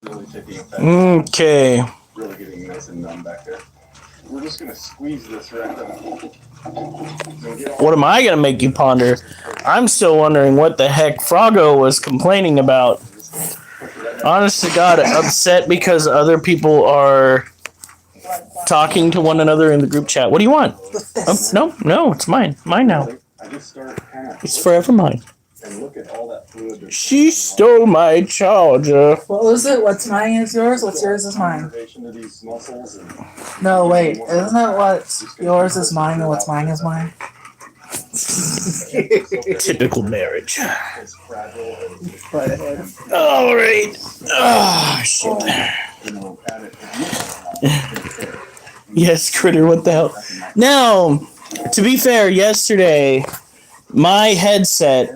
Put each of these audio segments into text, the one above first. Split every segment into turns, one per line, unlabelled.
really taking effect.
Okay.
Really getting nice and numb back there. We're just gonna squeeze this right up.
What am I gonna make you ponder? I'm still wondering what the heck Froggo was complaining about. Honest to God, upset because other people are talking to one another in the group chat. What do you want? No, it's mine. Mine now. It's forever mine.
And look at all that fluid.
She stole my charger.
What was it? What's mine is yours? What's yours is mine? No, wait. Isn't it what's yours is mine and what's mine is mine?
Typical marriage. All right. Oh, shit. Yes, Critter, what the hell? Now, to be fair, yesterday, my headset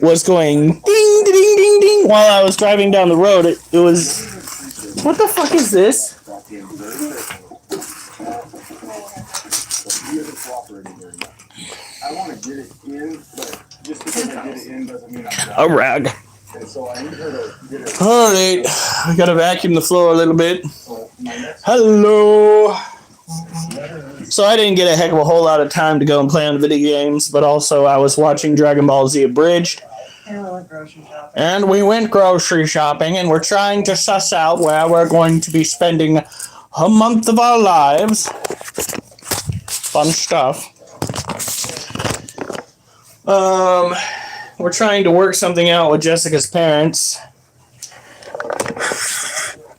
was going ding, ding, ding, ding while I was driving down the road. It was... What the fuck is this?
I want to get it in, but just because I get it in doesn't mean I'm
A rag.
And so I need her to get it.
All right. I gotta vacuum the floor a little bit. Hello. So I didn't get a heck of a whole lot of time to go and play on video games, but also I was watching Dragon Ball Z Abridged. And we went grocery shopping, and we're trying to suss out where we're going to be spending a month of our lives. Fun stuff. We're trying to work something out with Jessica's parents.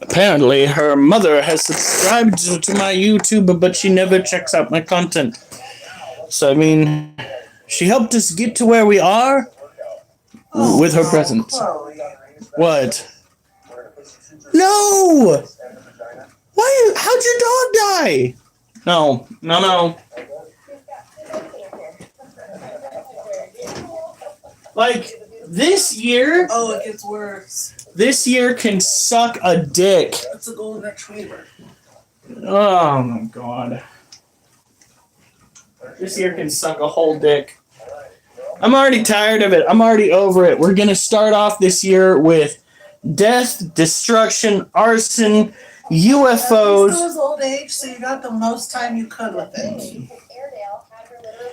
Apparently, her mother has subscribed to my YouTube, but she never checks out my content. So, I mean, she helped us get to where we are with her presence. What? No! Why? How'd your dog die? No. Like, this year...
Oh, it gets worse.
This year can suck a dick.
It's a golden retriever.
Oh my god. This year can suck a whole dick. I'm already tired of it. I'm already over it. We're gonna start off this year with death, destruction, arson, UFOs.
It was old age, so you got the most time you could with it.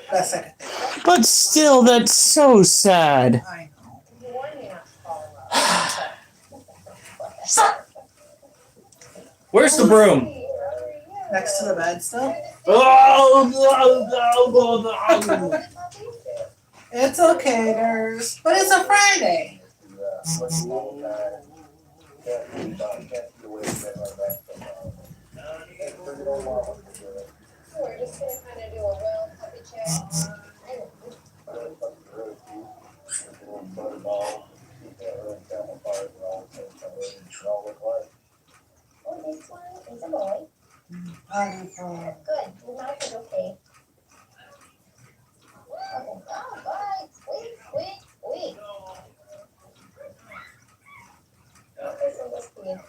That's second thing.
But still, that's so sad.
I know.
Where's the broom?
Next to the bed still? It's okay, there's... But it's a Friday.
We're just going to kind of do a real puppy check. Oh, this one is a boy. Good. Your mouth is okay. Okay. Oh, bye. Squeak. Listen to squeak.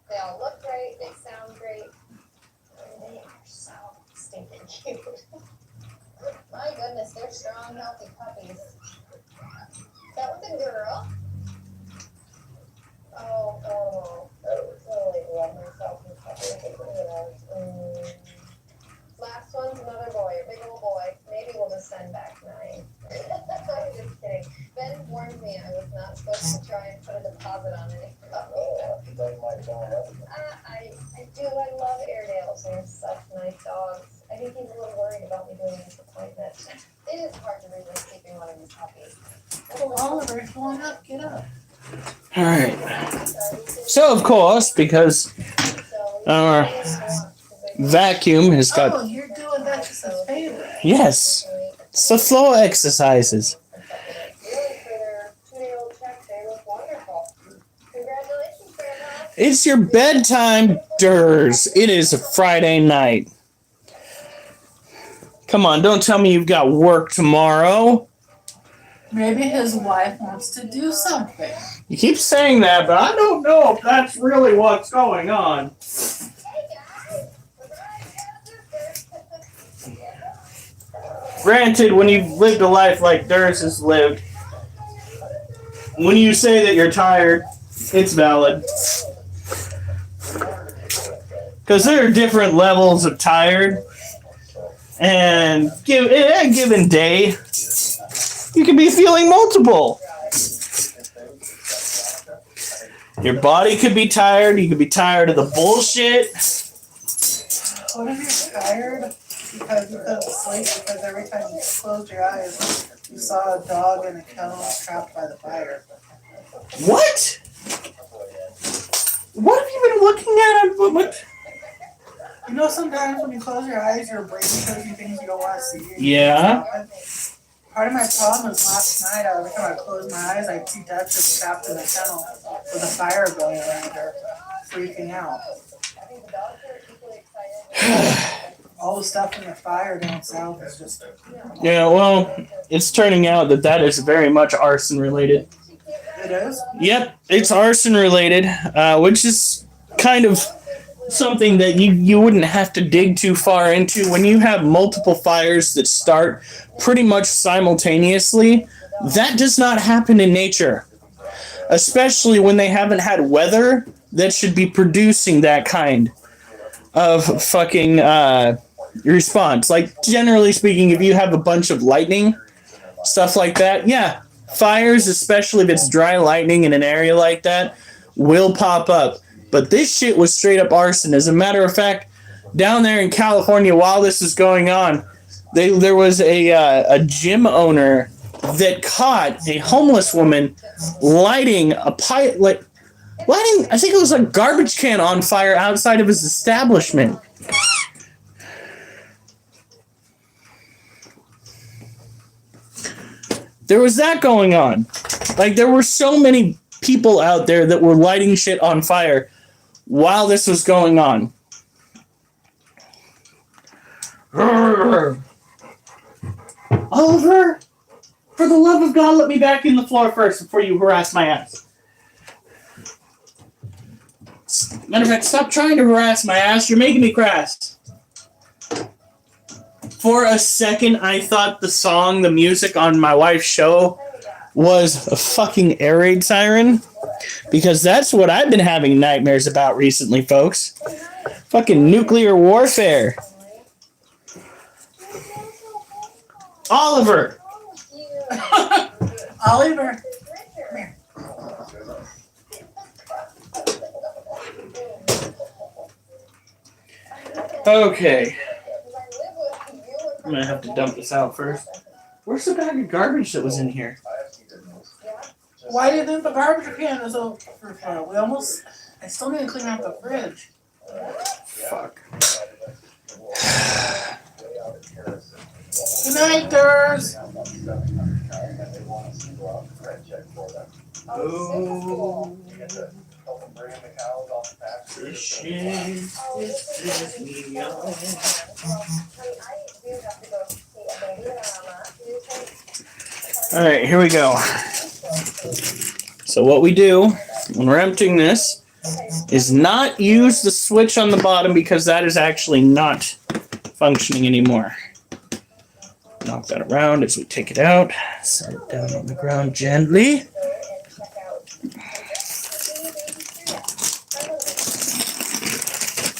They all look great. They sound great. And they are so stinking cute. My goodness, they're strong, healthy puppies. That was a girl. Oh. Really love myself and puppy. Last one's another boy, a big old boy. Maybe we'll just send back 9. I'm just kidding. Ben warned me I was not supposed to try and put a deposit on any puppy. I do. I love Airedales. They're such nice dogs. I think he's a little worried about me doing this appointment. It is hard to resist keeping one of these puppies.
Oh, Oliver, come on up, get up.
Alright. So, of course, because our vacuum has got...
Oh, you're doing that just a favor.
Yes. It's the floor exercises. It's your bedtime, Durs. It is a Friday night. Come on, don't tell me you've got work tomorrow.
Maybe his wife wants to do something.
You keep saying that, but I don't know if that's really what's going on. Granted, when you've lived a life like Durs has lived, when you say that you're tired, it's valid. Because there are different levels of tired, and a given day, you could be feeling multiple. Your body could be tired. You could be tired of the bullshit.
What if you're tired because you couldn't sleep because every time you closed your eyes, you saw a dog in a kennel trapped by the fire?
What? What have you been looking at? What?
You know, sometimes when you close your eyes, your brain shows you things you don't want to see.
Yeah.
Part of my problem was last night, every time I closed my eyes, I'd see Duchess trapped in a kennel with a fire going around her, freaking out. All the stuff in the fire down south is just...
Yeah, well, it's turning out that is very much arson related.
It is?
Yep, it's arson related, which is kind of something that you wouldn't have to dig too far into. When you have multiple fires that start pretty much simultaneously, that does not happen in nature. Especially when they haven't had weather that should be producing that kind of fucking response. Like, generally speaking, if you have a bunch of lightning, stuff like that, yeah, fires, especially if it's dry lightning in an area like that, will pop up. But this shit was straight up arson. As a matter of fact, down there in California, while this was going on, there was a gym owner that caught a homeless woman lighting I think it was a garbage can on fire outside of his establishment. There was that going on. Like, there were so many people out there that were lighting shit on fire while this was going on. Oliver, for the love of God, let me back in the floor first before you harass my ass. Matter of fact, stop trying to harass my ass. You're making me crass. For a second, I thought the music on my wife's show was a fucking air raid siren. Because that's what I've been having nightmares about recently, folks. Fucking nuclear warfare. Oliver!
Oliver, come here.
Okay. I'm gonna have to dump this out first. Where's the bag of garbage that was in here?
Why do you think the garbage can is overflow? I still need to clean out the fridge.
Fuck.
Good night, Durs.
Oh, this shit pisses me off. Alright, here we go. So what we do when we're emptying this is not use the switch on the bottom because that is actually not functioning anymore. Knock that around as we take it out. Set it down on the ground gently.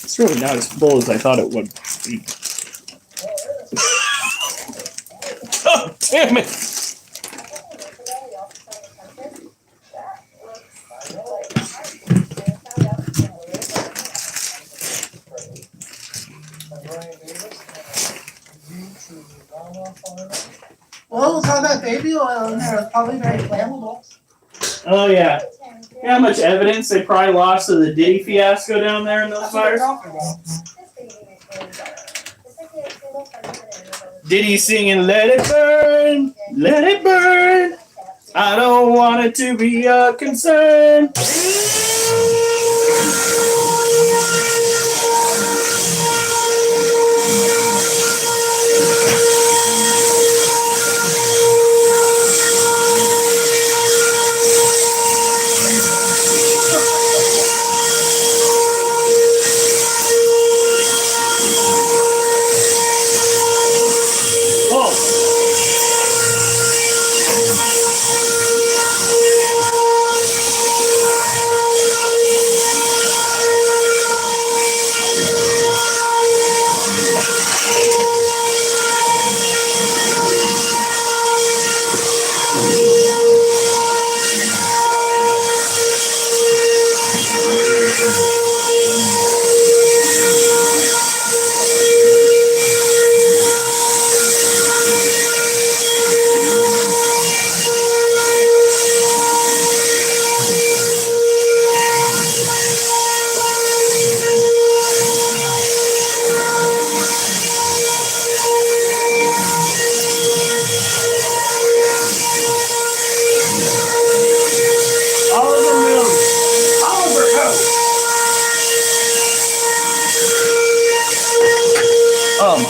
It's really not as full as I thought it would be. Oh, damn it!
Well, with all that baby oil in there, it's probably very flammable.
Oh, yeah. You know how much evidence they probably lost of the Diddy fiasco down there in those fires? Diddy singing, let it burn, let it burn. I don't want it to be a concern.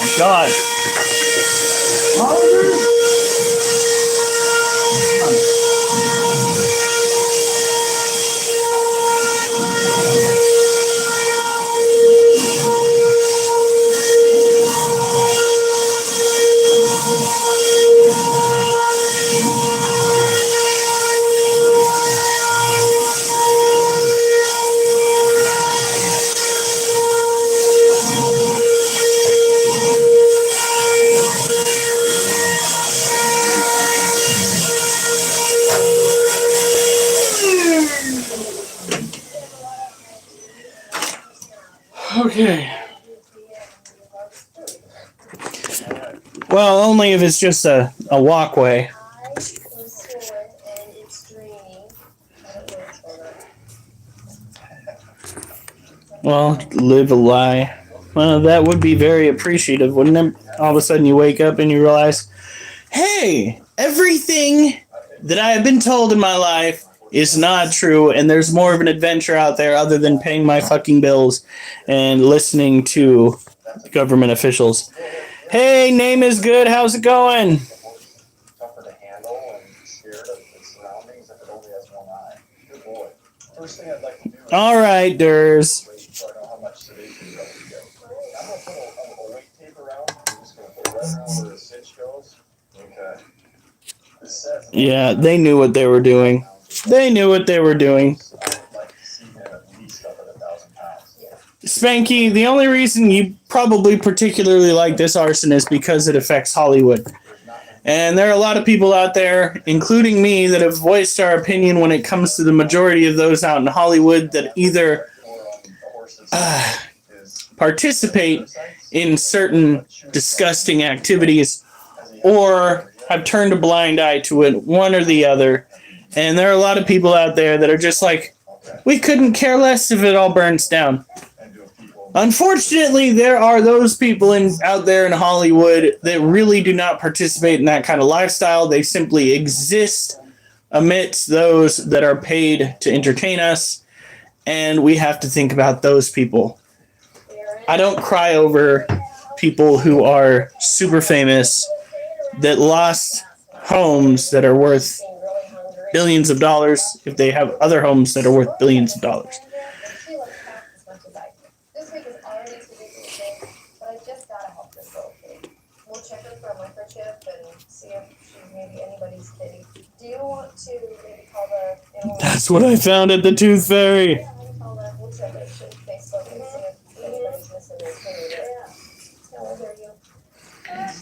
Oh God. Okay. Well, only if it's just a walkway.
I was swollen and it's draining. I don't know what's going on.
Well, live a lie. Well, that would be very appreciative, wouldn't it? All of a sudden you wake up and you realize, hey, everything that I have been told in my life is not true, and there's more of an adventure out there other than paying my fucking bills and listening to government officials. Hey, name is good. How's it going?
Tougher to handle and scared of its surroundings if it only has one eye. Good boy. First thing I'd like to do is
All right, Durs.
so I know how much sedation you're going to get. I'm going to put a weight tape around. I'm just going to put it right around where the stitch goes. Okay. This says
Yeah, they knew what they were doing. They knew what they were doing.
I would like to see him at least up at 1,000 pounds.
Spanky, the only reason you probably particularly like this arson is because it affects Hollywood. And there are a lot of people out there, including me, that have voiced our opinion when it comes to the majority of those out in Hollywood that either participate in certain disgusting activities or have turned a blind eye to it, one or the other. And there are a lot of people out there that are just like, we couldn't care less if it all burns down. Unfortunately, there are those people out there in Hollywood that really do not participate in that kind of lifestyle. They simply exist amidst those that are paid to entertain us, and we have to think about those people. I don't cry over people who are super famous that lost homes that are worth billions of dollars if they have other homes that are worth billions of dollars.
Do you want to maybe call the animal?
That's what I found at the Tooth Fairy.
Yeah, call the wheelchair station Facebook and see if anybody's missing their kitty. Yeah. How old are you?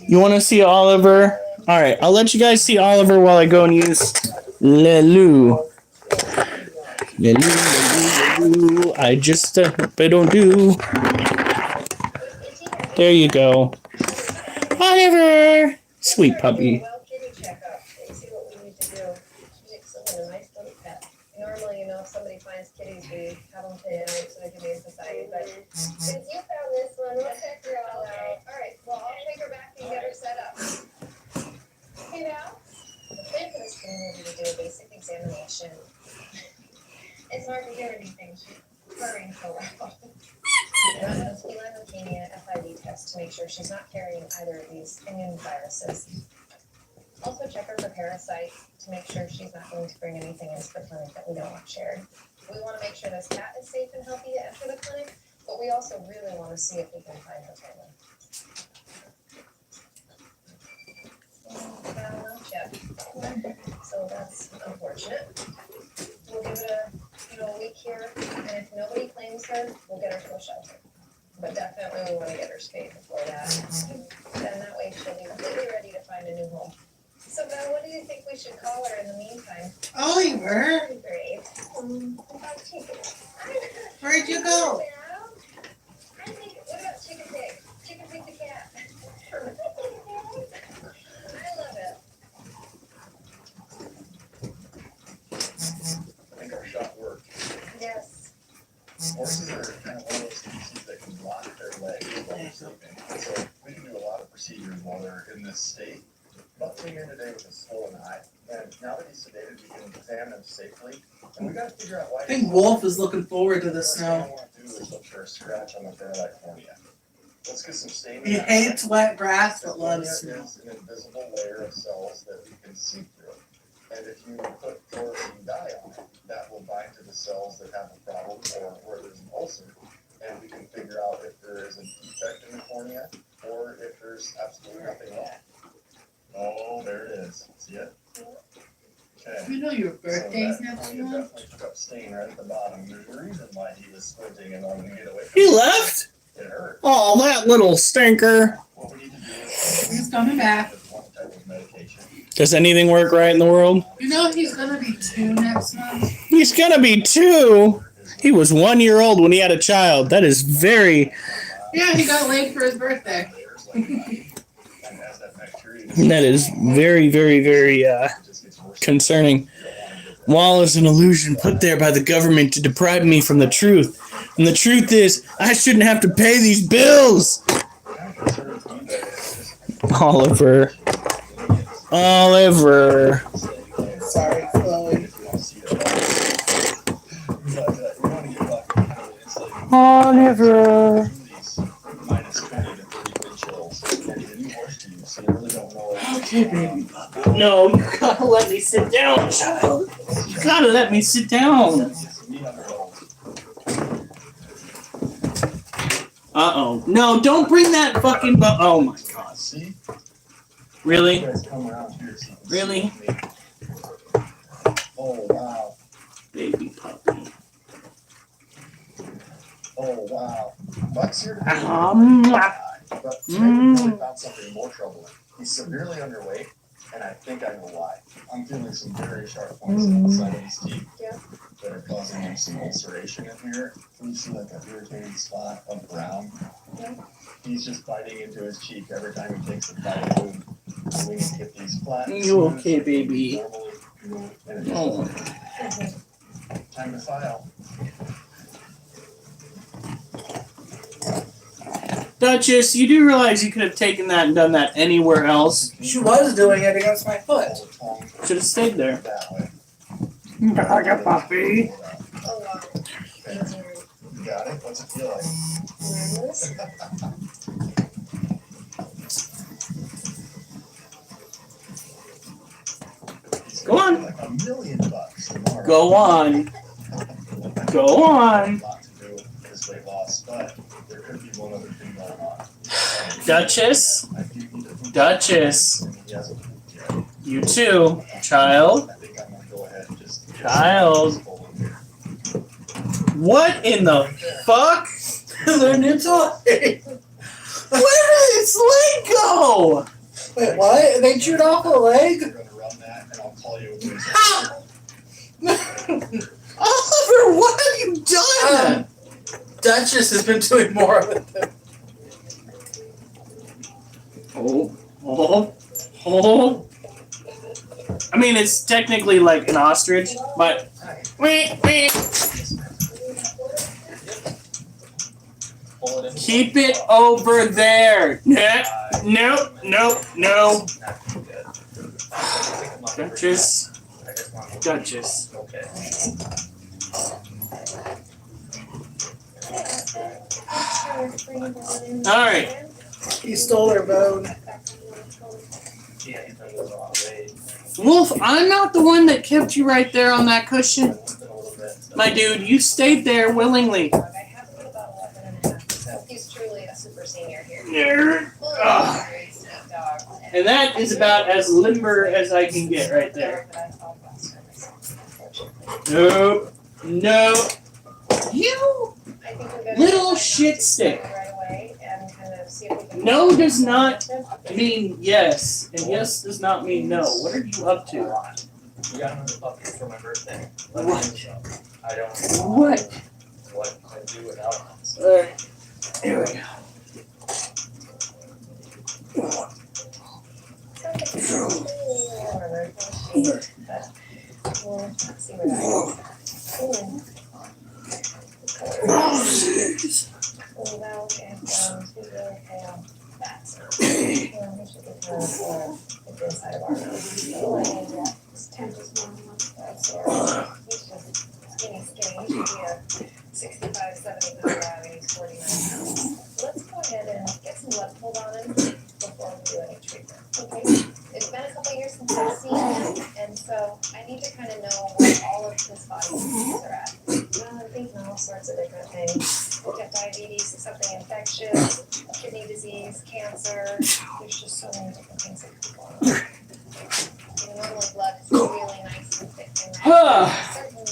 You want to see Oliver? All right, I'll let you guys see Oliver while I go and use Lelu. Lelu. I just hope I don't do. There you go. Oliver. Sweet puppy.
Well, kitty checkup and see what we need to do. She's such a nice little pet. Normally, if somebody finds kitties, we have them pay out so they can be in society. But since you found this one, we'll check her all out. All right, well, I'll take her back and get her set up. Okay, now, the plan for this thing will be to do a basic examination. It's hard to hear anything. She's purring so loud. Run a feline leukemia FIV test to make sure she's not carrying either of these immune viruses. Also check her for parasites to make sure she's not going to bring anything into the clinic that we don't want shared. We want to make sure this cat is safe and healthy to enter the clinic, but we also really want to see if we can find her family. No chip. So that's unfortunate. We'll give it a week here, and if nobody claims her, we'll get her to a shelter. But definitely we want to get her spayed before that. Then that way she'll be completely ready to find a new home. So Belle, what do you think we should call her in the meantime?
Oliver,
Great.
where'd you go?
What about Chicken Pig? Chicken Pig the cat. I love it.
I think our shot worked.
Yes.
Horses are kind of one of those species that can block their legs while they're sleeping. So we can do a lot of procedures while they're in this state. About came in today with a swollen eye, and now that he's sedated, we can examine him safely. And we got to figure out why.
I think Wolf is looking forward to this
First thing I
now.
want to do is look for a scratch on the fairlight cornea. Let's get some stain.
He hates wet grass but loves snow.
Is an invisible layer of cells that we can see through. And if you put fluorescein dye on it, that will bind to the cells that have a problem or where there's an ulcer. And we can figure out if there is a defect in the cornea or if there's absolutely nothing wrong. Oh, there it is. See it? Okay.
You know your
So
birthday's
that
next
cornea
month?
definitely took up stain right at the bottom. There's a reason why he was squinting and wanting to get away from
He
it.
left?
It hurt.
Oh, that little stinker.
What we need to do is
He's coming back.
one type of medication.
Does anything work right in the world?
You know he's gonna be 2 next month?
He's gonna be 2. He was 1 year old when he had a child. That is very,
Yeah, he got laid for his birthday.
that is very, very, very concerning. Wall is an illusion put there by the government to deprive me from the truth. And the truth is, I shouldn't have to pay these bills. Oliver. Oliver.
Sorry, Chloe.
Oliver.
Okay, baby.
No, you gotta let me sit down, child. You gotta let me sit down. Uh-oh. No, don't bring that fucking oh my god.
See?
Really?
You guys come around here so you can see
Really?
me. Oh wow.
Baby puppy.
Oh wow. Buck's here to be
Mwah.
but today we really found something more troubling. He's severely underweight, and I think I know why. I'm feeling some very sharp points on the side of his teeth that are causing him some ulceration in here. Can you see like an irritating spot of brown? He's just biting into his cheek every time he takes a bite. And we need to get these flat.
You okay, baby?
Normally, and it
Oh.
time to file.
Duchess, you do realize you could have taken that and done that anywhere else.
She was doing it against my foot.
Should have stayed there.
That way.
Like a puppy.
Oh, wow.
You got it? What's it feel like?
Nervous?
Go on.
Like $1,000,000 tomorrow.
Go on. Go on.
Lot to do with his weight loss, but there could be one other thing going on.
Duchess.
I do need to-
Duchess.
He hasn't moved yet.
You too, child.
I think I'm gonna go ahead and just.
Child. What in the fuck?
They're new toy.
Where did its leg go?
Wait, what? They chewed off a leg?
We're gonna run that and I'll call you. when it's-
Ow! Oliver, what have you done?
Duchess has been doing more of it.
Oh. I mean, it's technically like an ostrich, but. Keep it over there. No. Duchess.
Okay.
Alright.
He stole her bone.
Yeah, he's been losing a lot of weight.
Wolf, I'm not the one that kept you right there on that cushion. My dude, you stayed there willingly.
He's truly a super senior here.
Nerd.
Well,
Ugh.
very sweet dog.
And that is about as limber as I can get right there. Nope. No. You
I think we're gonna
little shit stick.
right away and kind of see if we can.
No does not mean yes, and yes does not mean no. What are you up to?
We got another puppy for my birthday.
What?
I don't know
What?
what I do without him. So
Alright. Here we go.
We'll see where that goes.
Oh, jeez.
Well, and he's really pale. That's he should be kind of the inside of our nose. His temp is normal. That's he's just skinny. He should be a 65, 70 pound guy, and he's 49 pounds. Let's go ahead and diabetes, something infectious, kidney disease, cancer. There's just so many different things that could go on. Normally blood is really nice and thick and nice. There's a certain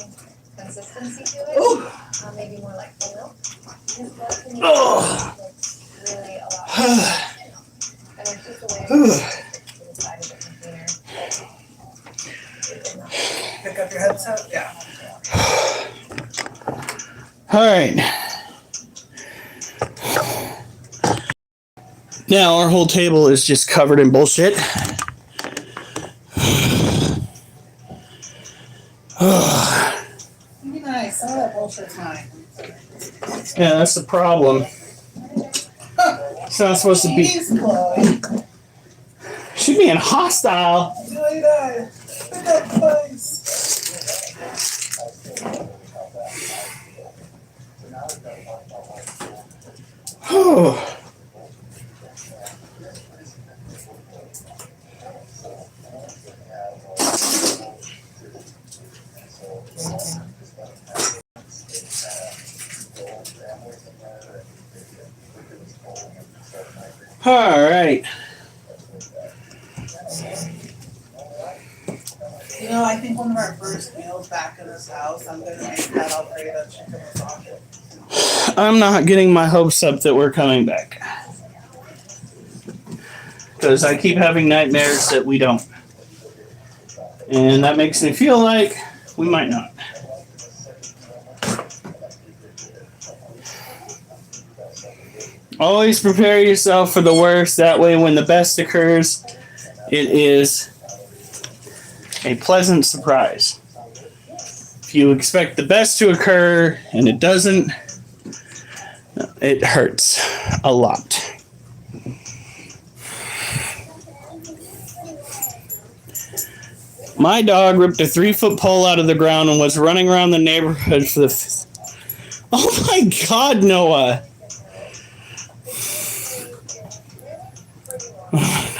consistency to it, maybe more like full milk. His blood can be really a lot more. And there's just a way to to the side of the container.
Pick up your headset? Yeah.
All right. Now our whole table is just covered in bullshit.
Be nice. Some of that bullshit's mine.
Yeah, that's the problem. It's not supposed to be.
Jeez, Chloe.
She's being hostile.
Really nice. Pick up place.
Oh. All right.
You know, I think one of our first meals back in this house, I'm gonna make that Alfredo chicken lasagna.
I'm not getting my hopes up that we're coming back. Because I keep having nightmares that we don't. And that makes me feel like we might not. Always prepare yourself for the worst. That way, when the best occurs, it is a pleasant surprise. If you expect the best to occur and it doesn't, it hurts a lot. My dog ripped a 3-foot pole out of the ground and was running around the neighborhood for the... Oh my God, Noah!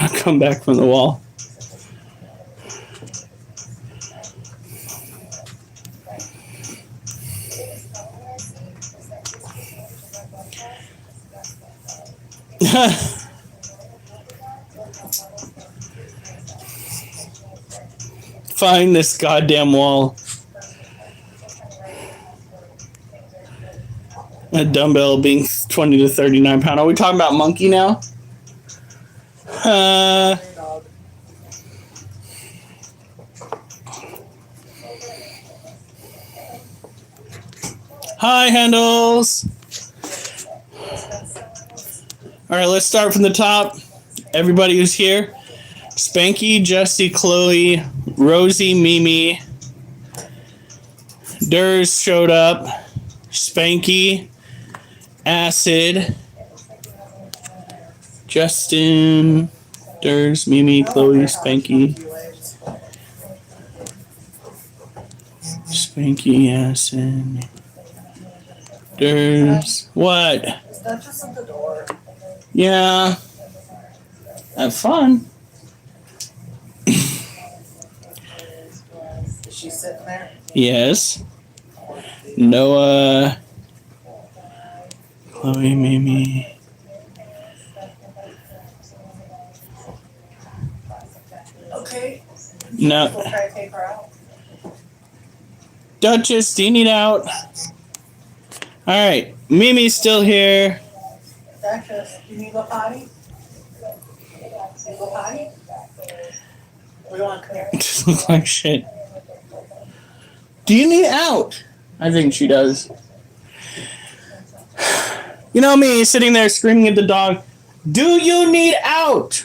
I'll come back from the wall. Find this goddamn wall. A dumbbell being 20 to 39 pound. Are we talking about monkey now? Hi, Handles. All right, let's start from the top. Everybody who's here. Spanky, Justy, Chloe, Rosie, Mimi. Durs showed up. Spanky, Acid, Justin, Durs, Mimi, Chloe, Spanky. Spanky, Acid, Durs. What?
Is that just at the door?
Yeah. Have fun.
Is she sitting there?
Yes. Noah, Chloe, Mimi.
Okay.
No.
We'll try to take her out.
Duchess, do you need out? Alright, Mimi's still here.
Duchess, do you need to go potty? You go potty? We want to come here.
Just look like shit. Do you need out? I think she does. You know me, sitting there screaming at the dog. Do you need out?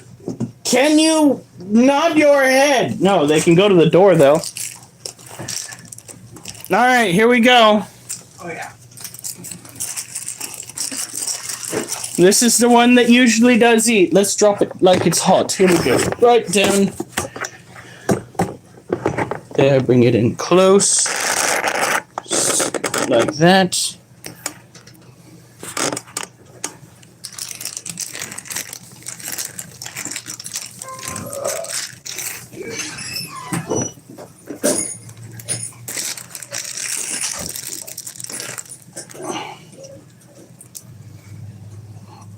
Can you nod your head? No, they can go to the door though. Alright, here we go.
Oh yeah.
This is the one that usually does eat. Let's drop it like it's hot. Here we go. Right down. There, bring it in close. Like that.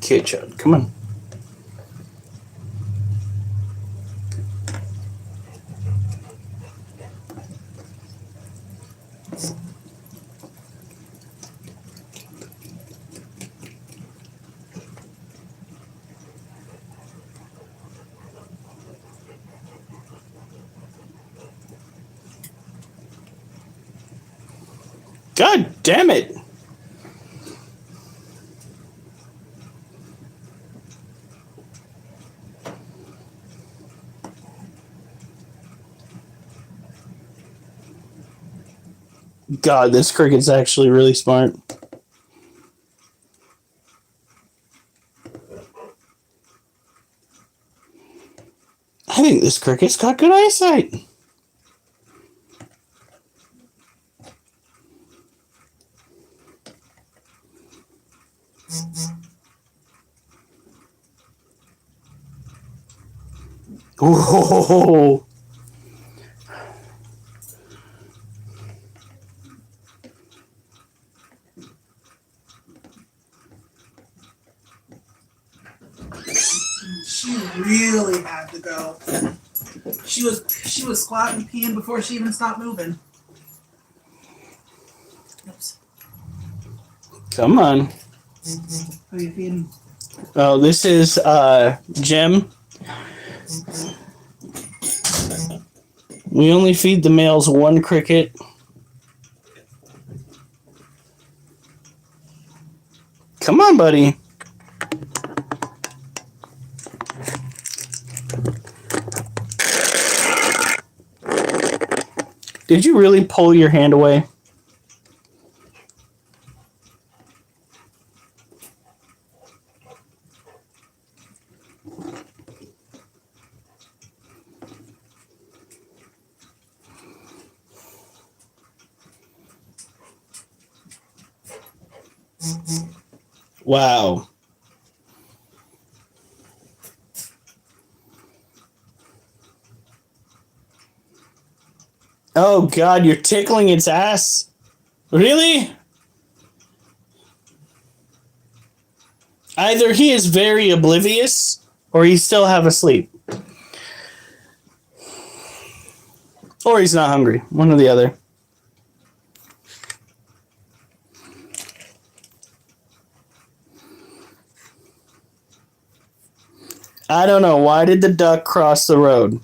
Okay, Chud, come on. God damn it! God, this cricket's actually really smart. I think this cricket's got good eyesight. Whoa!
She really had to go. She was squatting, peeing before she even stopped moving. Oops.
Come on.
Who are you feeding?
Oh, this is Gem. We only feed the males one cricket. Come on, buddy. Did you really pull your hand away? Wow. Oh God, you're tickling its ass. Really? Either he is very oblivious or he's still half asleep. Or he's not hungry. One or the other. I don't know. Why did the duck cross the road?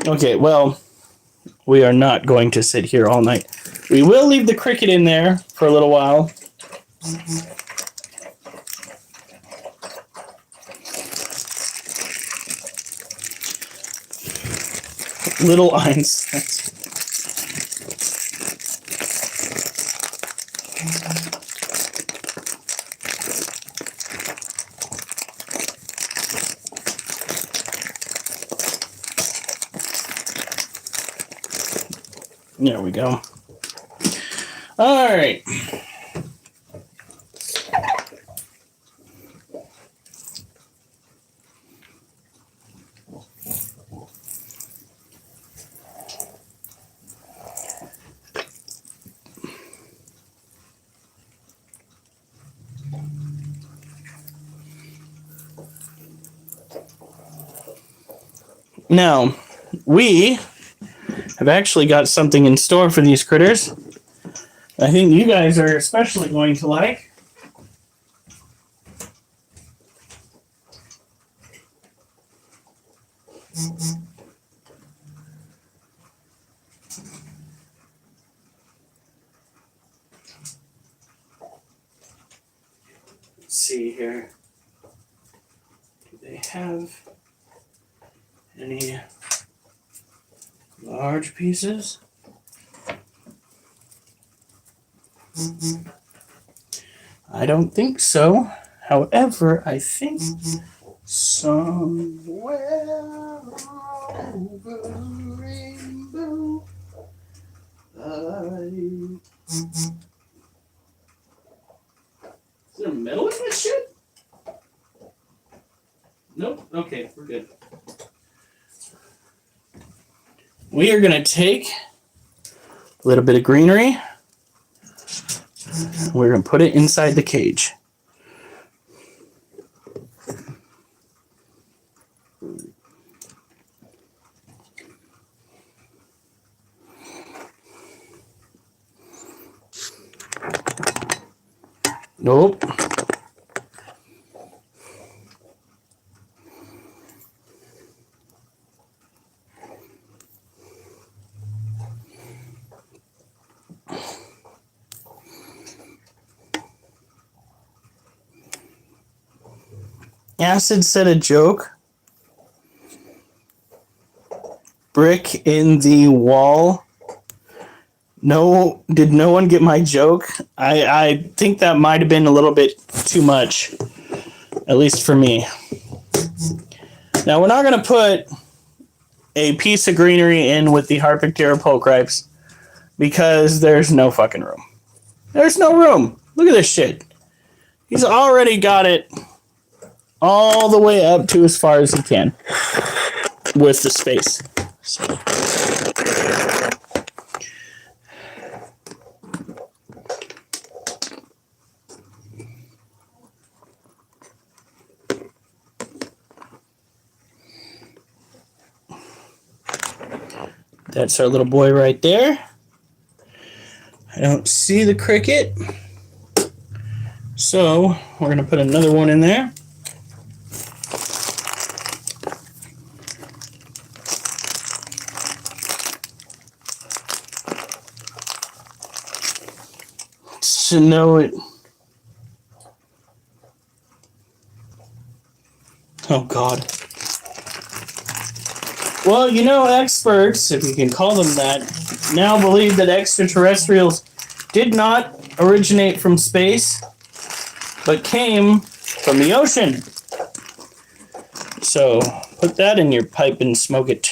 Okay, well, we are not going to sit here all night. We will leave the cricket in there for a little while. Little Eins. There we go. All right. Now, we have actually got something in store for these critters. I think you guys are especially going to like. Let's see here. Do they have any large pieces? I don't think so. However, I think somewhere over the rainbow, is there metal in this shit? Nope. Okay, we're good. We are going to take a little bit of greenery, We're going to put it inside the cage. Nope. Acid said a joke. Brick in the wall. No, did no one get my joke? I think that might have been a little bit too much, at least for me. Now, we're not going to put a piece of greenery in with the Harpictera pulchripes because there's no fucking room. There's no room. Look at this shit. He's already got it all the way up to as far as he can with the space. So. That's our little boy right there. I don't see the cricket. So we're going to put another one in there. To know it. Oh, God. Well, you know, experts, if you can call them that, now believe that extraterrestrials did not originate from space, but came from the ocean. So, put that in your pipe and smoke it.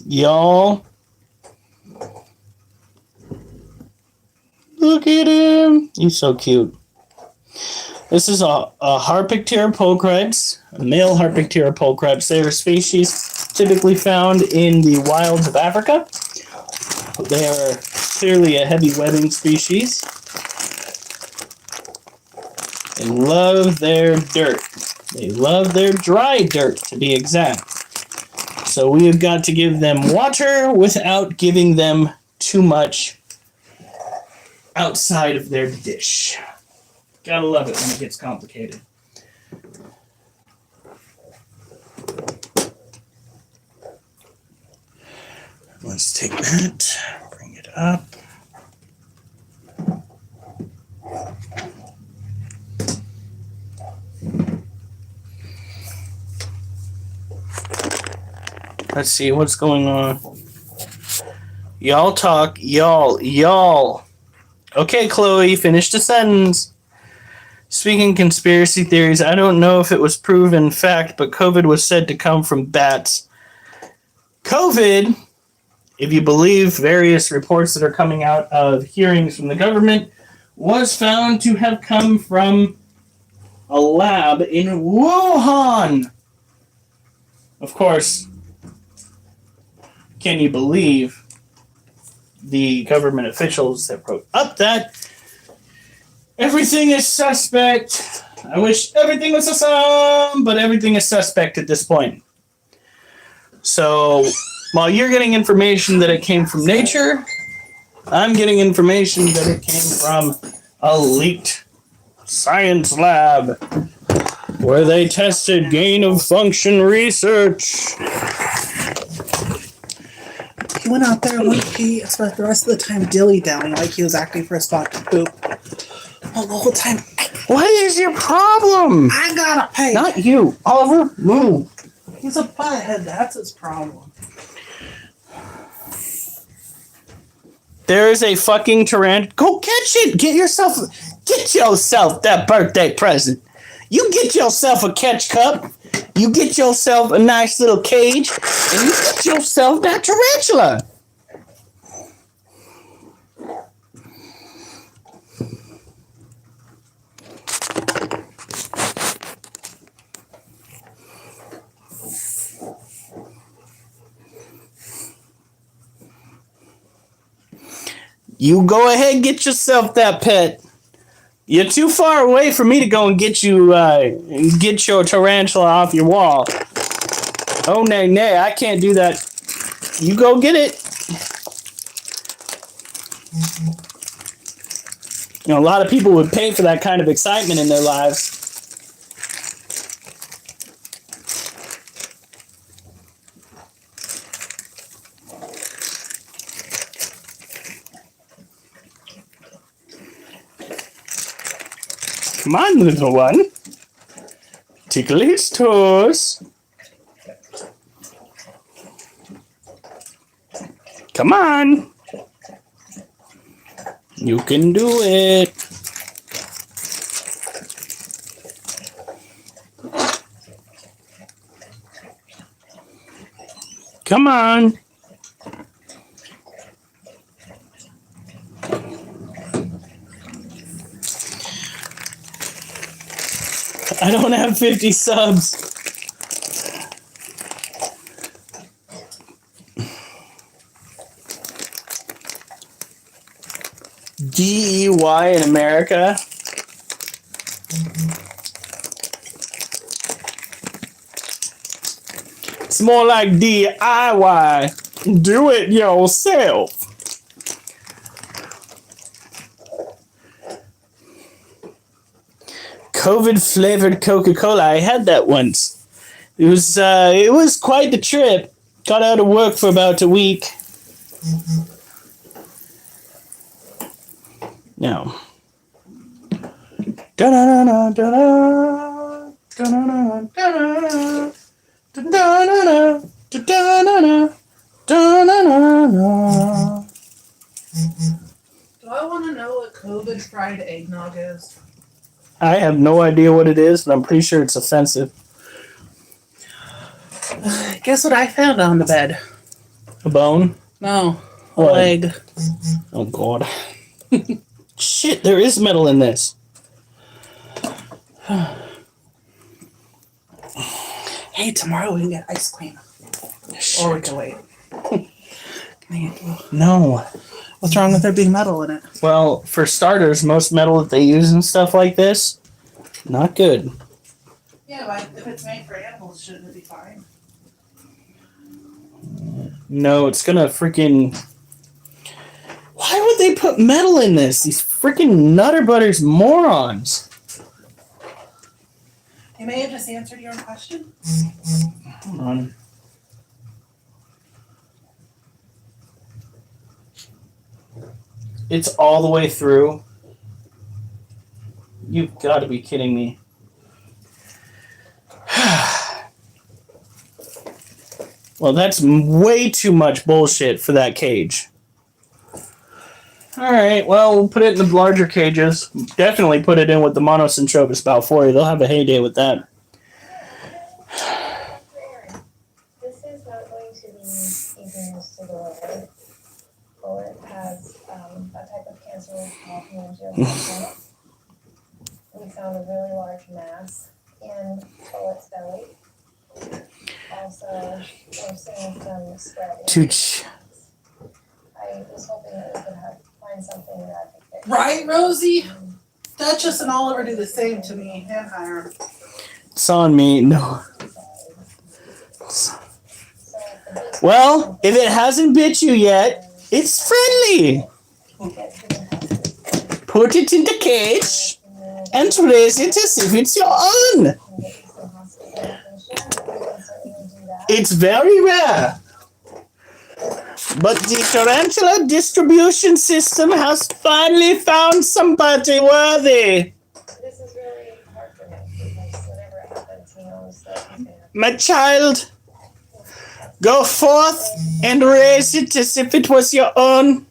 Y'all, look at him. He's so cute. This is a Harpictera pulchripes, a male Harpictera pulchripes. They are a species typically found in the wilds of Africa. They are clearly a heavy webbing species and love their dirt. They love their dry dirt, to be exact. So we have got to give them water without giving them too much outside of their dish. Gotta love it when it gets complicated. Let's take that, bring it up. Let's see what's going on. Y'all talk, y'all. Okay, Chloe, finish the sentence. Speaking conspiracy theories, I don't know if it was proven fact, but COVID was said to come from bats. COVID, if you believe various reports that are coming out of hearings from the government, was found to have come from a lab in Wuhan. Of course, can you believe the government officials that wrote up that everything is suspect? I wish everything was awesome, but everything is suspect at this point. So while you're getting information that it came from nature, I'm getting information that it came from a leaked science lab where they tested gain of function research.
He went out there and he spent the rest of the time dilly-dallying like he was acting for a spot to poop. Well, the whole time,
What is your problem?
I gotta pay.
Not you. Oliver, move.
He's a butthead, that's his problem.
There is a fucking tarantula. Go catch it. Get yourself that birthday present. You get yourself a catch cup. You get yourself a nice little cage. And you get yourself that tarantula. You go ahead, get yourself that pet. You're too far away for me to go and get you, get your tarantula off your wall. Oh, nay, I can't do that. You go get it. You know, a lot of people would pay for that kind of excitement in their lives. Come on, little one. Tickle his toes. Come on. You can do it. Come on. I don't have 50 subs. DEY in America. It's more like DIY. Do it yourself. COVID flavored Coca-Cola. I had that once. It was quite the trip. Got out of work for about a week. Now. Da-da-da-da, da-da, da-da-da, da-da, da-da-da, da-da-da, da-da-da.
Do I want to know what COVID fried eggnog is?
I have no idea what it is, but I'm pretty sure it's offensive.
Guess what I found on the bed?
A bone?
No, a
What?
leg.
Oh, God. Shit, there is metal in this.
Hey, tomorrow we can get ice cream. Or we can wait.
No.
What's wrong with there being metal in it?
Well, for starters, most metal that they use and stuff like this, not good.
Yeah, but if it's made for animals, shouldn't it be fine?
No, it's gonna freaking... Why would they put metal in this? These freaking Nutter Butters morons.
You may have just answered your own question.
Hold on. It's all the way through. You've got to be kidding me. Well, that's way too much bullshit for that cage. Alright, well, we'll put it in the larger cages. Definitely put it in with the Monocentrobus spout for you. They'll have a heyday with that.
This is not going to be easy news to deliver. Bullet has a type of cancer called hemangiosarcoma. We found a really large mass in Bullet's belly. Also, we're seeing some spread.
Tooch.
I was hoping that we could find something that could fix.
Right, Rosie? Duchess and Oliver do the same to me and Hiram.
It's on me. No. Well, if it hasn't bit you yet, it's friendly. Put it in the cage and raise it as if it's your own. It's very rare. But the tarantula distribution system has finally found somebody worthy.
This is really hard for him because whenever it happens, he knows that he's gonna have
My child, go forth and raise it as if it was your own.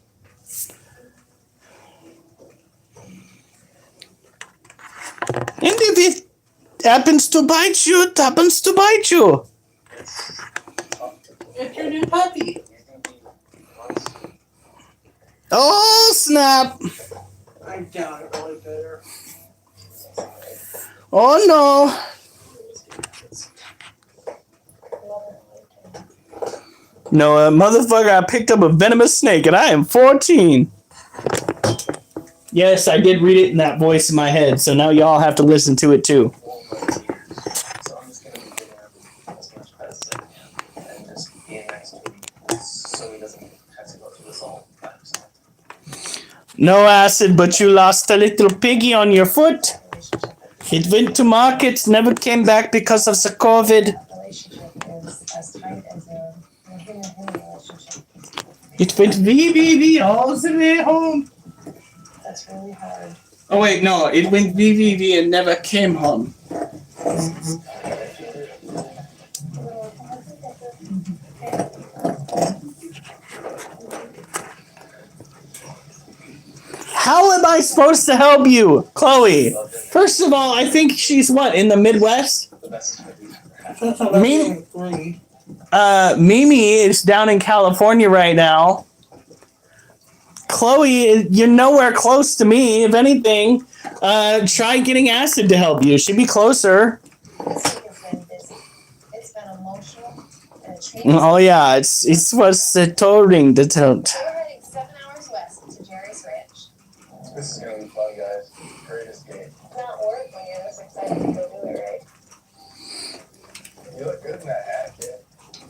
And if it happens to bite you, it happens to bite you.
It's your new puppy.
Oh, snap.
I doubt it really better.
Oh, no. No, motherfucker, I picked up a venomous snake and I am 14. Yes, I did read it in that voice in my head, so now y'all have to listen to it too.
So I'm just gonna be giving him as much pet as I can and just being next to him so he doesn't have to go through this all by himself.
No acid, but you lost a little piggy on your foot. It went to market, never came back because of the COVID.
Relationship is as tight as a human relationship.
It went VVV all the way home.
That's really hard.
Oh wait, no, it went VVV and never came home. How am I supposed to help you, Chloe? First of all, I think she's what, in the Midwest?
The best time we've ever had.
Mimi, Mimi is down in California right now. Chloe, you're nowhere close to me. If anything, try getting acid to help you. She'd be closer.
This week has been busy. It's been emotional and a change.
Oh yeah, it was the touring the tote.
We're heading 7 hours west to Jerry's Ranch.
This is gonna be fun, guys. Great escape.
Not work when you're this excited to go do it, right?
You look good in that hat, kid.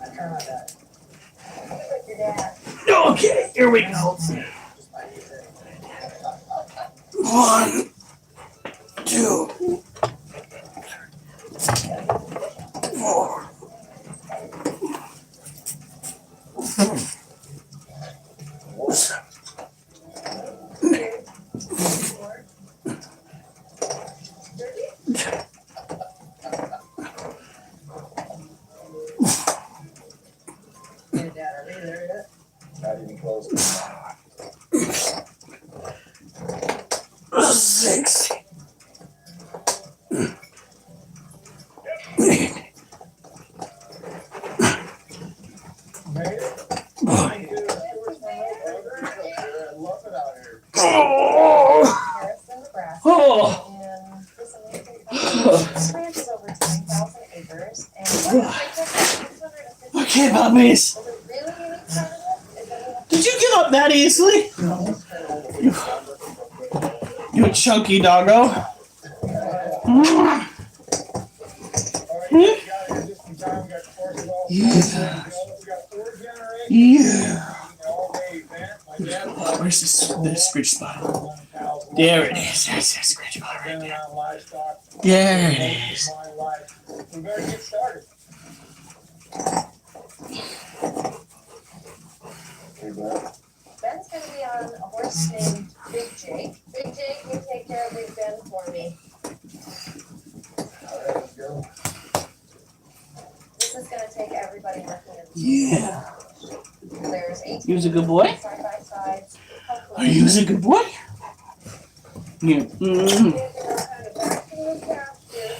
I try my best. Like your dad.
Okay, here we go. 1, 2, 4.
Hey, Dad, are we there yet?
Not even close.
6.
Harrison, Nebraska.
Oh.
And this amazing country. This ranch is over 10,000 acres. And
Okay, puppies.
the really unique part of it is that we have
Did you give up that easily? You chunky doggo. Yeah. Yeah. Where's the scritch spot? There it is. There's that scritch spot right there. There it is.
We better get started. Hey, bud.
Ben's gonna be on a horse named Big Jake. Big Jake, you take care of Big Ben for me.
All right, let's go.
This is gonna take everybody looking at
Yeah.
There's 18
You was a good boy?
side by sides.
Are you a good boy? Yeah.
Kind of back to the pasture,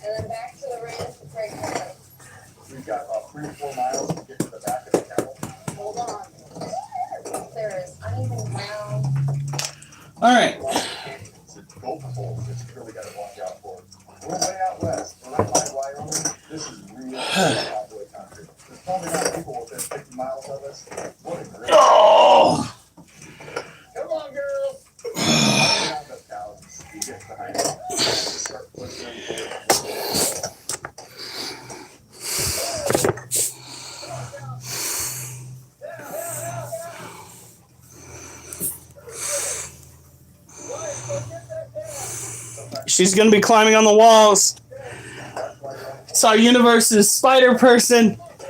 and then back to the ranch to break away.
We've got about 3 or 4 miles to get to the back of the cattle.
Hold on. There is uneven ground.
All right.
It's a goat hole that you really gotta watch out for. We're way out west. We're right by Wyoming. This is real cowboy country. There's probably not people within 50 miles of us. What a great.
Oh.
Come on, girl. Round up cows. You get behind it. Start pushing.
She's gonna be climbing on the walls. It's our universe's spider person.
Cows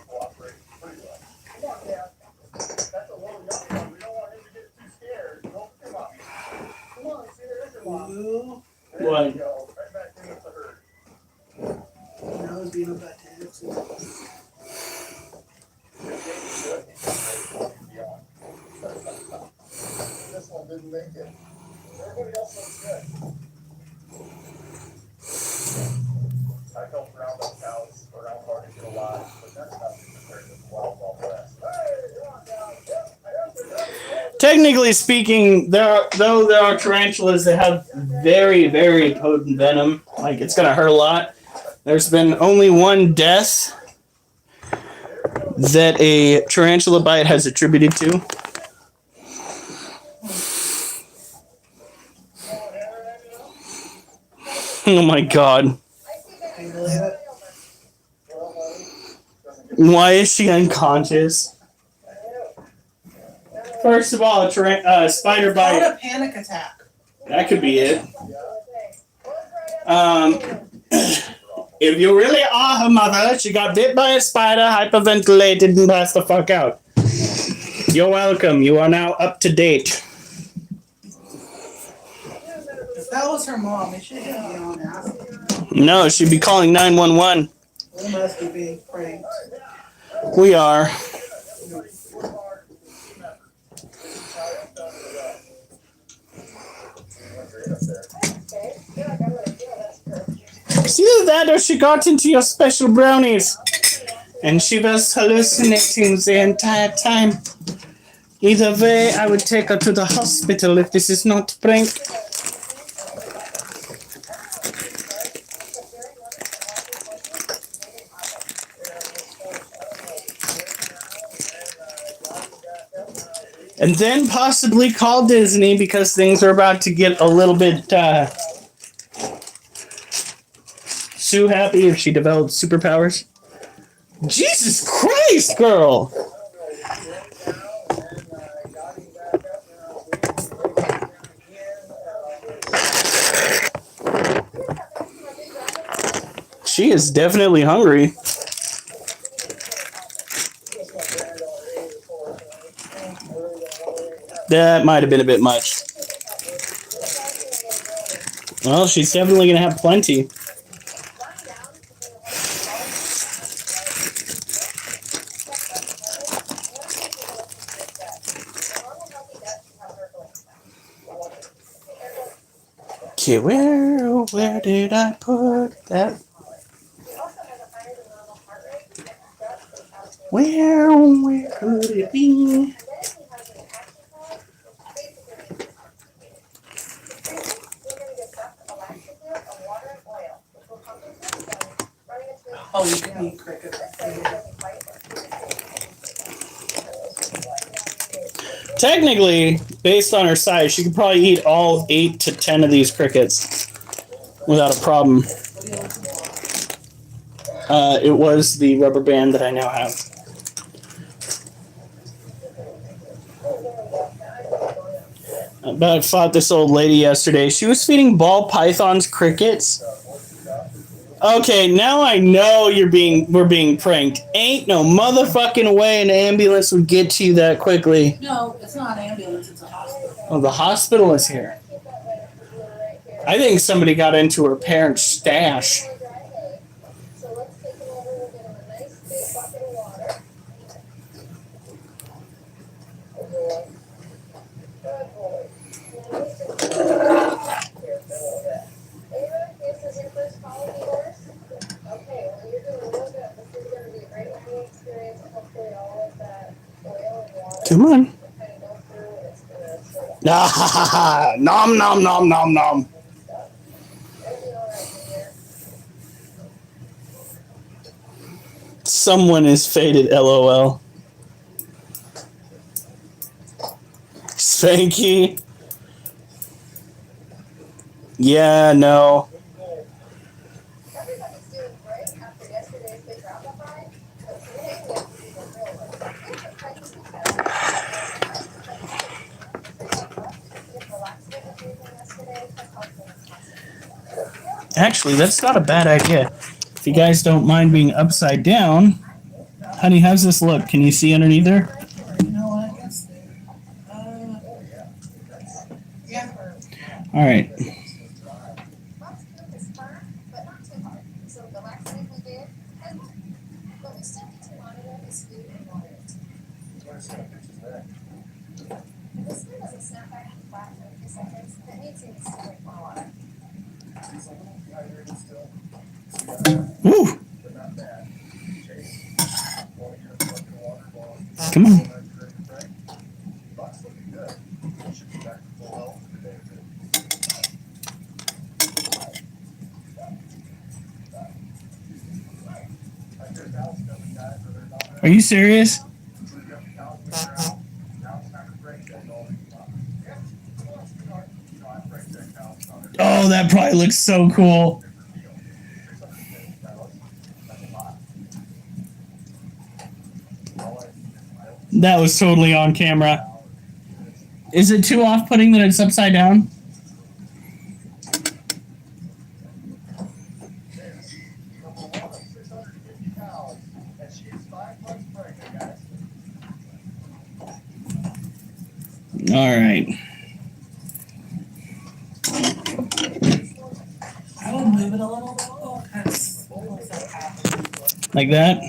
cooperate pretty well. Come on, Dad. That's a little young one. We don't want him to get too scared. Don't come on. Come on, see, there's your mom. There
What?
you go. Right back in with the herd.
Now it's being up that taxi.
This one didn't make it. Everybody else looks good. I help round up cows around Farmington a lot, but that's nothing compared to the Wild West. Hey, come on down.
Technically speaking, there are tarantulas that have very, very potent venom. Like, it's gonna hurt a lot. There's been only one death that a tarantula bite has attributed to. Oh my god.
Can you believe it?
Why is she unconscious? First of all, a spider
Call it
bite.
a panic attack.
That could be it. If you really are her mother, she got bit by a spider, hyperventilated, and passed the fuck out. You're welcome. You are now up to date.
If that was her mom, it should be on ass.
No, she'd be calling 911.
We must be being pranked.
We are. It's either that or she got into your special brownies. And she was hallucinating the entire time. Either way, I would take her to the hospital if this is not a prank. And then possibly call Disney because things are about to get a little bit Sue happy if she develops superpowers. Jesus Christ, girl! She is definitely hungry. That might have been a bit much. Well, she's definitely going to have plenty. Okay, where did I put that? Where could it be?
Oh, you can eat crickets.
Technically, based on her size, she could probably eat all 8 to 10 of these crickets without a problem. It was the rubber band that I now have. I fought this old lady yesterday. She was feeding ball pythons crickets. Okay, now I know we're being pranked. Ain't no motherfucking way an ambulance would get to you that quickly.
No, it's not an ambulance, it's a hospital.
Oh, the hospital is here. I think somebody got into her parents' stash. Come on. Ah, nom nom nom nom nom. Someone is faded, LOL. Spanky. Yeah, no. Actually, that's not a bad idea. If you guys don't mind being upside down. Honey, how's this look? Can you see underneath there?
You know what, I guess. Yeah.
All right. Woo! Come on. Are Are you serious? Oh, that probably looks so cool. That was totally on camera. Is it too off-putting that it's upside down? All right.
I would move it a little bit. Oh, because what was that happening?
Like that?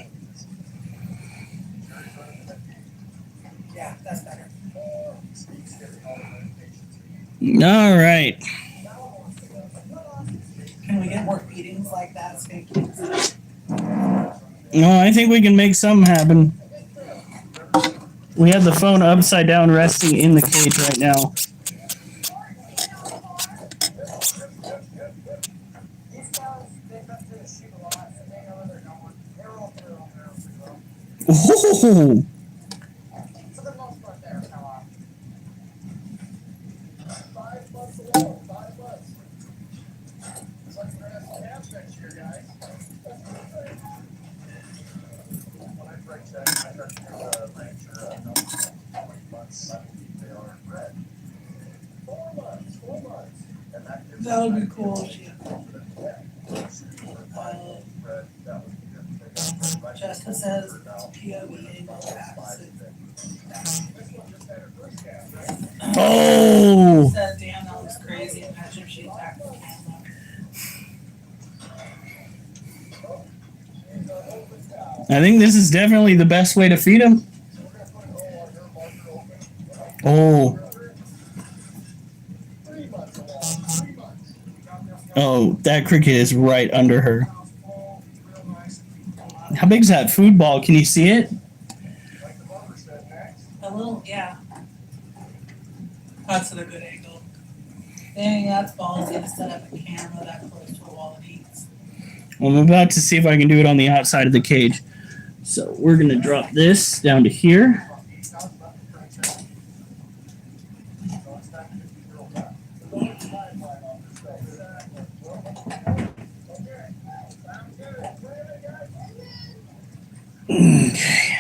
Yeah, that's better.
All right.
Can we get more feedings like that? So you can
No, I think we can make something happen. We have the phone upside down resting in the cage right now. Ooh.
That would be cool. Jessica says POV angle tax.
Oh.
Said, damn, that was crazy. Imagine if she attacked the camera.
I think this is definitely the best way to feed him. Oh. Oh, that cricket is right under her. How big is that food ball? Can you see it?
A little, yeah. That's at a good angle. Dang, that's ballsy to set up a camera that close to a wall and eats.
I'm about to see if I can do it on the outside of the cage. So we're going to drop this down to here. Okay.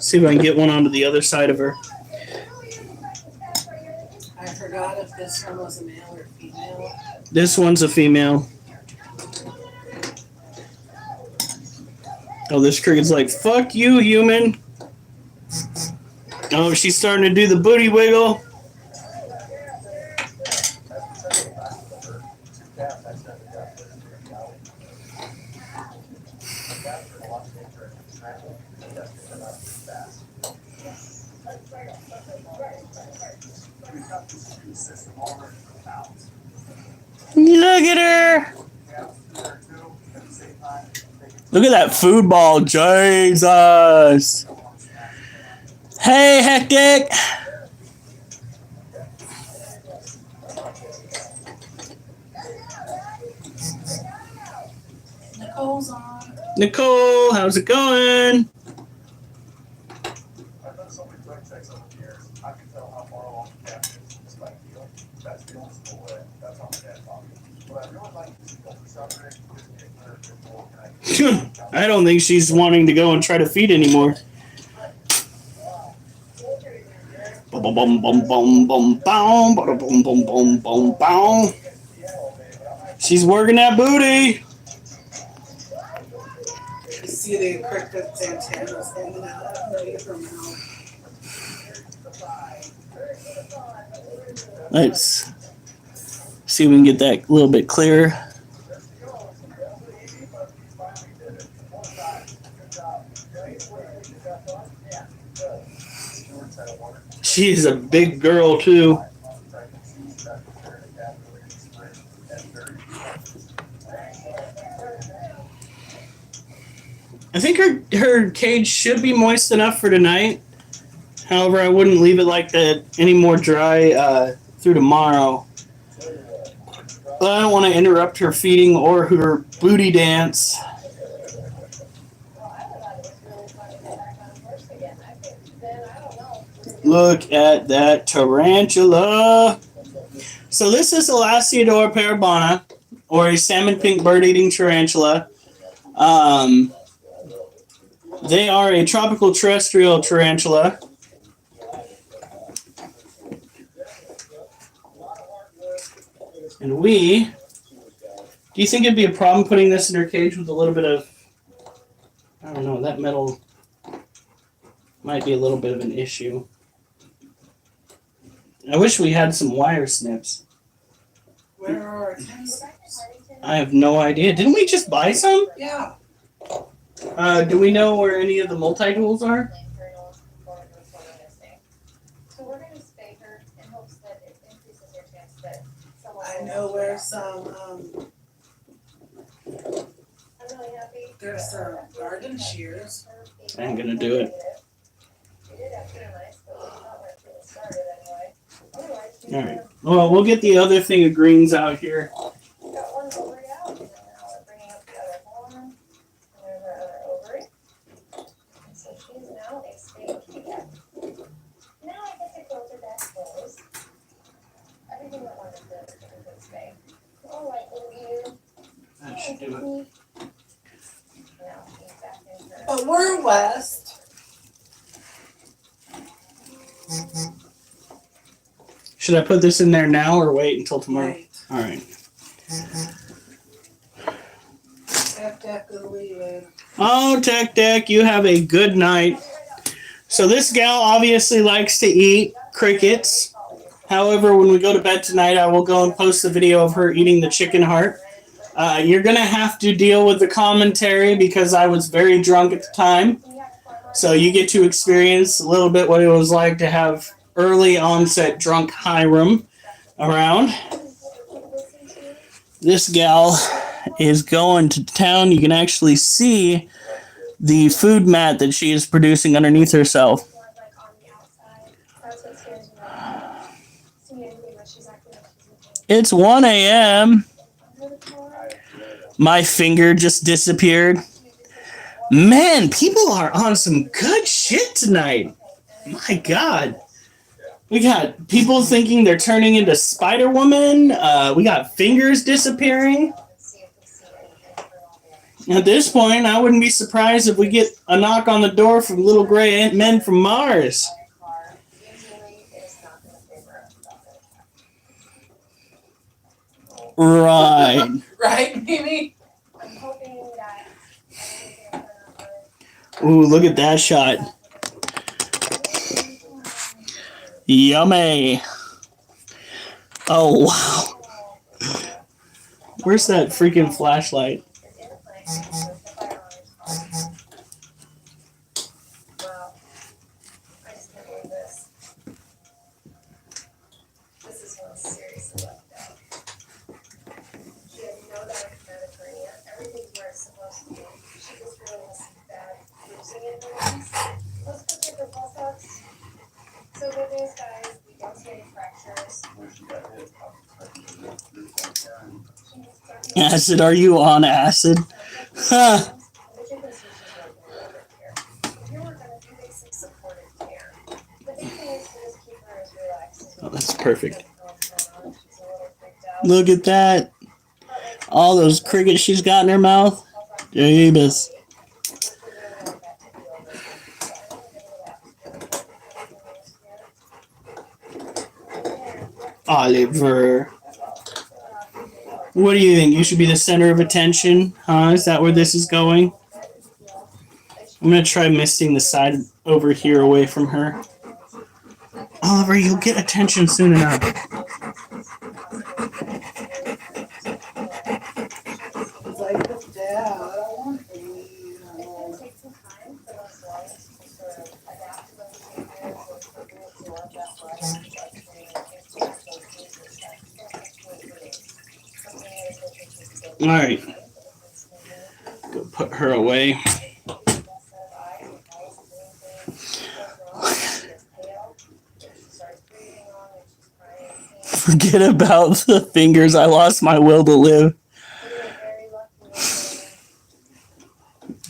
See if I can get one onto the other side of her.
I forgot if this one was a male or female.
This one's a female. Oh, this cricket's like, fuck you, human. Oh, she's starting to do the booty wiggle. Look at her. Look at that food ball, Jesus. Hey, Hectic.
Nicole's on.
Nicole, how's it going?
I've done so many quick checks over the years, I can tell how far along the cat is just by feel. That's the old school way. That's how my dad taught me. What I really like is the subject is to get clear control.
I don't think she's wanting to go and try to feed anymore. Bum bum bum bum bum bum bum bum bum bum bum bum. She's working that booty.
You see the cricket's antennas hanging out ready for mouth.
Let's see if we can get that a little bit clearer. She's a big girl too. I think her cage should be moist enough for tonight. However, I wouldn't leave it like that any more dry through tomorrow. But I don't want to interrupt her feeding or her booty dance. Look at that tarantula. So this is Elastiodora parabana, or a salmon pink bird-eating tarantula. They are a tropical terrestrial tarantula. And do you think it'd be a problem putting this in her cage with a little bit of, I don't know, that metal might be a little bit of an issue. I wish we had some wire snips.
Where are our tents?
I have no idea. Didn't we just buy some?
Yeah.
Do we know where any of the multi-tools are?
So we're gonna spay her in hopes that it increases your chance that someone.
I know where some,
I'm really happy.
there's some garden shears.
I ain't gonna do it.
We did have nice, but we thought we'd get it started anyway. Otherwise, we
All right. Well, we'll get the other thing of greens out here.
got one ovary out, and then now we're bringing up the other horn, and there's our other ovary. And so she's now a spayed cat. Now I get to close her back closed. Everything that wanted to spay. All right, little you.
That should do it.
Now she's back in her.
But we're west.
Should I put this in there now or wait until tomorrow?
Right.
All right.
Deck is leaving.
Oh, Tech Deck, you have a good night. So this gal obviously likes to eat crickets. However, when we go to bed tonight, I will go and post a video of her eating the chicken heart. You're going to have to deal with the commentary because I was very drunk at the time. So you get to experience a little bit what it was like to have early onset drunk Hiram around. This gal is going to town. You can actually see the food mat that she is producing underneath herself. It's 1 a.m. My finger just disappeared. Man, people are on some good shit tonight. My God. We got people thinking they're turning into Spider-Woman. We got fingers disappearing. At this point, I wouldn't be surprised if we get a knock on the door from little gray men from Mars. Right.
Right, Mimi?
Ooh, look at that shot. Yummy. Oh, wow. Where's that freaking flashlight?
This is one seriously left out. She has no diaphragmatic hernia. Everything's where it's supposed to be. She just really has some bad bruising in her legs. Let's go check her pulse ox. So good news, guys. We don't see any fractures.
Acid, are you on acid? Huh.
The chicken sushi is really good care. If you're working on doing some supportive care, the big thing is to just keep her as relaxed as
Oh, that's perfect.
she's a little freaked out.
Look at that. All those crickets she's got in her mouth. Jeebus. Oliver. What do you think? You should be the center of attention? Huh? Is that where this is going? I'm going to try misting the side over here away from her. Oliver, you'll get attention soon enough.
It's like, Dad, I want to leave.
It's gonna take some time for those lungs to sort of adapt
All right. Go put her away. Forget about the fingers. I lost my will to live.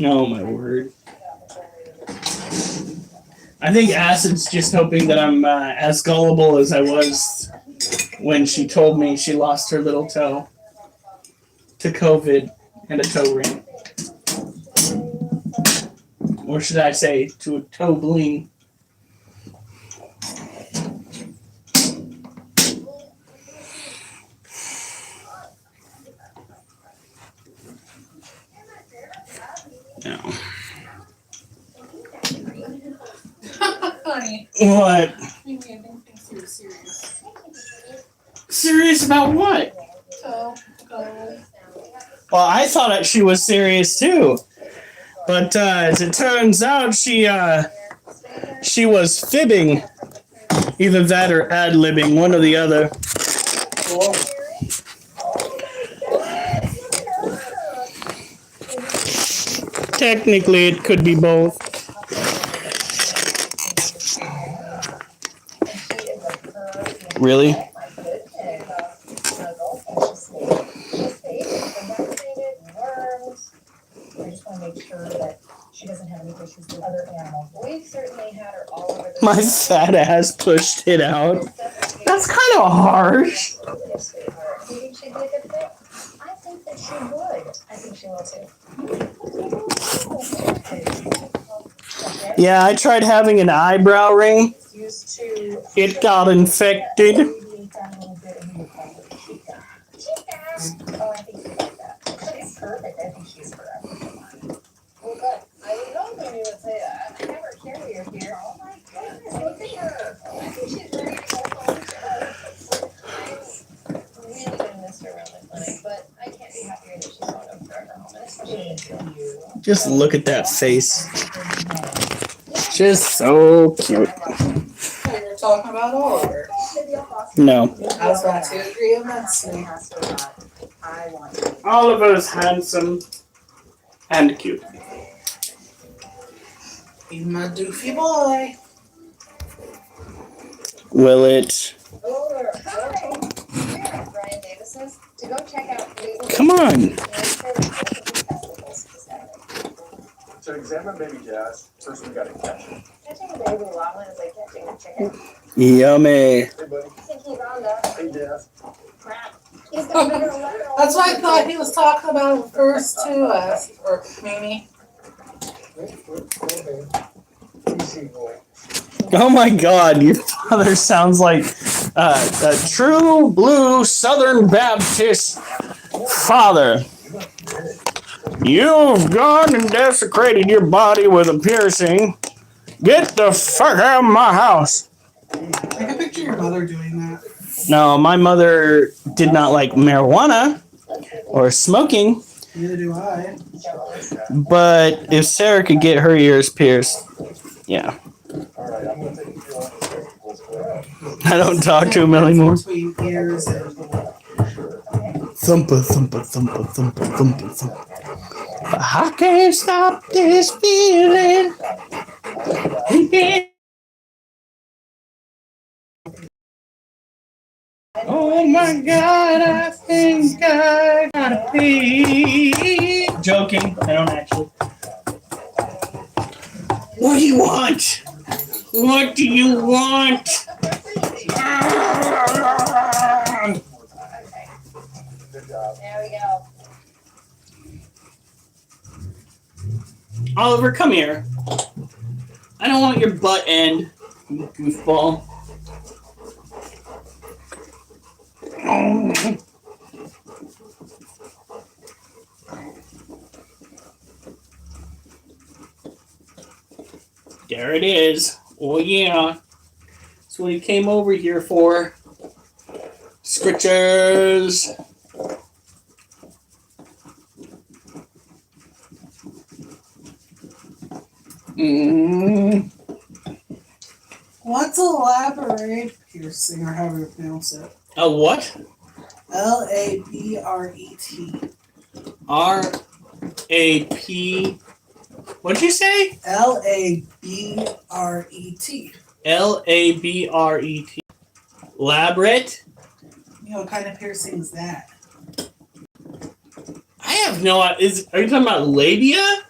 Oh my word. I think Acid's just hoping that I'm as gullible as I was when she told me she lost her little toe to COVID and a toe ring. Or should I say, to a toe bling. No.
Honey,
What?
you didn't think you were serious.
Serious about what?
So, go.
Well, I thought she was serious too. But as it turns out, she was fibbing. Either that or ad-libbing, one or the other.
Cool.
Technically, it could be both. Really? My fat ass pushed it out. That's kind of harsh.
Do you think she'd be a good fit? I think that she would. I think she will too.
Yeah, I tried having an eyebrow ring. It got infected.
Oh, I think you like that. She's perfect. I think she's correct. Well, good. I was hoping you would say that. I never carry her here. Oh my goodness, look at her. I think she's ready to go home. I'm really gonna miss her around the clinic, but I can't be happier that she's going to forever home, and especially you.
Just look at that face. Just so cute.
You're talking about Oliver.
No.
I was about to agree immensely.
Oliver's handsome and cute.
He's my doofy boy.
Will it?
Brian Davis's to go check out.
Come on.
To examine baby Jazz, first we gotta catch her.
Catching a baby llama is like catching a chicken.
Yummy.
Hey buddy.
I think he's on that.
Hey Jazz.
Crap. He's got better letter.
That's why I thought he was talking about first to us, or Mimi.
Oh my god, your father sounds like a true blue Southern Baptist father. You've gone and desecrated your body with a piercing. Get the fuck out of my house.
I can picture your mother doing that.
No, my mother did not like marijuana or smoking,
Neither do I.
but if Sarah could get her ears pierced, yeah.
Alright, I'm gonna take you on this.
I don't talk to him anymore.
Between ears and
Thumper, thumper, thumper, thumper, thumper, thumper. I can't stop this feeling. Oh my god, I think I gotta pee. Joking, I don't actually. What do you want? What do you want?
Good job.
There we go.
Oliver, come here. I don't want your butt end, you goofball. There it is. Oh yeah. That's what he came over here for. Scritchers.
what's a labret piercing, or however you pronounce it?
A what?
Labret.
R-A-P. What'd you say?
Labret.
L-A-B-R-E-T. Labret?
You know, what kind of piercing is that?
I have no idea. Are you talking about labia?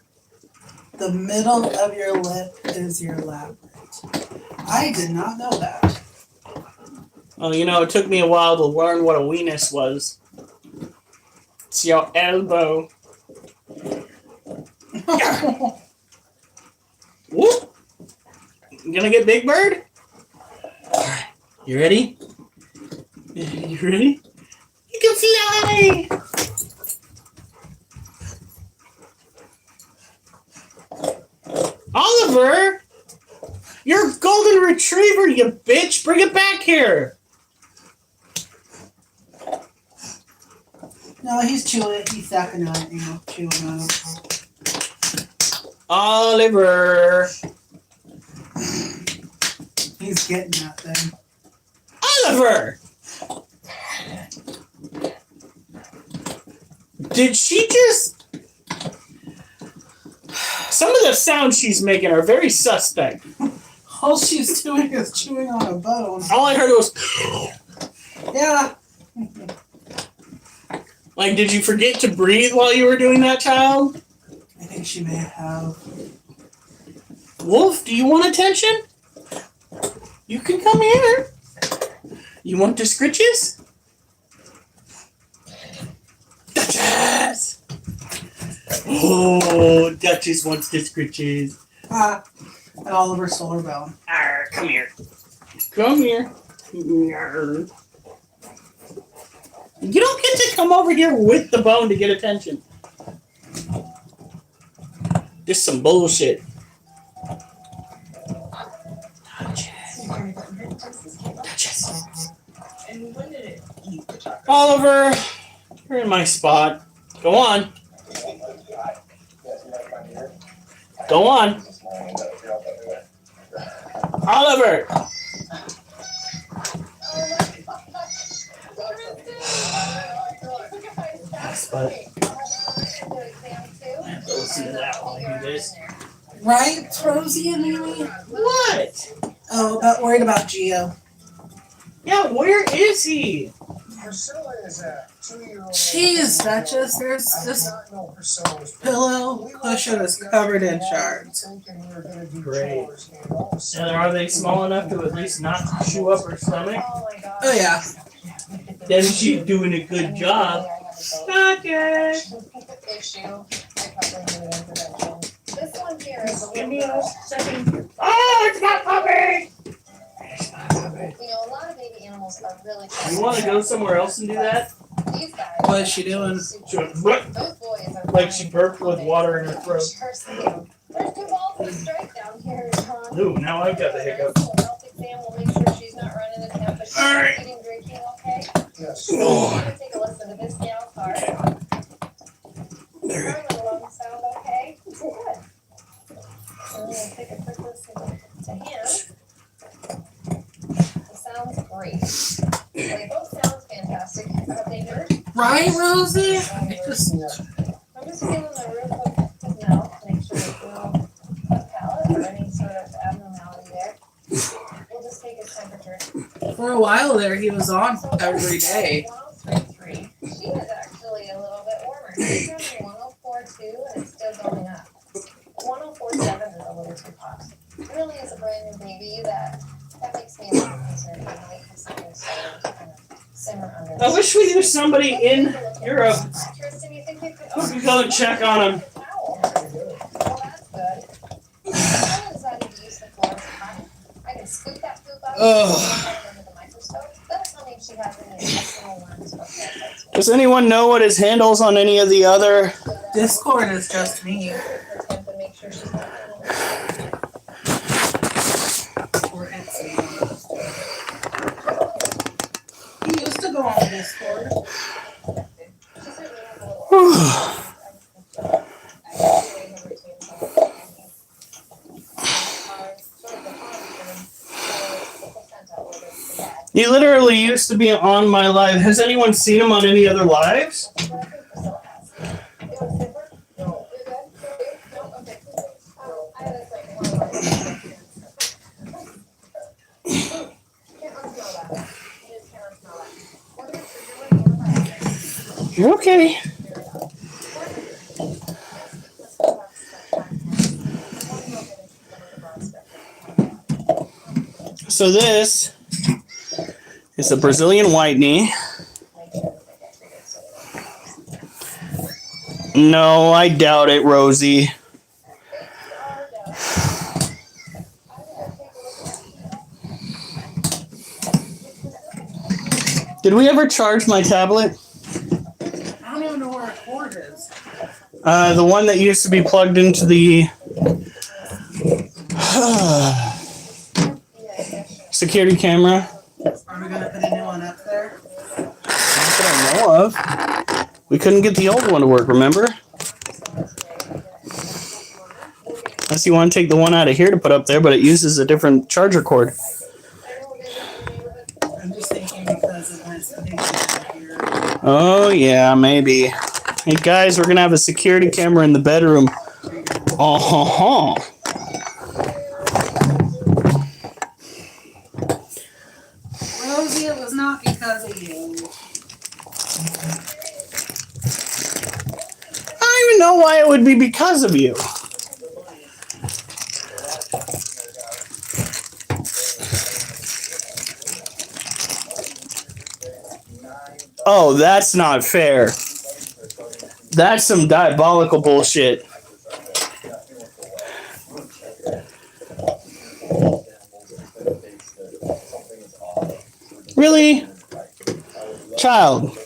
The middle of your lip is your labret. I did not know that.
Oh, you know, it took me a while to learn what a weenus was. It's your elbow. Whoop! You gonna get Big Bird? Alright, you ready? You ready? You can fly! Oliver! Your golden retriever, you bitch! Bring it back here!
No, he's chewing it. He's sucking on it, chewing on it.
Oliver!
He's getting that thing.
Oliver! Did she just... Some of the sounds she's making are very suspect.
All she's doing is chewing on a bone.
All I heard was...
Yeah.
Like, did you forget to breathe while you were doing that, child?
I think she may have.
Wolf, do you want attention? You can come here. You want the scritches? Duchess! Oh, Duchess wants the scritches.
And Oliver stole her bone.
Arr, come here. Come here. Arr. You don't get to come over here with the bone to get attention. Just some bullshit. Duchess. Oliver, you're in my spot. Go on. Go on. Oliver. But listen to that while I do this.
Right, Rosie and Mimi?
What?
Oh, worried about Gio.
Yeah, where is he?
Priscilla is a 2-year-old.
Jeez, Duchess, there's this pillow cushion is covered in shards.
Great. And are they small enough to at least not chew up her stomach?
Oh my god.
Oh, yeah.
Then she's doing a good job. Okay.
Issue. I probably need an intervention. This one here is a
Give me
little
a second. Oh, it's not puppy! It's not puppy.
You know, a lot of baby animals are really
You want to go somewhere else and do that?
These guys.
What is she doing?
Those boys are
Like she burped with water in her throat.
There's 2 balls and a strike down here, Tom.
Ooh, now I've got the hiccup.
Health exam will make sure she's not running a temp, but she's
Alright.
eating, drinking, okay?
Yes.
I'm gonna take a listen to this gal's heart. Her lungs sound okay? Good. I'm gonna take a quick listen to him. It sounds great. They both sound fantastic. Have they heard?
Right, Rosie?
I'm just feeling the roof of his mouth, make sure there's no palate or any sort of abnormality there. We'll just take his temperature.
For a while there, he was on every day.
1033. She is actually a little bit warmer. She's running 1042 and it's still going up. 1047 is a little too hot. It really is a brand new baby that makes me a little concerned. I'm waiting for something to kind of simmer under.
I wish we knew somebody in Europe
Tristan, you think you could?
who could go and check on him.
Well, that's good. I decided to use the floor as a hot. I can scoop that poop out and put it under the microscope. That's something she has in the intestinal worms.
Does anyone know what his handles on any of the other?
Discord is just me.
Make sure she's not
Or Etsy. He used to go on Discord.
He literally used to be on my live. Has anyone seen him on any other lives?
It
You're okay. So this is a Brazilian white knee. No, I doubt it, Rosie. Did we ever charge my tablet?
I don't even know where a cord is.
The one that used to be plugged into the security camera.
Are we gonna put a new one up there?
Not that I know of. We couldn't get the old one to work, remember? Unless you want to take the one out of here to put up there, but it uses a different charger cord.
I'm just thinking because of my station here.
Oh, yeah, maybe. Hey, guys, we're going to have a security camera in the bedroom. Oh,
Rosie, it was not because of you.
I don't even know why it would be because of you. Oh, that's not fair. That's some diabolical bullshit. Really? Child.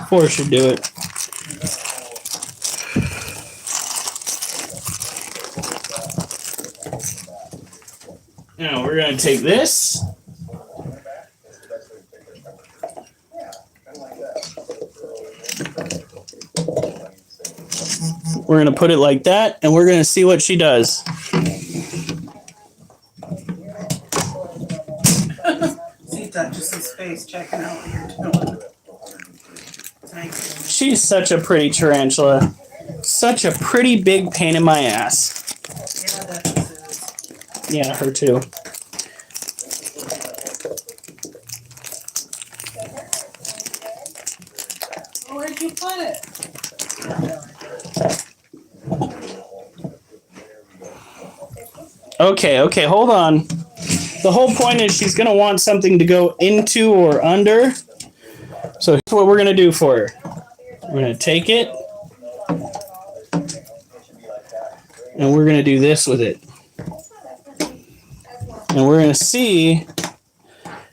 Four should do it. Now we're going to take this. We're going to put it like that, and we're going to see what she does.
See, touches his face checking out what you're doing. Thanks.
She's such a pretty tarantula. Such a pretty big pain in my ass.
Yeah, that's it.
Yeah, her too.
Well, where'd you put it?
Okay, hold on. The whole point is she's going to want something to go into or under. So here's what we're going to do for her. We're going to take it. And we're going to do this with it. And we're going to see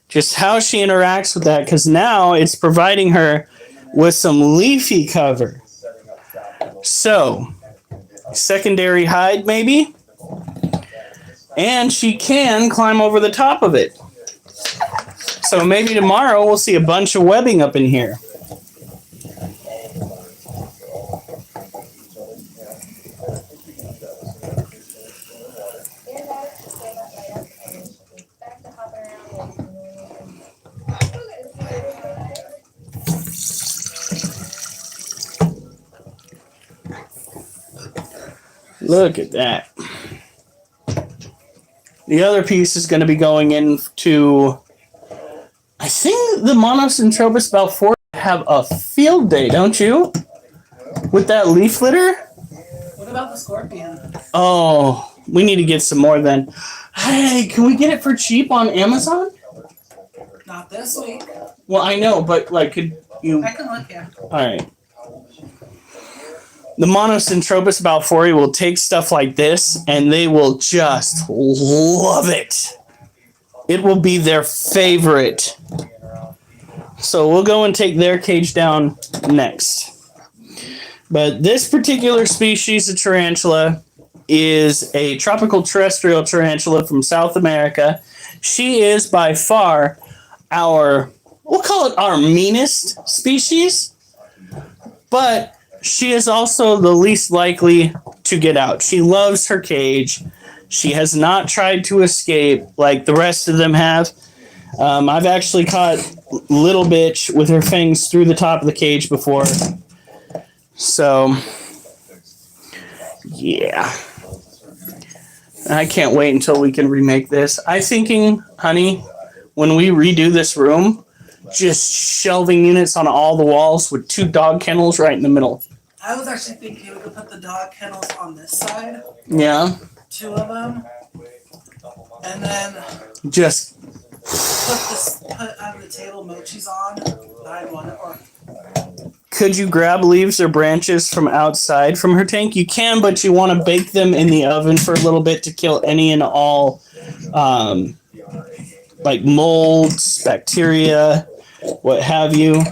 just how she interacts with that, because now it's providing her with some leafy cover. So, secondary hide maybe? And she can climb over the top of it. So maybe tomorrow we'll see a bunch of webbing up in here. Look at that. The other piece is going to be going into, I think the Monocentrobus balfour have a field day, don't you? With that leaf litter?
What about the scorpion?
Oh, we need to get some more then. Hey, can we get it for cheap on Amazon?
Not this week.
Well, I know, but like, could you?
I can look, yeah.
All right. The Monocentrobus balfouri will take stuff like this and they will just love it. It will be their favorite. So we'll go and take their cage down next. But this particular species of tarantula is a tropical terrestrial tarantula from South America. She is by far we'll call it our meanest species, but she is also the least likely to get out. She loves her cage. She has not tried to escape like the rest of them have. I've actually caught little bitch with her fangs through the top of the cage before. So Yeah. I can't wait until we can remake this. I'm thinking, honey, when we redo this room, just shelving units on all the walls with 2 dog kennels right in the middle.
I was actually thinking we could put the dog kennels on this side,
Yeah.
2 of them, and then
Just
put on the table Mochi's on behind one, or
could you grab leaves or branches from outside from her tank? You can, but you want to bake them in the oven for a little bit to kill any and all like molds, bacteria, what have you.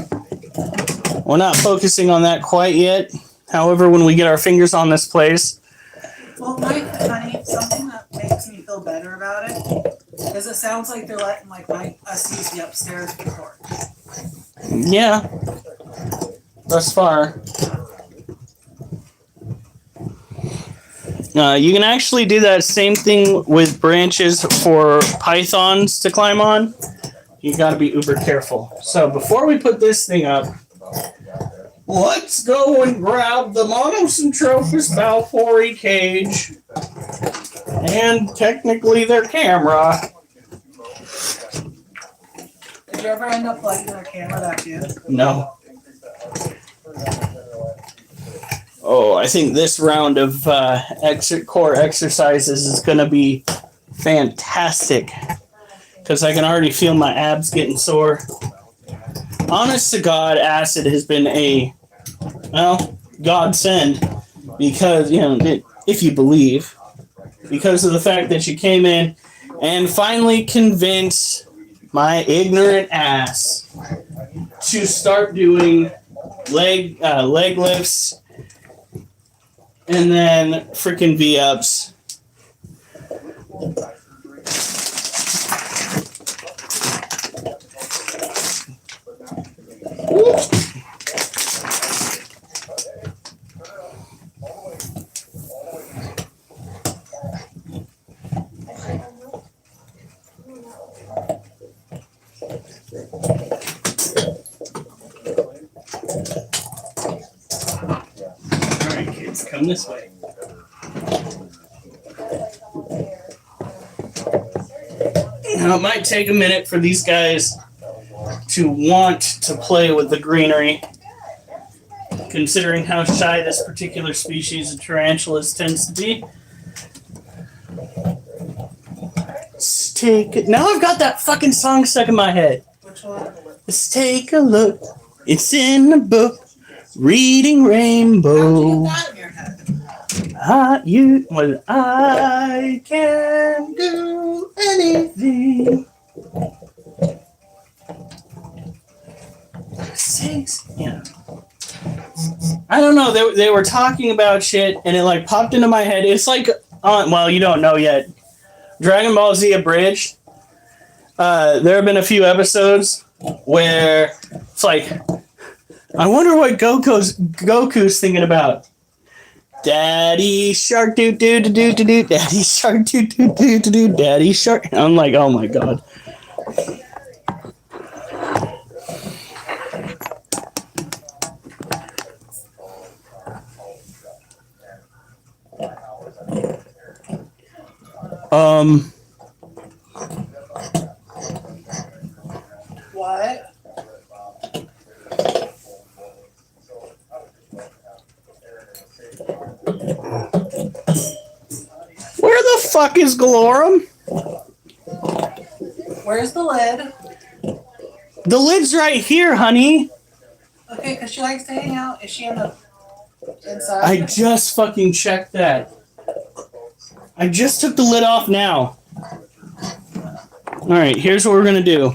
We're not focusing on that quite yet. However, when we get our fingers on this place,
well, honey, something that makes me feel better about it is it sounds like they're letting us use the upstairs before.
yeah, thus far. You can actually do that same thing with branches for pythons to climb on. You got to be uber careful. So before we put this thing up, let's go and grab the Monocentrophus balfouri cage and technically their camera.
Did you ever end up plugging their camera back in?
No. Oh, I think this round of core exercises is going to be fantastic because I can already feel my abs getting sore. Honest to God, acid has been a, well, godsend because, you know, if you believe, because of the fact that she came in and finally convinced my ignorant ass to start doing leg lifts and then freaking V-ups. Alright, kids, come this way. Now, it might take a minute for these guys to want to play with the greenery, considering how shy this particular species of tarantulas tends to be. Let's take it. Now I've got that fucking song stuck in my head.
Which one?
Let's take a look. It's in the book. Reading Rainbow.
How do you get that in your head?
I can do anything. Yeah. I don't know. They were talking about shit, and it like popped into my head. It's like, well, you don't know yet. Dragon Ball Z Abridged. There have been a few episodes where it's like, I wonder what Goku's thinking about. Daddy Shark doo doo doo doo doo doo. Daddy Shark doo doo doo doo doo. Daddy Shark. I'm like, oh my god.
What?
Where the fuck is Galorum?
Where's the lid?
The lid's right here, honey.
Okay, because she likes to hang out. Is she in the inside?
I just fucking checked that. I just took the lid off now. Alright, here's what we're gonna do.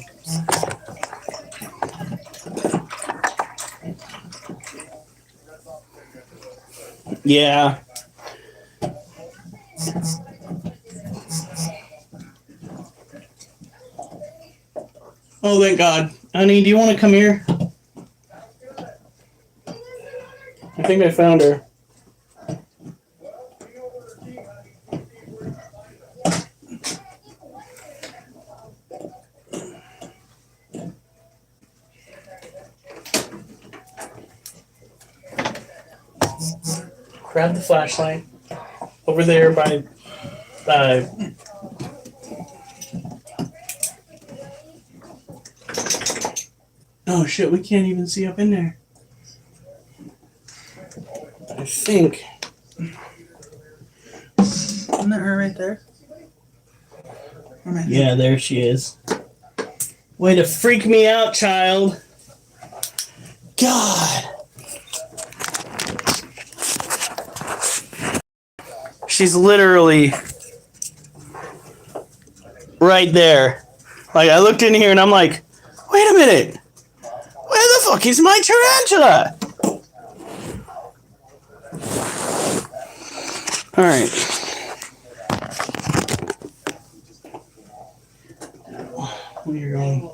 Yeah. Oh, thank God. Honey, do you want to come here? I think I found her. Grab the flashlight. over there by oh shit, we can't even see up in there. I think.
Isn't that her right there? Or am I
Yeah, there she is. Way to freak me out, child. God. She's literally right there. Like, I looked in here and I'm like, wait a minute. Where the fuck is my tarantula? All right. We're going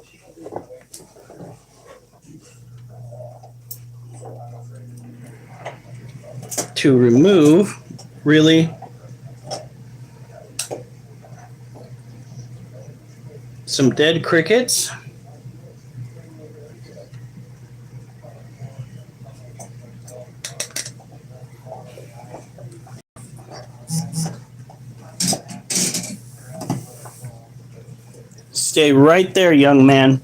to remove, really, some dead crickets. Stay right there, young man.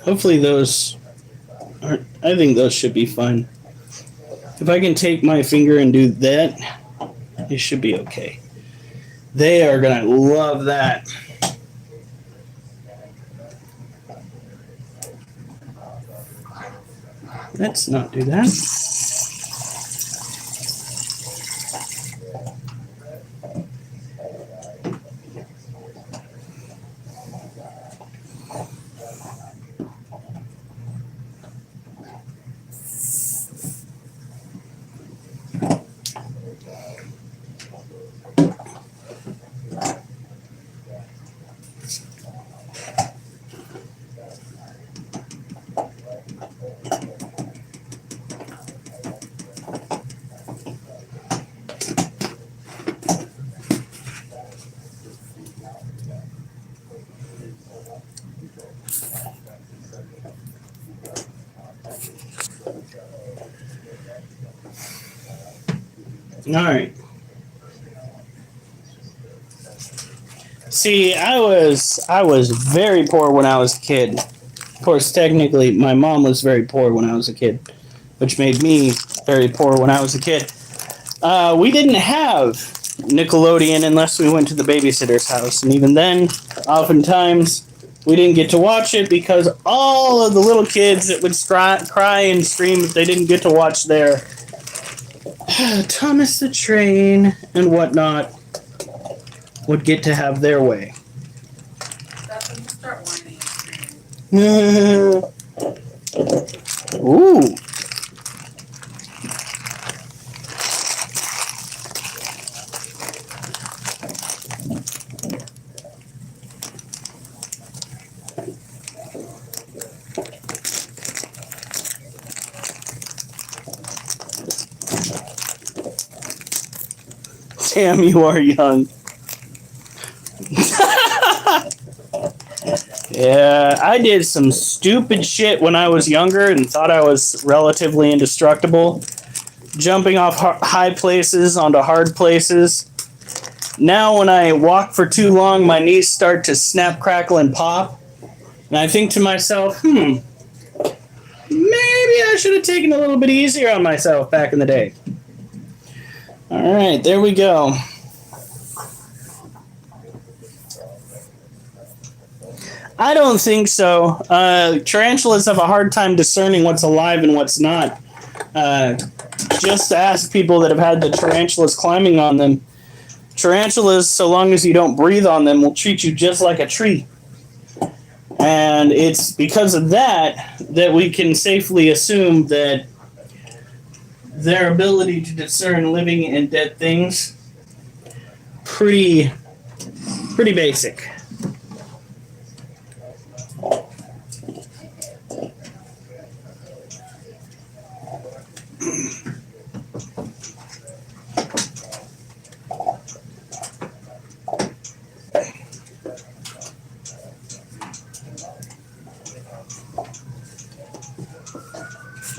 Hopefully those are, I think those should be fine. If I can take my finger and do that, it should be okay. They are gonna love that. Let's not do that. All right. See, I was very poor when I was a kid. Of course, technically, my mom was very poor when I was a kid, which made me very poor when I was a kid. We didn't have Nickelodeon unless we went to the babysitter's house, and even then, oftentimes, we didn't get to watch it because all of the little kids that would cry and scream if they didn't get to watch their Thomas the Train and whatnot would get to have their way.
That's when you start whining.
Ooh. Damn, you are young. Yeah, I did some stupid shit when I was younger and thought I was relatively indestructible. Jumping off high places onto hard places. Now when I walk for too long, my knees start to snap, crackle, and pop. And I think to myself, maybe I should have taken a little bit easier on myself back in the day. All right, there we go. I don't think so. Tarantulas have a hard time discerning what's alive and what's not. Just ask people that have had the tarantulas climbing on them. Tarantulas, so long as you don't breathe on them, will treat you just like a tree. And it's because of that that we can safely assume that their ability to discern living and dead things pretty basic.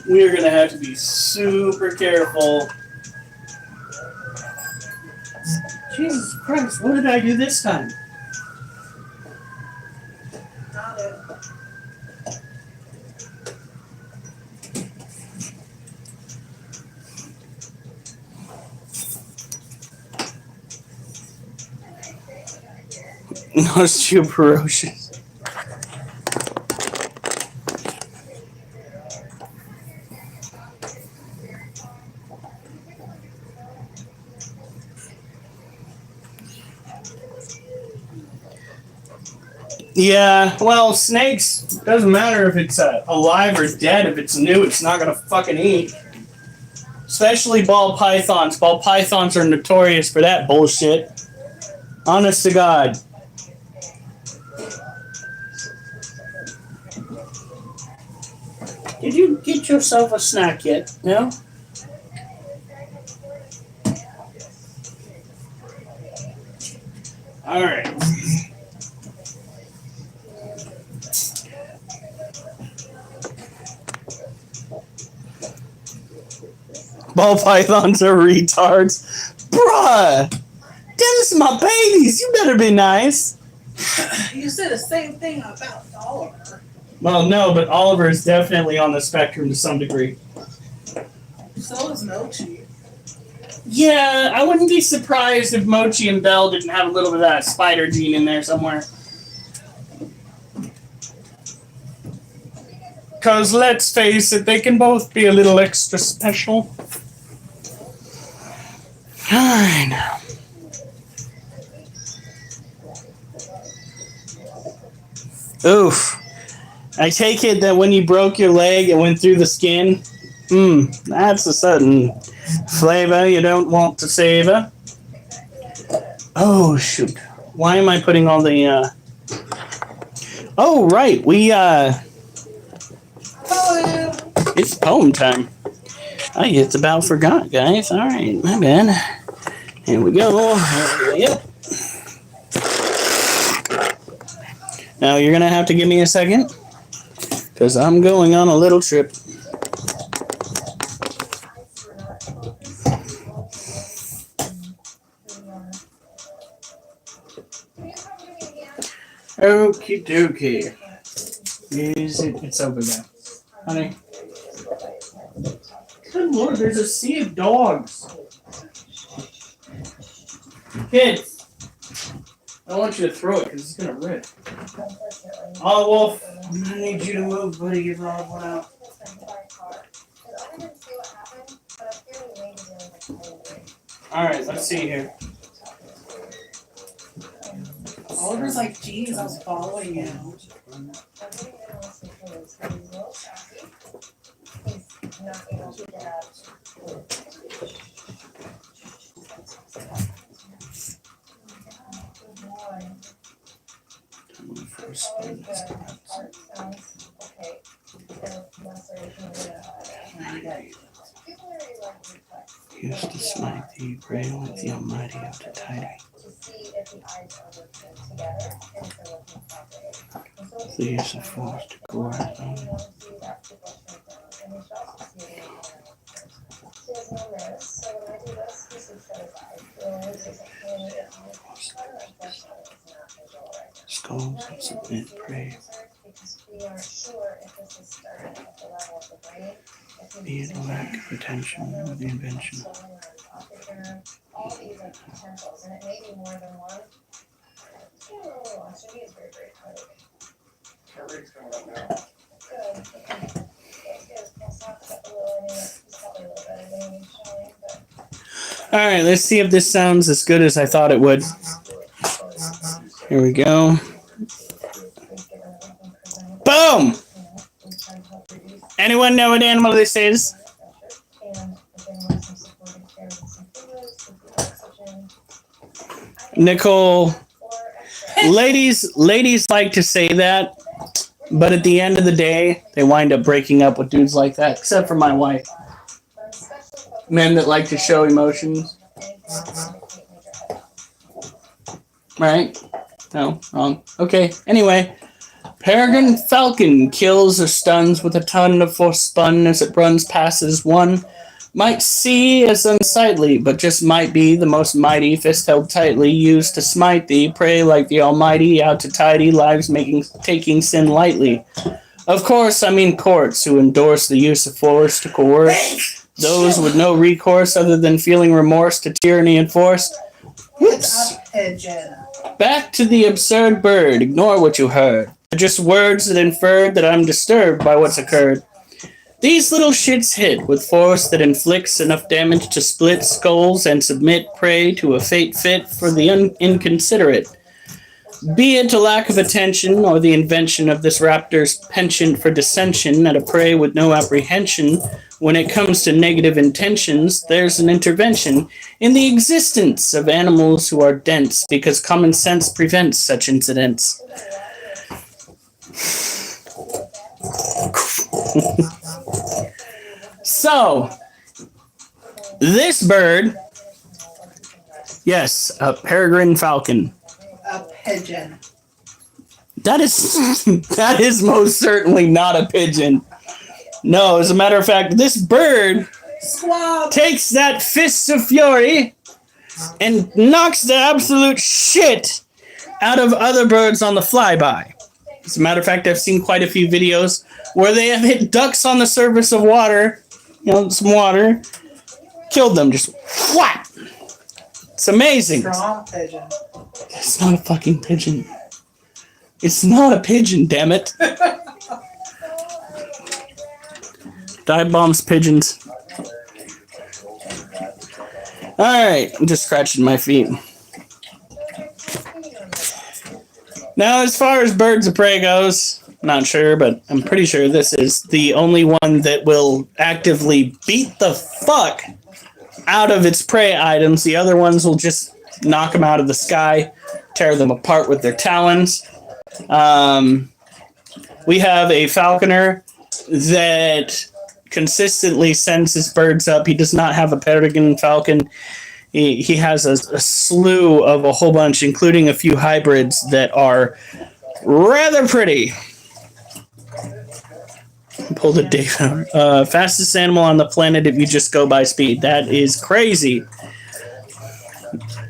We're going to have to be super careful. Jesus Christ, what did I do this time?
Not it.
Osteoporosis. Yeah, well, snakes, doesn't matter if it's alive or dead. If it's new, it's not gonna fucking eat. Especially ball pythons. Ball pythons are notorious for that bullshit. Honest to God. Did you get yourself a snack yet? No? Alright. Ball pythons are retards. Bruh! This is my babies. You better be nice.
You said the same thing about Oliver.
Well, no, but Oliver is definitely on the spectrum to some degree.
So is Mochi.
Yeah, I wouldn't be surprised if Mochi and Belle didn't have a little bit of that spider gene in there somewhere. Because let's face it, they can both be a little extra special. Alright. Oof. I take it that when you broke your leg, it went through the skin. That's a certain flavor you don't want to savor. Oh, shoot. Why am I putting all the, Oh, right. It's poem time. I just about forgot, guys. Alright, my bad. Here we go. Yep. Now you're gonna have to give me a second, because I'm going on a little trip. Okie dokie. Is it? It's over there. Honey. Good lord, there's a sea of dogs. Kids, I want you to throw it because it's gonna rip. Oh, Wolf, I need you to move, buddy. Get Olive out. Alright, let's see here.
Oliver's like, geez, I was following you.
Used to smite thee, pray with the Almighty of the tidy. The use of force to coerce on. Skulls and submit, pray. Be it a lack of attention or the invention.
All these are potentials, and it may be more than one. She is very, very quick.
Everything's coming up now.
Good. That's good. It's not a little, I mean, it's probably a little better than me showing, but.
Alright, let's see if this sounds as good as I thought it would. Here we go. Boom! Anyone know what animal this is?
And again, want some supportive care with some fluids, with the oxygen.
Nicole,
Or extra.
ladies like to say that, but at the end of the day, they wind up breaking up with dudes like that, except for my wife.
But especially focus
Men that like to show emotions,
anything that can indicate major head trauma.
right? No, wrong. Okay, anyway. Peregrine falcon kills or stuns with a ton of force spun as it runs passes one. Might see as unsightly, but just might be the most mighty, fist held tightly, used to smite thee, pray like the Almighty, out to tidy lives, taking sin lightly. Of course, I mean courts who endorse the use of force to coerce those with no recourse other than feeling remorse to tyranny and force.
It's a pigeon.
Back to the absurd bird. Ignore what you heard. They're just words that inferred that I'm disturbed by what's occurred. These little shits hit with force that inflicts enough damage to split skulls and submit prey to a fate fit for the inconsiderate. Be it a lack of attention or the invention of this raptor's penchant for dissension at a prey with no apprehension, when it comes to negative intentions, there's an intervention in the existence of animals who are dense because common sense prevents such incidents. So, this bird, yes, a peregrine falcon.
A pigeon.
That is most certainly not a pigeon. No, as a matter of fact, this bird
Squab.
takes that fist of fury and knocks the absolute shit out of other birds on the flyby. As a matter of fact, I've seen quite a few videos where they have hit ducks on the surface of water, some water, killed them, just whap. It's amazing.
Strong pigeon.
It's not a fucking pigeon. It's not a pigeon, damn it. Dive bombs pigeons. Alright, I'm just scratching my feet. Now, as far as birds of prey goes, not sure, but I'm pretty sure this is the only one that will actively beat the fuck out of its prey items. The other ones will just knock them out of the sky, tear them apart with their talons. We have a falconer that consistently sends his birds up. He does not have a peregrine falcon. He has a slew of a whole bunch, including a few hybrids that are rather pretty. Pull the data. Fastest animal on the planet if you just go by speed. That is crazy.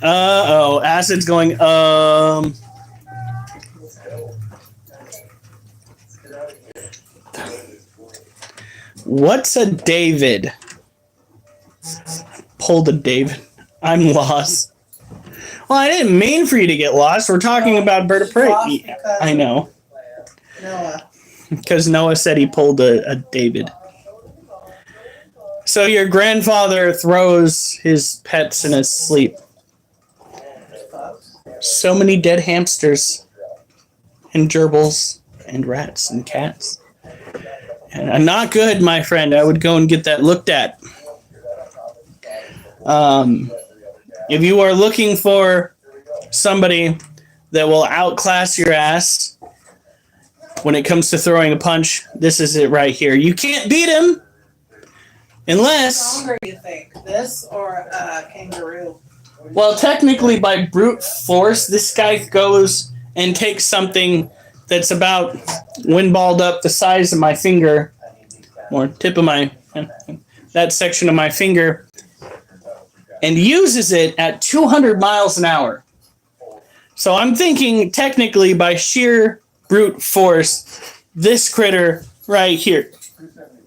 Uh-oh. Acid's going, What's a David? Pull the David. I'm lost. Well, I didn't mean for you to get lost. We're talking about bird of prey. Yeah, I know.
Noah.
Because Noah said he pulled a David. So your grandfather throws his pets in his sleep. So many dead hamsters and gerbils and rats and cats. And not good, my friend. I would go and get that looked at. If you are looking for somebody that will outclass your ass when it comes to throwing a punch, this is it right here. You can't beat him unless...
Stronger, you think? This or a kangaroo?
Well, technically by brute force, this guy goes and takes something that's about windballed up the size of my finger, or tip of my... that section of my finger, and uses it at 200 miles an hour. So I'm thinking, technically, by sheer brute force, this critter right here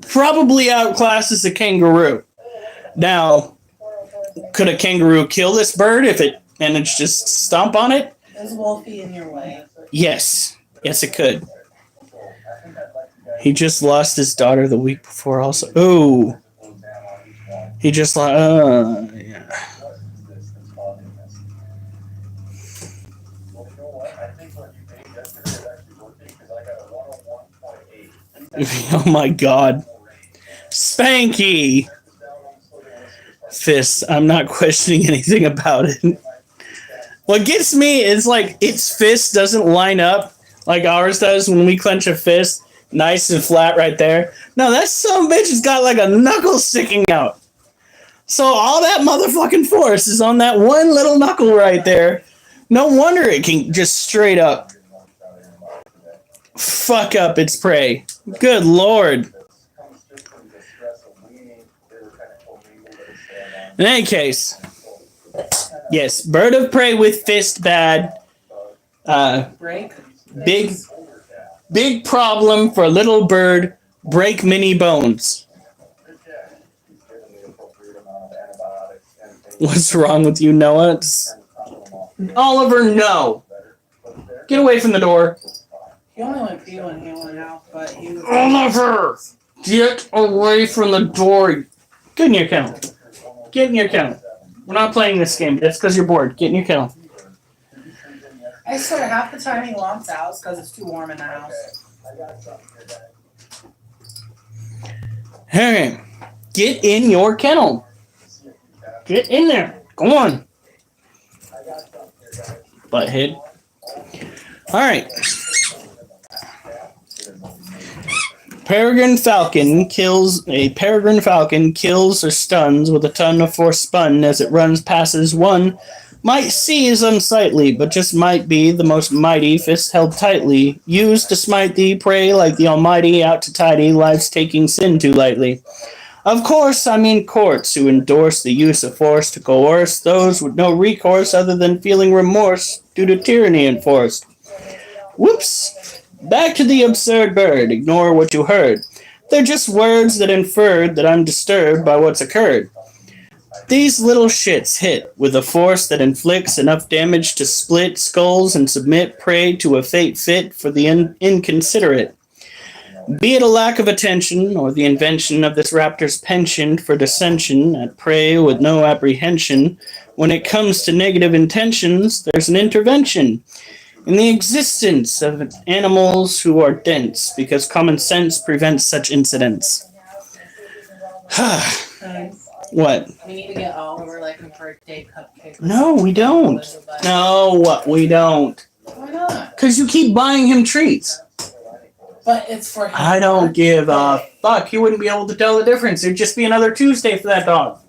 probably outclasses a kangaroo. Now, could a kangaroo kill this bird if it managed to just stomp on it?
Is Wolfie in your way?
Yes. Yes, it could. He just lost his daughter the week before also. Ooh. He just lost... yeah. Oh my god. Spanky. Fist. I'm not questioning anything about it. What gets me is like its fist doesn't line up like ours does when we clench a fist, nice and flat right there. No, that some bitch has got like a knuckle sticking out. So all that motherfucking force is on that one little knuckle right there. No wonder it can just straight up fuck up its prey. Good lord. In any case, yes, bird of prey with fist bad.
Break.
Big problem for little bird. Break many bones. What's wrong with you, Noah? Oliver, no. Get away from the door.
He only went pee when he went out, but he was.
Oliver! Get away from the door. Get in your kennel. Get in your kennel. We're not playing this game. That's because you're bored. Get in your kennel.
I swear, half the time he wants out because it's too warm in the house.
Hey, get in your kennel. Get in there. Go on. Butthead. Alright. Peregrine falcon kills or stuns with a ton of force spun as it runs passes one. Might see is unsightly, but just might be the most mighty, fist held tightly, used to smite thee, prey like the almighty, out to tidy, life's taking sin too lightly. Of course, I mean courts who endorse the use of force to coerce those with no recourse other than feeling remorse due to tyranny enforced. Whoops! Back to the absurd bird, ignore what you heard. They're just words that inferred that I'm disturbed by what's occurred. These little shits hit with a force that inflicts enough damage to split skulls and submit prey to a fate fit for the inconsiderate. Be it a lack of attention or the invention of this raptor's penchant for dissension at prey with no apprehension, when it comes to negative intentions, there's an intervention in the existence of animals who are dense because common sense prevents such incidents. What?
We need to get Oliver like a birthday cupcake.
No, we don't. No, we don't.
Why not?
Because you keep buying him treats.
But it's for him.
I don't give a fuck. He wouldn't be able to tell the difference. It'd just be another Tuesday for that dog.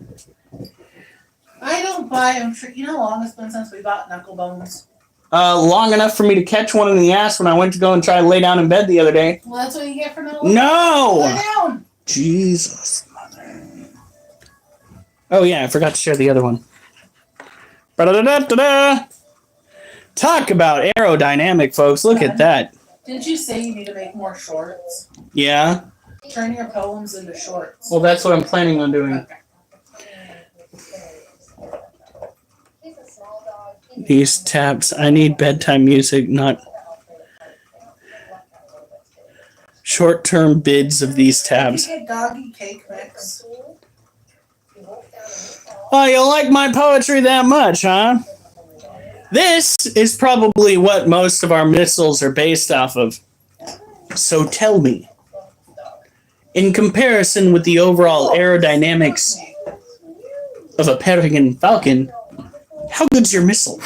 I don't buy him treats. You know how long it's been since we bought knuckle bones?
Long enough for me to catch one in the ass when I went to go and try to lay down in bed the other day.
Well, that's what you get for knuckle
No!
Lay down.
Jesus, mother. Oh, yeah, I forgot to share the other one. Ba-da-da-da-da-da. Talk about aerodynamic, folks. Look at that.
Didn't you say you need to make more shorts?
Yeah?
Turn your poems into shorts.
Well, that's what I'm planning on doing.
Okay.
These taps. I need bedtime music, not short-term bids of these tabs.
Did you get doggy cake mix?
Oh, you like my poetry that much, huh? This is probably what most of our missiles are based off of. So tell me, in comparison with the overall aerodynamics of a peregrine falcon, how good's your missile?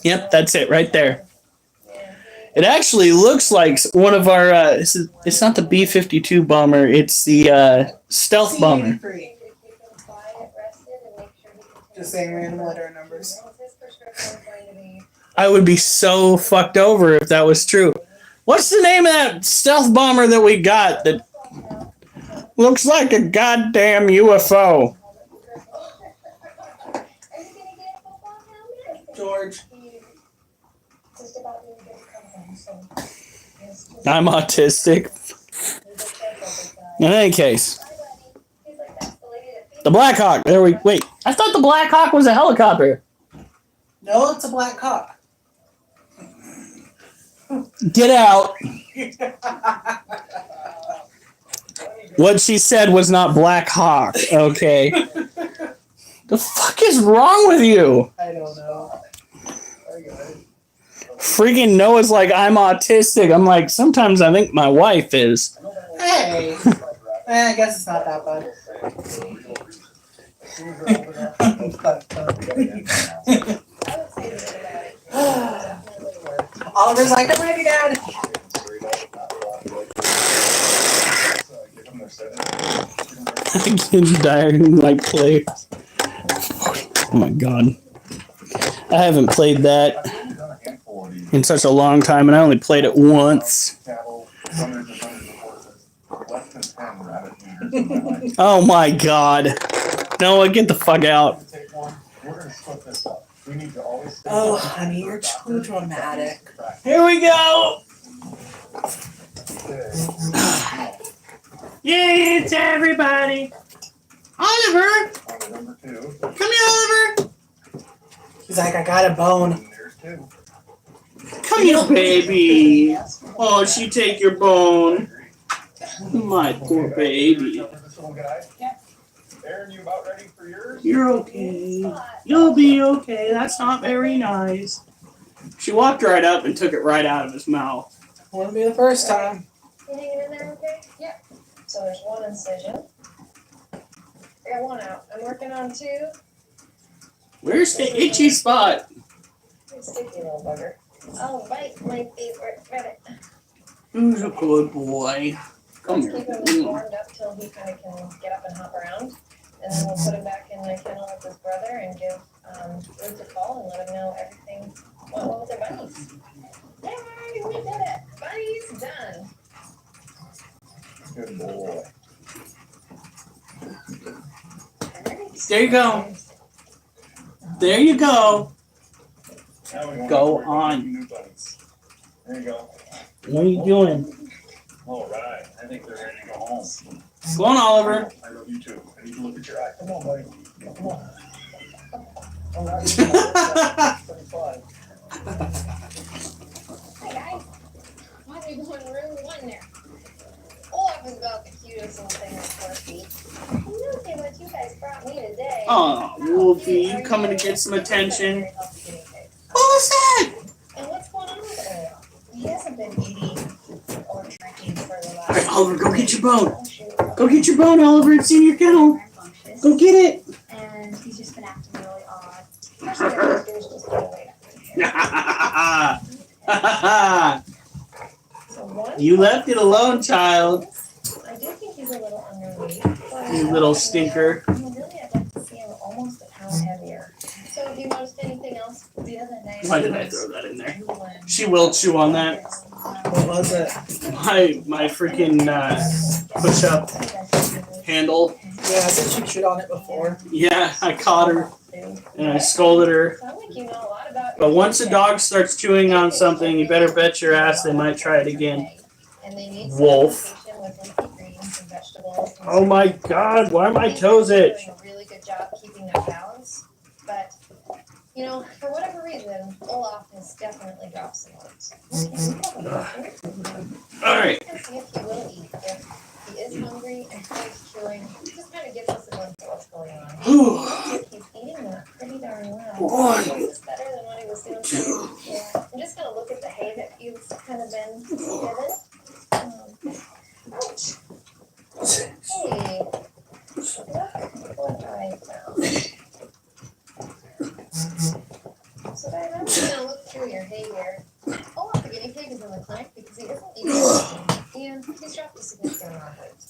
Yep, that's it right there. It actually looks like one of our, it's not the B-52 bomber, it's the stealth bomber.
C-83. Just saying random letter numbers.
I would be so fucked over if that was true. What's the name of that stealth bomber that we got that looks like a goddamn UFO?
George.
I'm autistic. In any case. The Black Hawk. Wait. I thought the Black Hawk was a helicopter.
No, it's a black cock.
Get out. What she said was not Black Hawk. Okay. The fuck is wrong with you?
I don't know.
Freaking Noah's like, I'm autistic. I'm like, sometimes I think my wife is.
Hey, I guess it's not that bad.
As soon as they're old enough, we gotta get them out.
I would say that about it. Definitely worked.
Oliver's like, I'm ready, Dad.
Give them their setting.
Kids dying like players. Oh my god. I haven't played that
I've only done a handful of these.
in such a long time, and I only played it once.
Cattle, hundreds and hundreds of horses. Less than 10 rabbit feeders in my life.
Oh my god. Noah, get the fuck out.
Take one. We're gonna split this up. We need to always stay
Oh,
close to
honey,
our
you're
doctor.
too dramatic.
Here we go. Yay, it's everybody. Oliver,
Number 2.
come here, Oliver.
He's like, I got a bone.
And there's 2.
Come here, baby. Oh, she take your bone. My poor baby.
This little guy?
Yeah.
Aaron, you about ready for yours?
You're okay. You'll be okay. That's not very nice. She walked right up and took it right out of his mouth.
Wouldn't be the first time.
You hanging in there okay? Yeah. So there's one incision. I got one out. I'm working on 2.
Where's the itchy spot?
You sticky little bugger. Oh, bite my favorite rabbit.
Who's a good boy? Come
Let's keep him
here.
warmed up till he kind of can get up and hop around. And then we'll put him back in the kennel with his brother and give Ruth a call and let him know everything went well with their bunnies. Yay, we did it! Bunnies done.
Good boy.
There you go. There you go.
Now we
Go
want
on.
new bunnies. There you go.
What are you doing?
All right. I think they're ready to go home.
Go on, Oliver.
I love you too. I need to look at your eye. Come on, buddy. Come on. All right. Pretty fun.
Hey guys, why are we going room 1 there? Olaf is about the cutest little thing with 4 feet. Look at what you guys brought me today.
Oh, Wolfie, you coming to get some attention? Who's that?
And what's going on with Olaf? He hasn't been eating or drinking for the last.
All right, Oliver, go get your bone.
Oh, shoot.
Go get your bone, Oliver. It's in your kennel. Go get it.
And he's just been acting really odd.
Especially if there's just no way So one.
You left it alone, child.
I do think he's a little underweight. But
You little stinker.
I mean, really, I'd like to see him almost a pound heavier. So have you noticed anything else the other day?
Why did I throw that in there? She will chew on that.
What was it?
My freaking push-up handle.
Yeah, I think she chewed on it before.
Yeah, I caught her and I scolded her.
Sounds like you know a lot about
But once a dog starts chewing on something, you better bet your ass they might try it again.
And they need
Wolf.
supplementation with leafy greens and vegetables.
Oh my god, why are my toes itch?
Doing a really good job keeping their balance, but you know, for whatever reason, Olaf has definitely dropped some weight.
Alright.
See if he will eat. If he is hungry and he's chewing, it just kind of gives us a glimpse of what's going on. He's eating that pretty darn well.
One.
This is better than what he was doing. Yeah, I'm just gonna look at the hay that you've kind of been given. Ouch. Hey, look what I found. So guys, I'm just gonna look through your hay here. Olaf the guinea pig is in the clinic because he isn't eating anything, and he's dropped a significant amount of weight.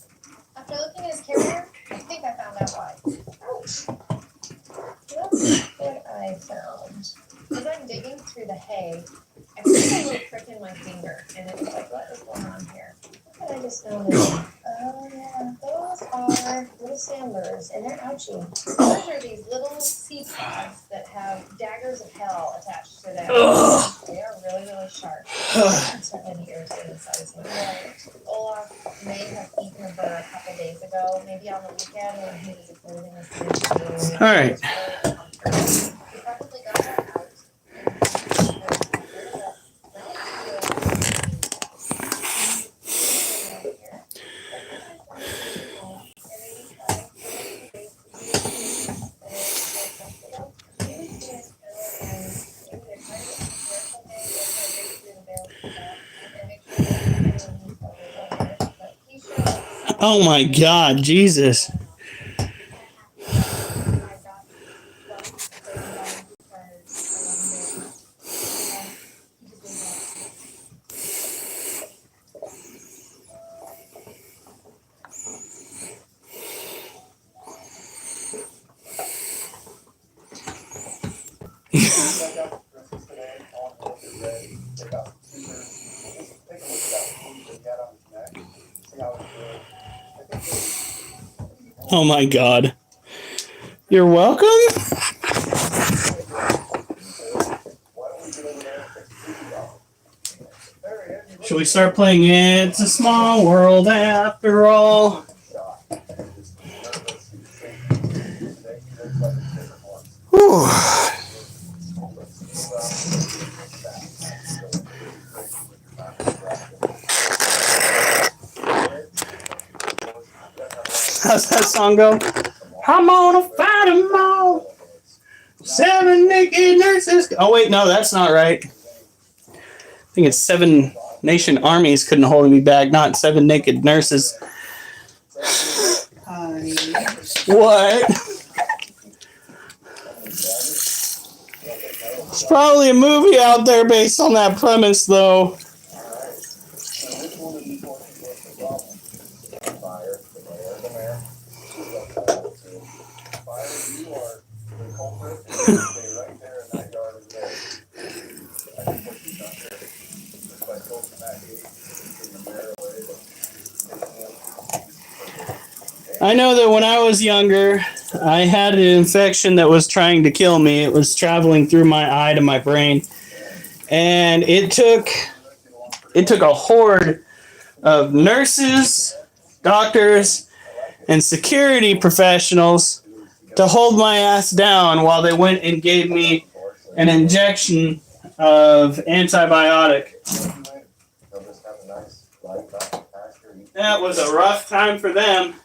After looking at his carrier, I think I found out why. Ouch. That's what I found. As I'm digging through the hay, I see a little prick in my finger, and it was like, what is going on here? What did I just notice? Oh yeah, those are little sandburrs, and they're ouchy. Those are these little sea pods that have daggers of hell attached to them. They are really, really sharp. And certainly the irritating side is Olaf may have eaten a burr a couple days ago, maybe on the weekend when he was observing this thing.
Alright.
He probably got that out.
Oh my God, Jesus.
Check out Christmas today on Wolf Get Ready. Take out some scissors. Just take a look at that wound that he had on his neck. See how it's healing. I think that
Oh my God. You're welcome?
why don't we get over there and fix the tissue problem? There he is. He
Should we start playing It's a Small World After All?
shot. Just nervous. He's shaking. Today he looks like a different one.
Whew. How's that song go? I'm gonna fight 'em all. 7 naked nurses. Oh wait, no, that's not right. I think it's 7 nation armies couldn't hold me back, not 7 naked nurses.
Honey.
What? There's probably a movie out there based on that premise, though. I know that when I was younger, I had an infection that was trying to kill me. It was traveling through my eye to my brain. And it took a horde of nurses, doctors, and security professionals to hold my ass down while they went and gave me an injection of antibiotic. That was a rough time for them.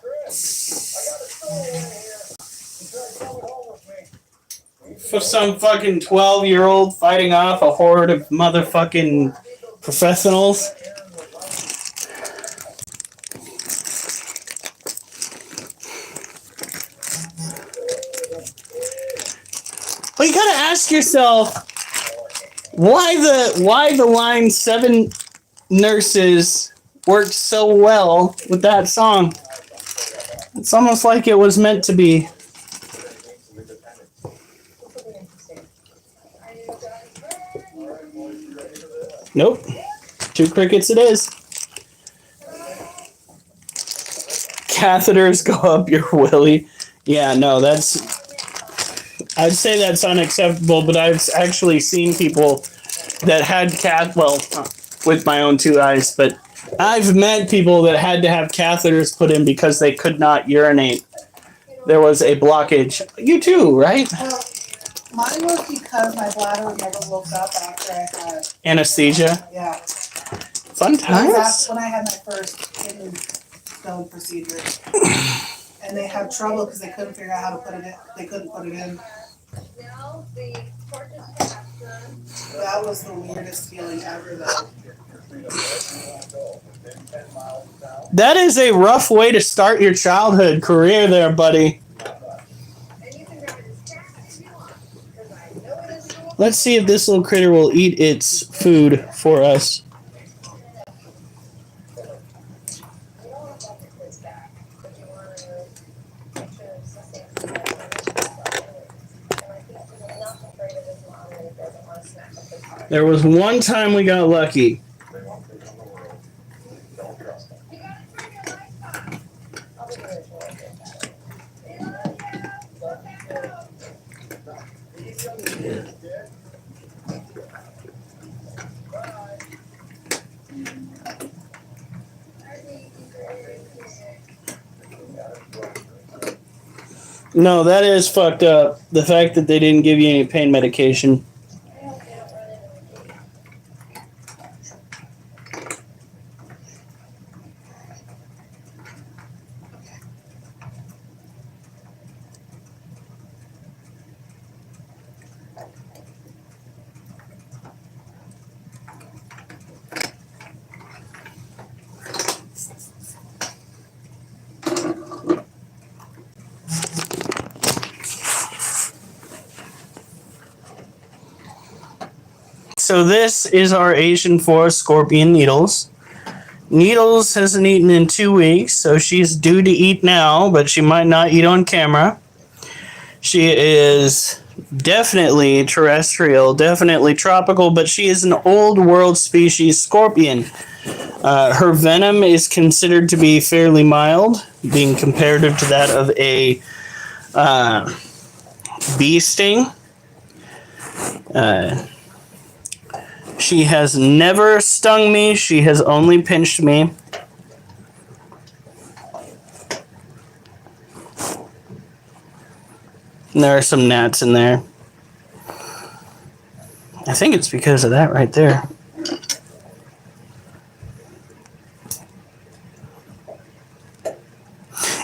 For some fucking 12-year-old fighting off a horde of motherfucking professionals. Well, you gotta ask yourself why the line 7 nurses worked so well with that song. It's almost like it was meant to be. Nope. 2 crickets it is. Catheters go up your willy. Yeah, no, I'd say that's unacceptable, but I've actually seen people that had with my own 2 eyes, but I've met people that had to have catheters put in because they could not urinate. There was a blockage. You too, right?
Well, mine was because my bladder never woke up after I had,
Anesthesia.
yeah.
Fun times.
That's when I had my first kidney stone procedure. And they had trouble because they couldn't figure out how to put it in. They couldn't put it in.
Now the torches faster.
That was the weirdest feeling ever, though.
That is a rough way to start your childhood career there, buddy.
And you can grab it as fast as you want. Because I know it is your
Let's see if this little critter will eat its food for us.
You don't want to get this back, but you want to make sure it's the same and I think he's not afraid of his mom and he doesn't want to smack up his heart.
There was one time we got lucky.
You gotta turn your lights on. I'll be here for it.
No, that is fucked up. The fact that they didn't give you any pain medication.
I hope they don't run into the gate.
So this is our Asian forest scorpion, Needles. Needles hasn't eaten in 2 weeks, so she's due to eat now, but she might not eat on camera. She is definitely terrestrial, definitely tropical, but she is an old world species scorpion. Her venom is considered to be fairly mild, being comparative to that of a bee sting. She has never stung me. She has only pinched me. And there are some gnats in there. I think it's because of that right there.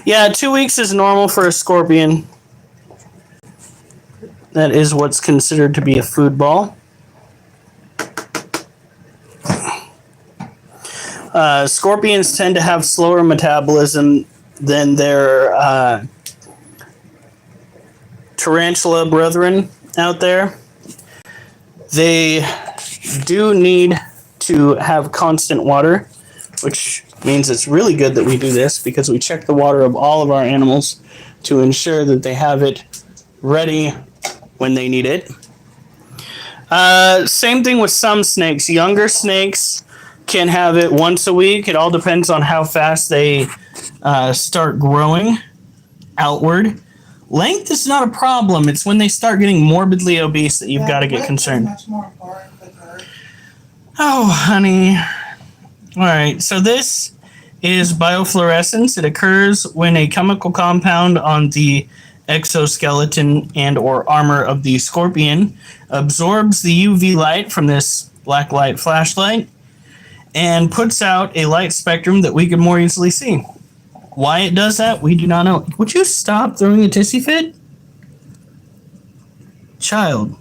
Yeah, 2 weeks is normal for a scorpion. That is what's considered to be a food ball. Scorpions tend to have slower metabolism than their tarantula brethren out there. They do need to have constant water, which means it's really good that we do this because we check the water of all of our animals to ensure that they have it ready when they need it. Same thing with some snakes. Younger snakes can have it once a week. It all depends on how fast they start growing outward. Length is not a problem. It's when they start getting morbidly obese that you've got to get concerned.
Much more important than girth.
Oh, honey. All right, so this is biofluorescence. It occurs when a chemical compound on the exoskeleton and or armor of the scorpion absorbs the UV light from this black light flashlight and puts out a light spectrum that we can more easily see. Why it does that, we do not know. Would you stop throwing a tissy fit? Child.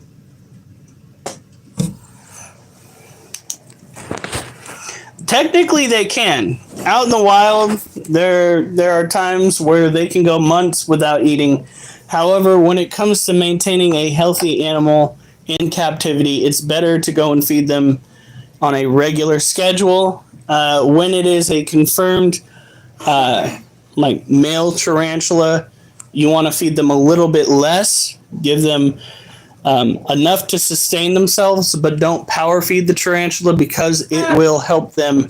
Technically, they can. Out in the wild, there are times where they can go months without eating. However, when it comes to maintaining a healthy animal in captivity, it's better to go and feed them on a regular schedule. When it is a confirmed like male tarantula, you want to feed them a little bit less. Give them enough to sustain themselves, but don't power feed the tarantula because it will help them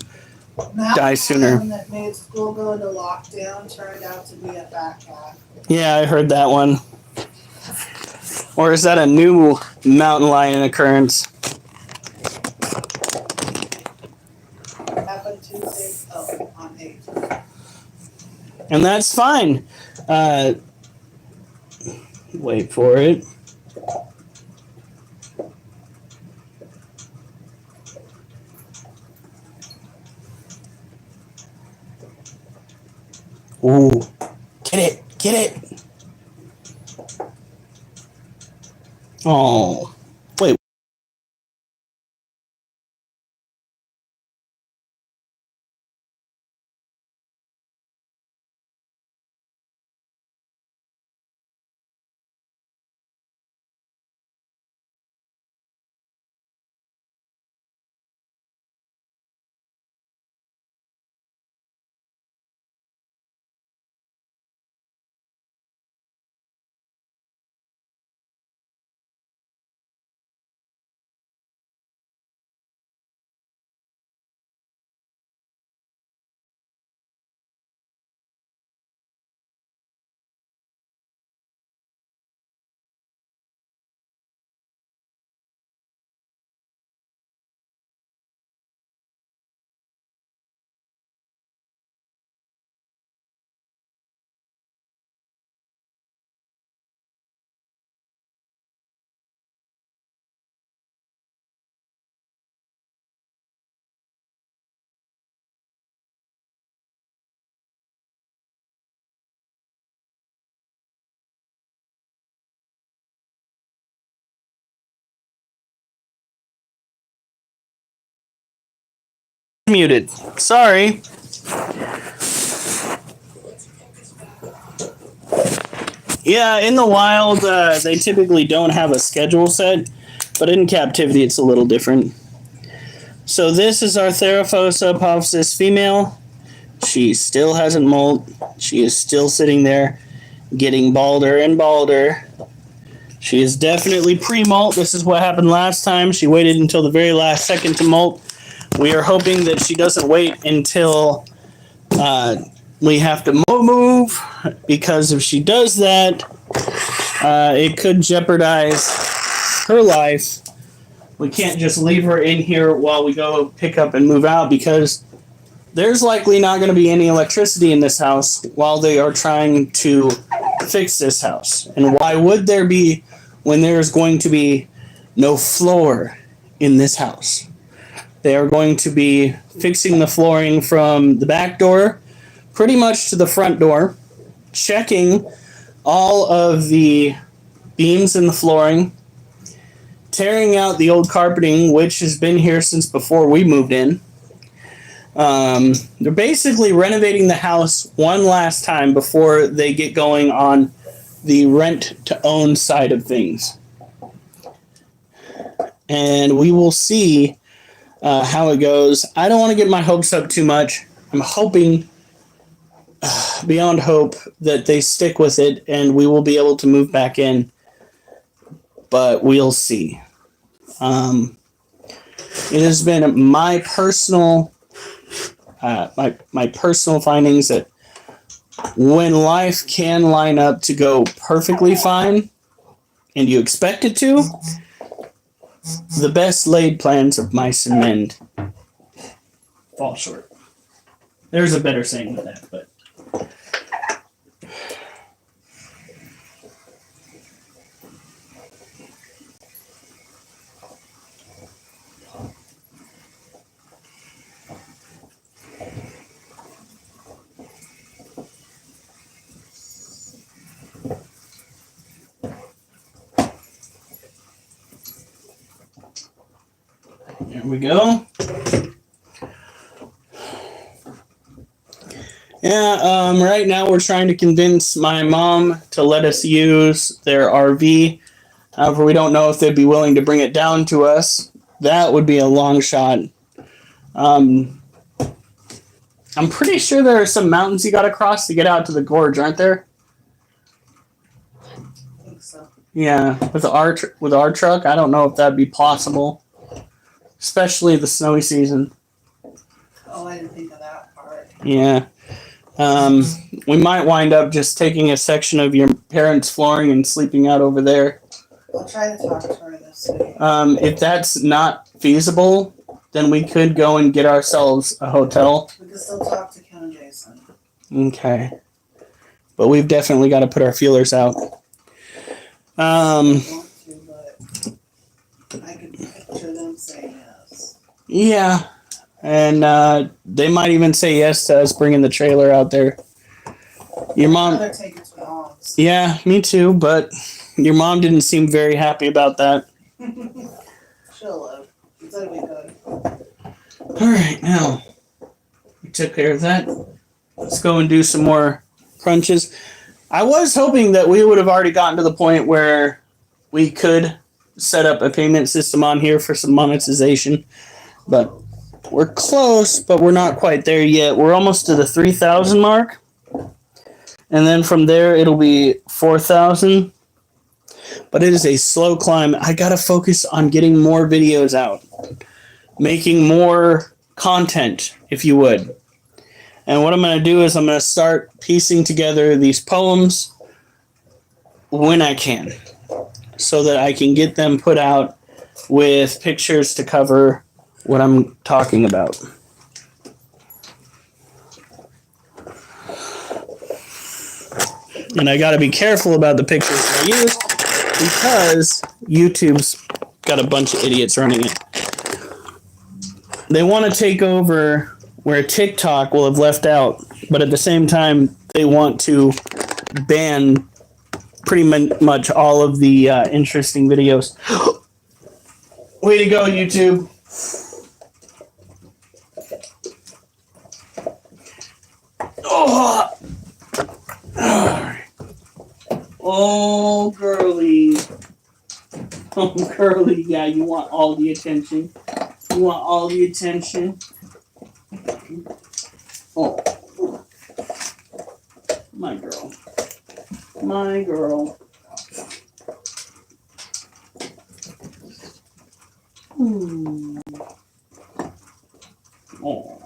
die sooner.
One that made school go into lockdown turned out to be a fat cat.
Yeah, I heard that one. Or is that a new mountain lion occurrence?
Happened Tuesday on 8.
And that's fine. Wait for it. Ooh, get it. Oh, wait. Muted. Sorry. Yeah, in the wild, they typically don't have a schedule set. but in captivity it's a little different. So this is our Theraphosa apophysis female. She still hasn't molt. She is still sitting there getting balder and balder. She is definitely pre-molt. This is what happened last time. She waited until the very last second to molt. We are hoping that she doesn't wait until we have to move, because if she does that, it could jeopardize her life. We can't just leave her in here while we go pick up and move out, because there's likely not going to be any electricity in this house while they are trying to fix this house. And why would there be when there's going to be no floor in this house? They are going to be fixing the flooring from the back door pretty much to the front door, checking all of the beams in the flooring, tearing out the old carpeting, which has been here since before we moved in. They're basically renovating the house one last time before they get going on the rent-to-own side of things. And we will see how it goes. I don't want to get my hopes up too much. I'm hoping, beyond hope, that they stick with it and we will be able to move back in. But we'll see. It has been my personal my personal findings that when life can line up to go perfectly fine, and you expect it to, the best laid plans of mice and men fall short. There's a better saying than that, but there we go. Yeah, right now we're trying to convince my mom to let us use their RV. However, we don't know if they'd be willing to bring it down to us. That would be a long shot. I'm pretty sure there are some mountains you got to cross to get out to the gorge, aren't there?
I think so.
Yeah, with our truck, I don't know if that'd be possible, especially the snowy season.
Oh, I didn't think of that part.
Yeah. We might wind up just taking a section of your parents' flooring and sleeping out over there.
I'll try to talk to her this week.
If that's not feasible, then we could go and get ourselves a hotel.
We can still talk to Ken and Jason.
Okay. But we've definitely got to put our feelers out.
I want to, but I could picture them saying yes.
Yeah. And they might even say yes to us bringing the trailer out there. Your mom...
I'd rather take it to mom's.
Yeah, me too, but your mom didn't seem very happy about that.
She'll live. She said we could.
Alright, now we took care of that. Let's go and do some more crunches. I was hoping that we would have already gotten to the point where we could set up a payment system on here for some monetization, but we're close, but we're not quite there yet. We're almost to the 3,000 mark, and then from there it'll be 4,000. But it is a slow climb. I gotta focus on getting more videos out, making more content, if you would. And what I'm going to do is I'm going to start piecing together these poems when I can, so that I can get them put out with pictures to cover what I'm talking about. And I got to be careful about the pictures I use, because YouTube's got a bunch of idiots running it. They want to take over where TikTok will have left out, but at the same time, they want to ban pretty much all of the interesting videos. Way to go, YouTube. Oh, oh girly. Oh, Curly, yeah, you want all the attention. You want all the attention. Oh, my girl. My girl. Hmm. Oh.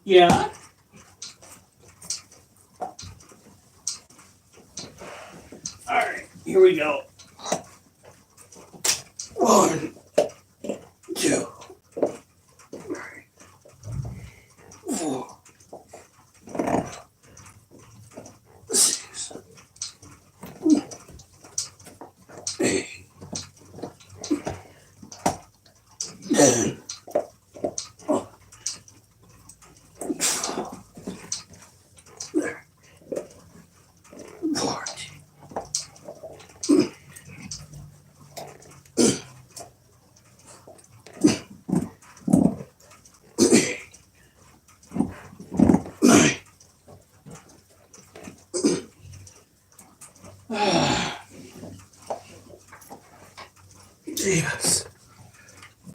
Yeah. All right, here we go. 1, 2, 4, 6, 8, 10, 14. Yes.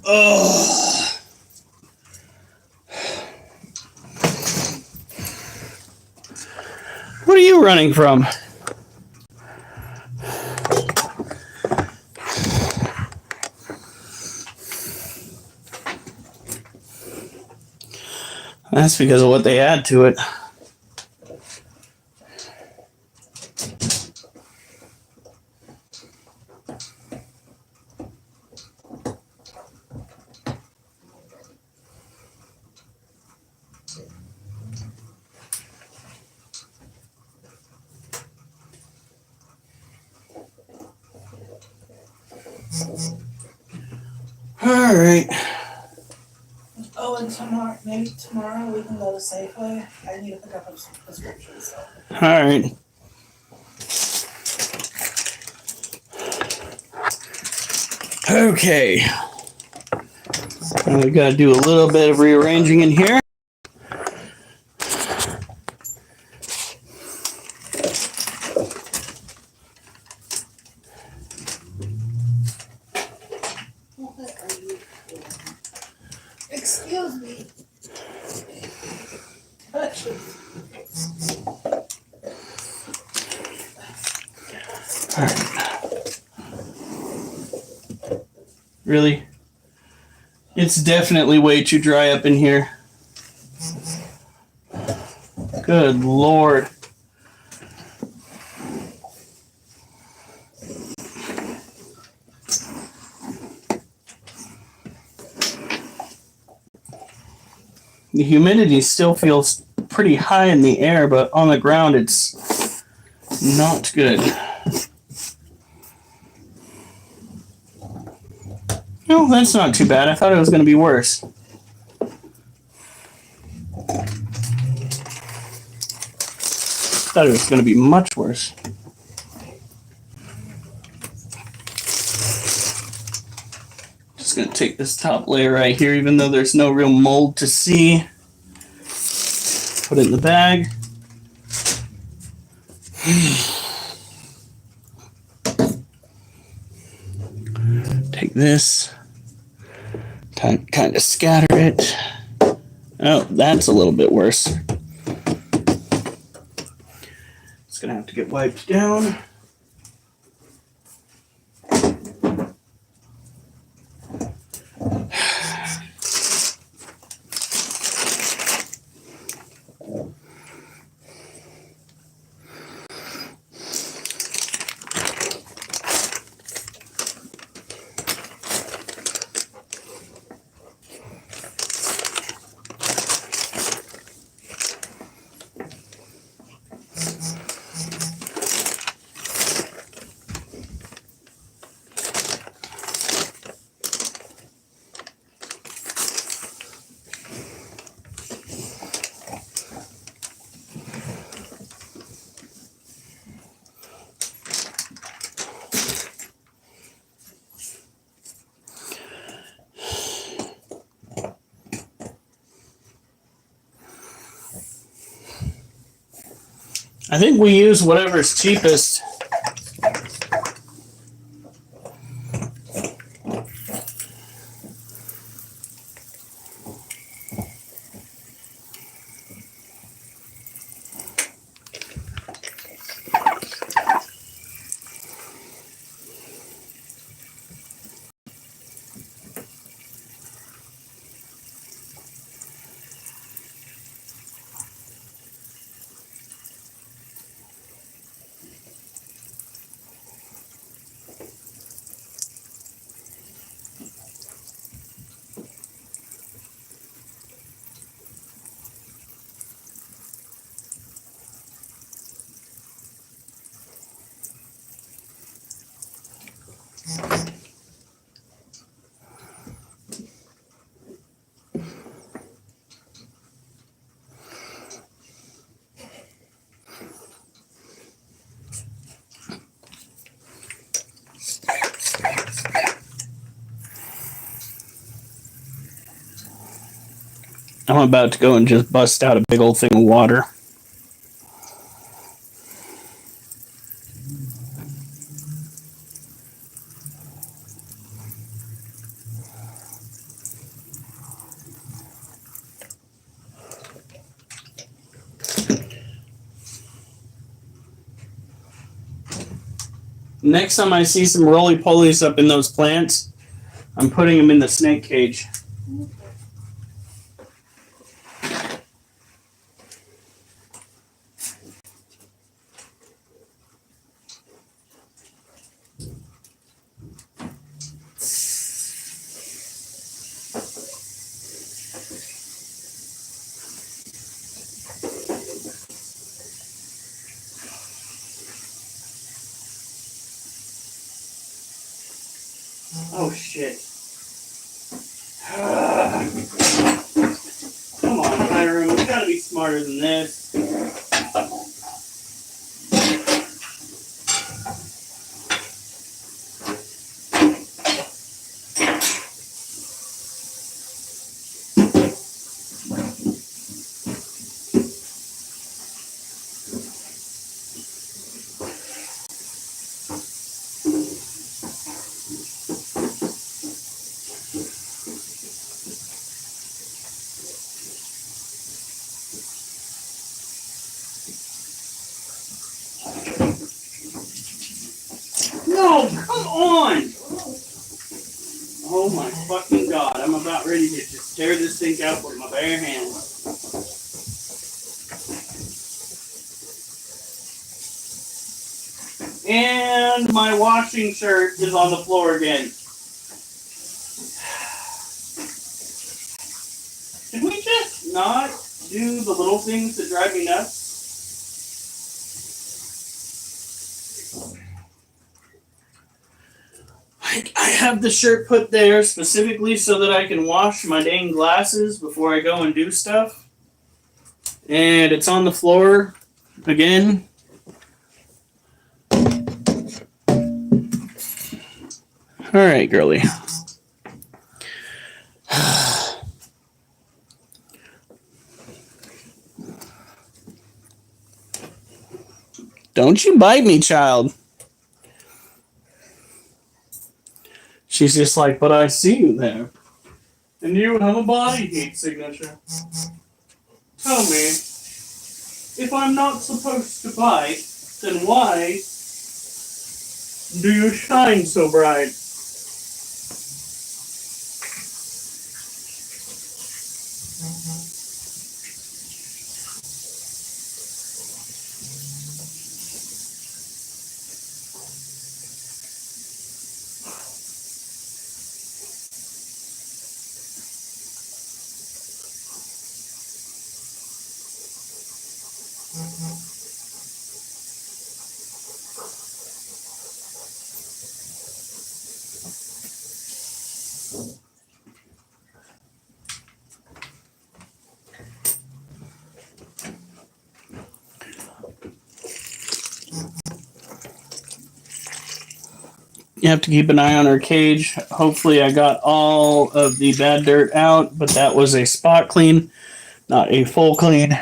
Oh. What are you running from? That's because of what they add to it. All right.
Oh, and maybe tomorrow we can go to Safeway. I need to pick up some prescriptions, so.
All right. Okay. Now we got to do a little bit of rearranging in here.
What are you doing? Excuse me. Touch it.
All right. Really? It's definitely way too dry up in here. Good Lord. The humidity still feels pretty high in the air, but on the ground it's not good. No, that's not too bad. I thought it was going to be worse. Thought it was going to be much worse. Just going to take this top layer right here, even though there's no real mold to see. Put it in the bag. Take this. Kind of scatter it. Oh, that's a little bit worse. It's going to have to get wiped down. I think we use whatever's cheapest. I'm about to go and just bust out a big old thing of water. Next time I see some roly-polies up in those plants, I'm putting them in the snake cage. Oh shit. Come on, Hiram, you gotta be smarter than this. No, come on! Oh my fucking god, I'm about ready to just tear this thing out with my bare hands. And my washing shirt is on the floor again. Can we just not do the little things that drive me nuts? I have the shirt put there specifically so that I can wash my dang glasses before I go and do stuff. And it's on the floor again. Alright, girly. Don't you bite me, child. She's just like, but I see you there. And you have a body heat signature. Tell me, if I'm not supposed to bite, then why do you shine so bright? You have to keep an eye on her cage. Hopefully I got all of the bad dirt out, but that was a spot clean, not a full clean.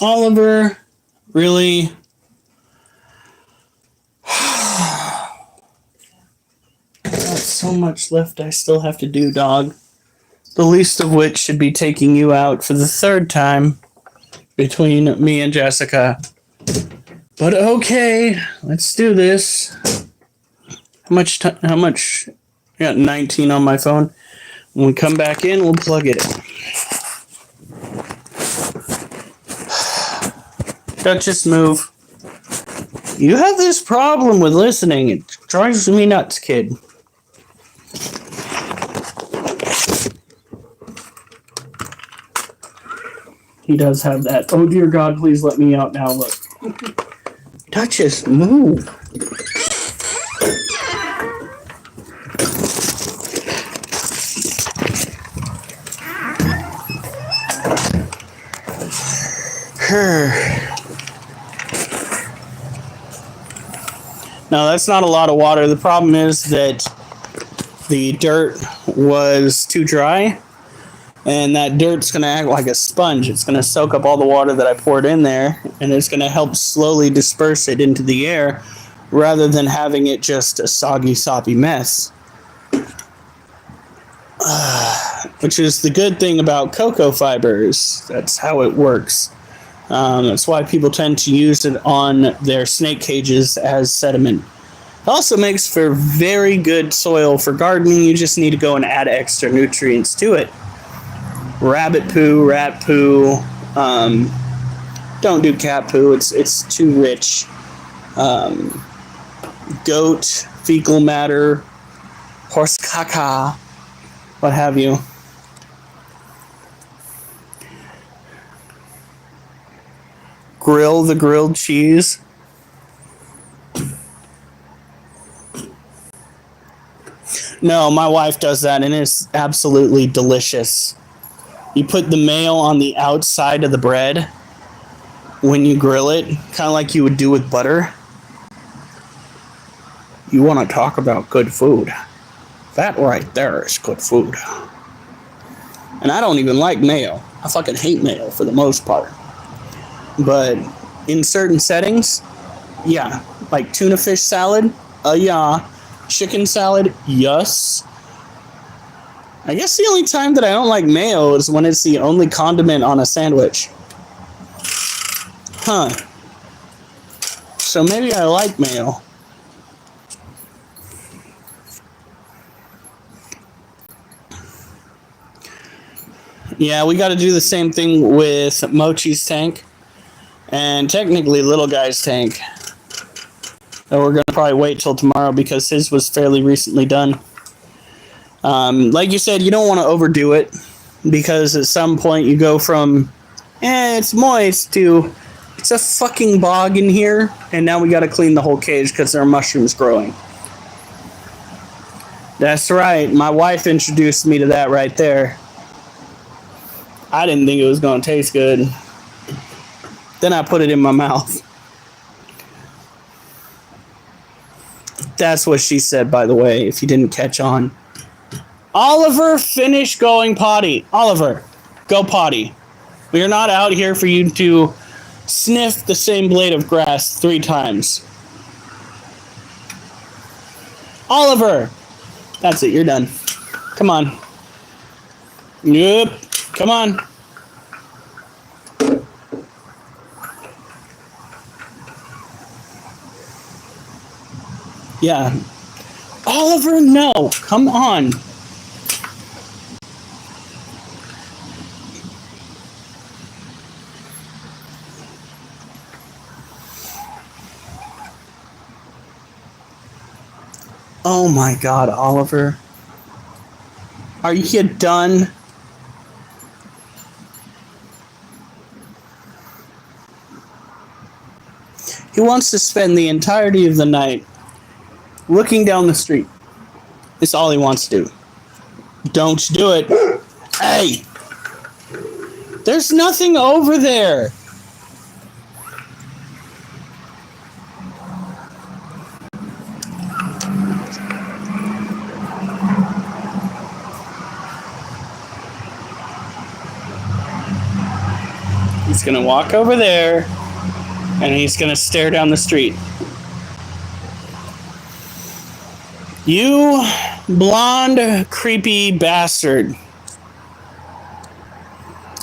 Oliver, really? Got so much left I still have to do, dog. The least of which should be taking you out for the third time between me and Jessica. But okay, let's do this. How much? I got 19 on my phone. When we come back in, we'll plug it in. Duchess, move. You have this problem with listening. It drives me nuts, kid. He does have that. Oh dear God, please let me out now. Look. Duchess, move. Now that's not a lot of water. The problem is that the dirt was too dry, and that dirt's going to act like a sponge. It's going to soak up all the water that I poured in there, and it's going to help slowly disperse it into the air rather than having it just a soggy, soppy mess. Which is the good thing about cocoa fibers. That's how it works. That's why people tend to use it on their snake cages as sediment. It also makes for very good soil for gardening. You just need to go and add extra nutrients to it. Rabbit poo, rat poo. Don't do cat poo. It's too rich. Goat, fecal matter, horse caca, what have you. Grill the grilled cheese. No, my wife does that, and it's absolutely delicious. You put the mayo on the outside of the bread when you grill it, kind of like you would do with butter. You want to talk about good food. That right there is good food. And I don't even like mayo. I fucking hate mayo for the most part. But in certain settings, yeah. Like tuna fish salad, yeah. Chicken salad, yes. I guess the only time that I don't like mayo is when it's the only condiment on a sandwich. Huh. So maybe I like mayo. Yeah, we got to do the same thing with Mochi's tank. And technically Little Guy's tank. So we're going to probably wait till tomorrow because his was fairly recently done. Like you said, you don't want to overdo it. Because at some point you go from, it's moist to, it's a fucking bog in here. And now we got to clean the whole cage because there are mushrooms growing. That's right. My wife introduced me to that right there. I didn't think it was going to taste good. Then I put it in my mouth. That's what she said, by the way, if you didn't catch on. Oliver, finish going potty. Oliver, go potty. We are not out here for you to sniff the same blade of grass 3 times. Oliver! That's it, you're done. Come on. Yep, come on. Yeah. Oliver, no. Come on. Oh my God, Oliver. Are you done? He wants to spend the entirety of the night looking down the street. It's all he wants to do. Don't do it. Hey! There's nothing over there. He's gonna walk over there, and he's gonna stare down the street. You blonde, creepy bastard.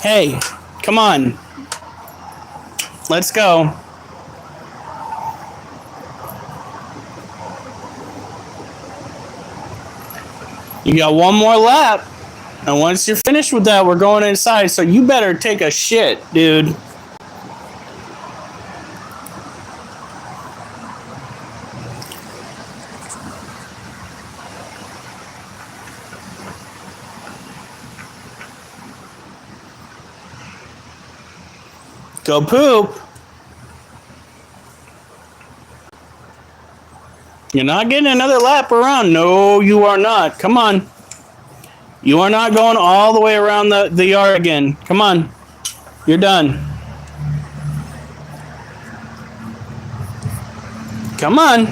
Hey, come on. Let's go. You got one more lap. And once you're finished with that, we're going inside. So you better take a shit, dude. Go poop. You're not getting another lap around. No, you are not. Come on. You are not going all the way around the yard again. Come on. You're done. Come on.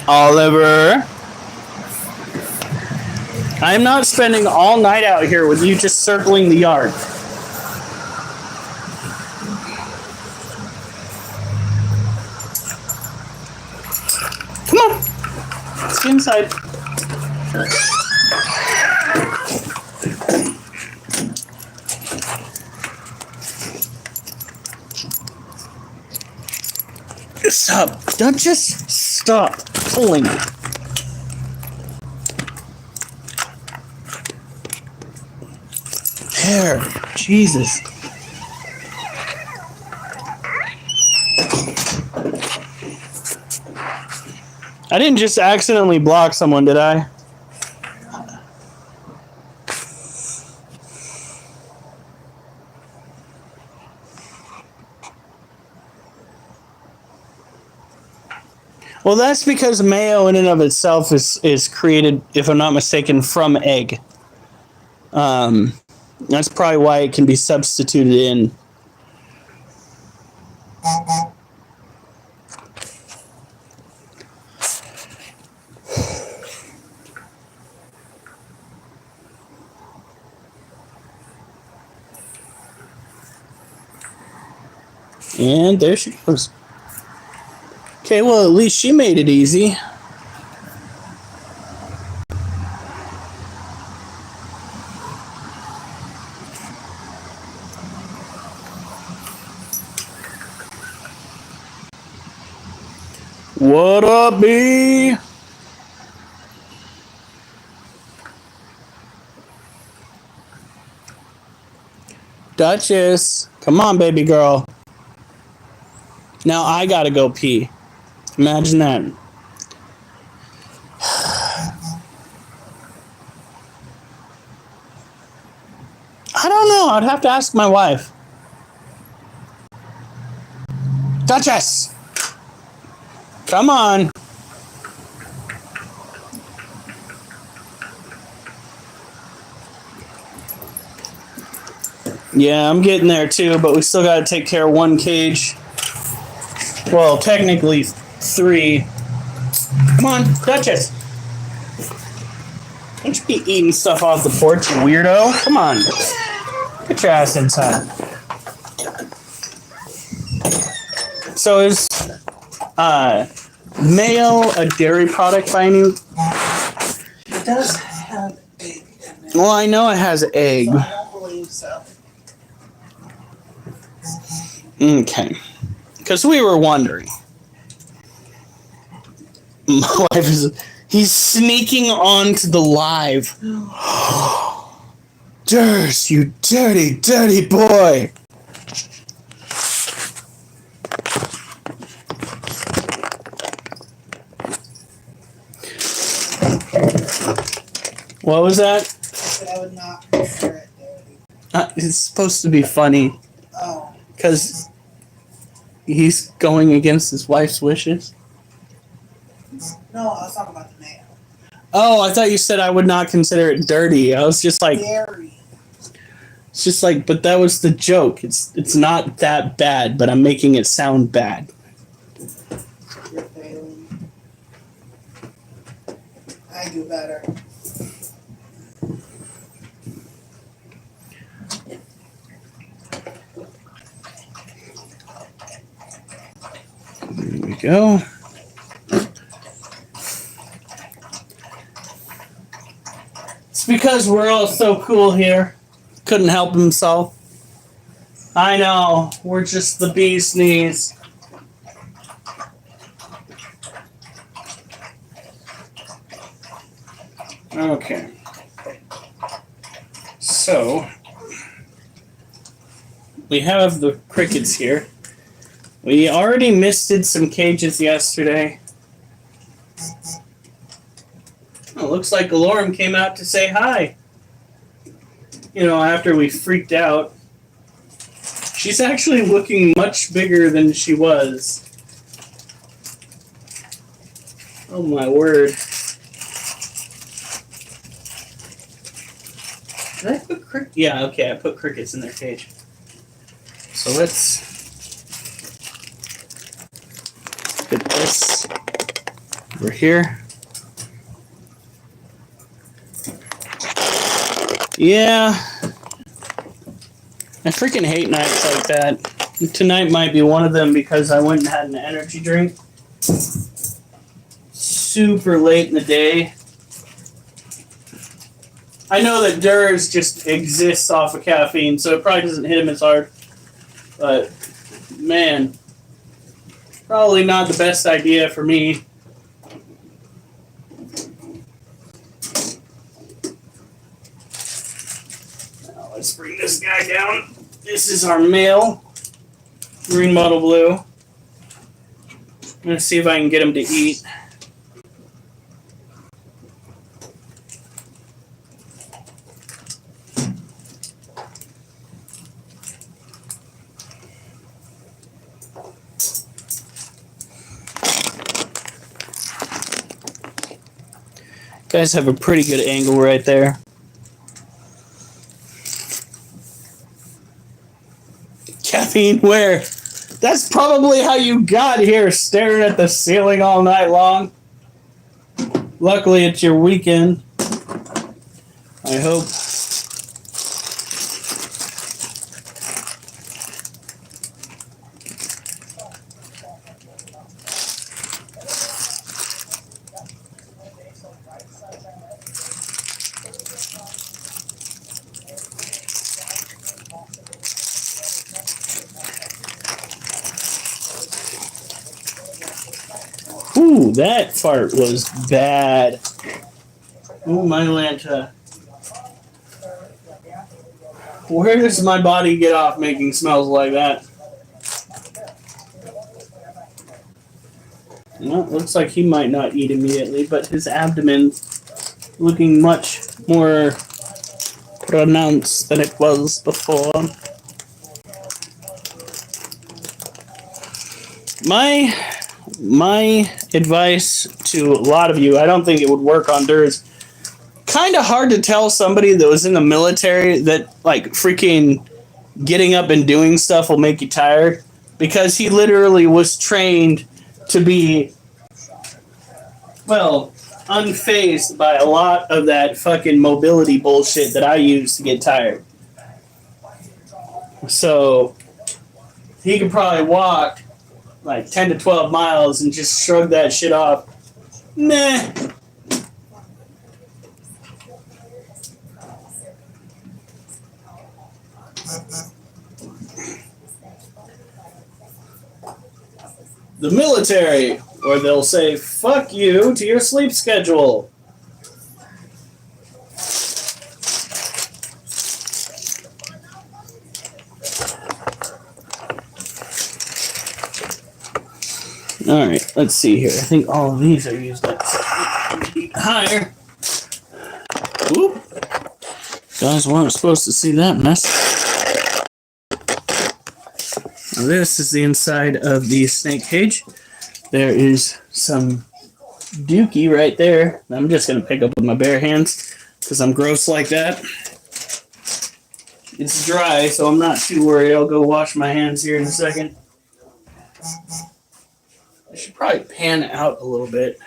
Oliver. I am not spending all night out here with you just circling the yard. Come on. Let's get inside. Stop. Don't just stop pulling. There. Jesus. I didn't just accidentally block someone, did I? Well, that's because mayo in and of itself is created, if I'm not mistaken, from egg. That's probably why it can be substituted in. And there she goes. Okay, well, at least she made it easy. What up, B? Duchess, come on, baby girl. Now I gotta go pee. Imagine that. I don't know. I'd have to ask my wife. Duchess! Come on. Yeah, I'm getting there too, but we still gotta take care of one cage. Well, technically 3. Come on, Duchess. Don't you be eating stuff off the porch, you weirdo. Come on. Get your ass inside. So is mayo a dairy product by any?
It does have egg in it.
Well, I know it has egg.
So I don't believe so.
Okay. Because we were wondering. My wife is... He's sneaking onto the live. Durs, you dirty, dirty boy. What was that?
But I would not consider it dirty.
It's supposed to be funny.
Oh.
Because he's going against his wife's wishes.
No, I was talking about the mayo.
Oh, I thought you said I would not consider it dirty. I was just like...
Dairy.
It's just like, but that was the joke. It's not that bad, but I'm making it sound bad.
You're failing. I do better.
go. It's because we're all so cool here. Couldn't help himself. I know, we're just the bee's knees. Okay. So, we have the crickets here. We already misted some cages yesterday. Oh, looks like Galorem came out to say hi. You know, after we freaked out. She's actually looking much bigger than she was. Oh my word. Did I put crickets? Yeah, okay, I put crickets in their cage. So let's put this over here. Yeah. I freaking hate nights like that. Tonight might be one of them because I went and had an energy drink. Super late in the day. I know that Durs just exists off of caffeine, so it probably doesn't hit him as hard. But, man, probably not the best idea for me. Now let's bring this guy down. This is our male, green bottle blue. I'm going to see if I can get him to eat. Guys have a pretty good angle right there. Caffeine where? That's probably how you got here, staring at the ceiling all night long. Luckily, it's your weekend. I hope. Ooh, that fart was bad. Ooh, my Lanta. Where does my body get off making smells like that? Well, looks like he might not eat immediately, but his abdomen's looking much more pronounced than it was before. My advice to a lot of you, I don't think it would work on Durs. Kind of hard to tell somebody that was in the military that, like, freaking getting up and doing stuff will make you tired, because he literally was trained to be, well, unfazed by a lot of that fucking mobility bullshit that I use to get tired. So he could probably walk like 10 to 12 miles and just shrug that shit off. Meh. The military, or they'll say, fuck you to your sleep schedule. Alright, let's see here. I think all of these are used up. Higher. Oop. Guys weren't supposed to see that mess. Now this is the inside of the snake cage. There is some dookie right there. I'm just going to pick up with my bare hands because I'm gross like that. It's dry, so I'm not too worried. I'll go wash my hands here in a second. I should probably pan out a little bit.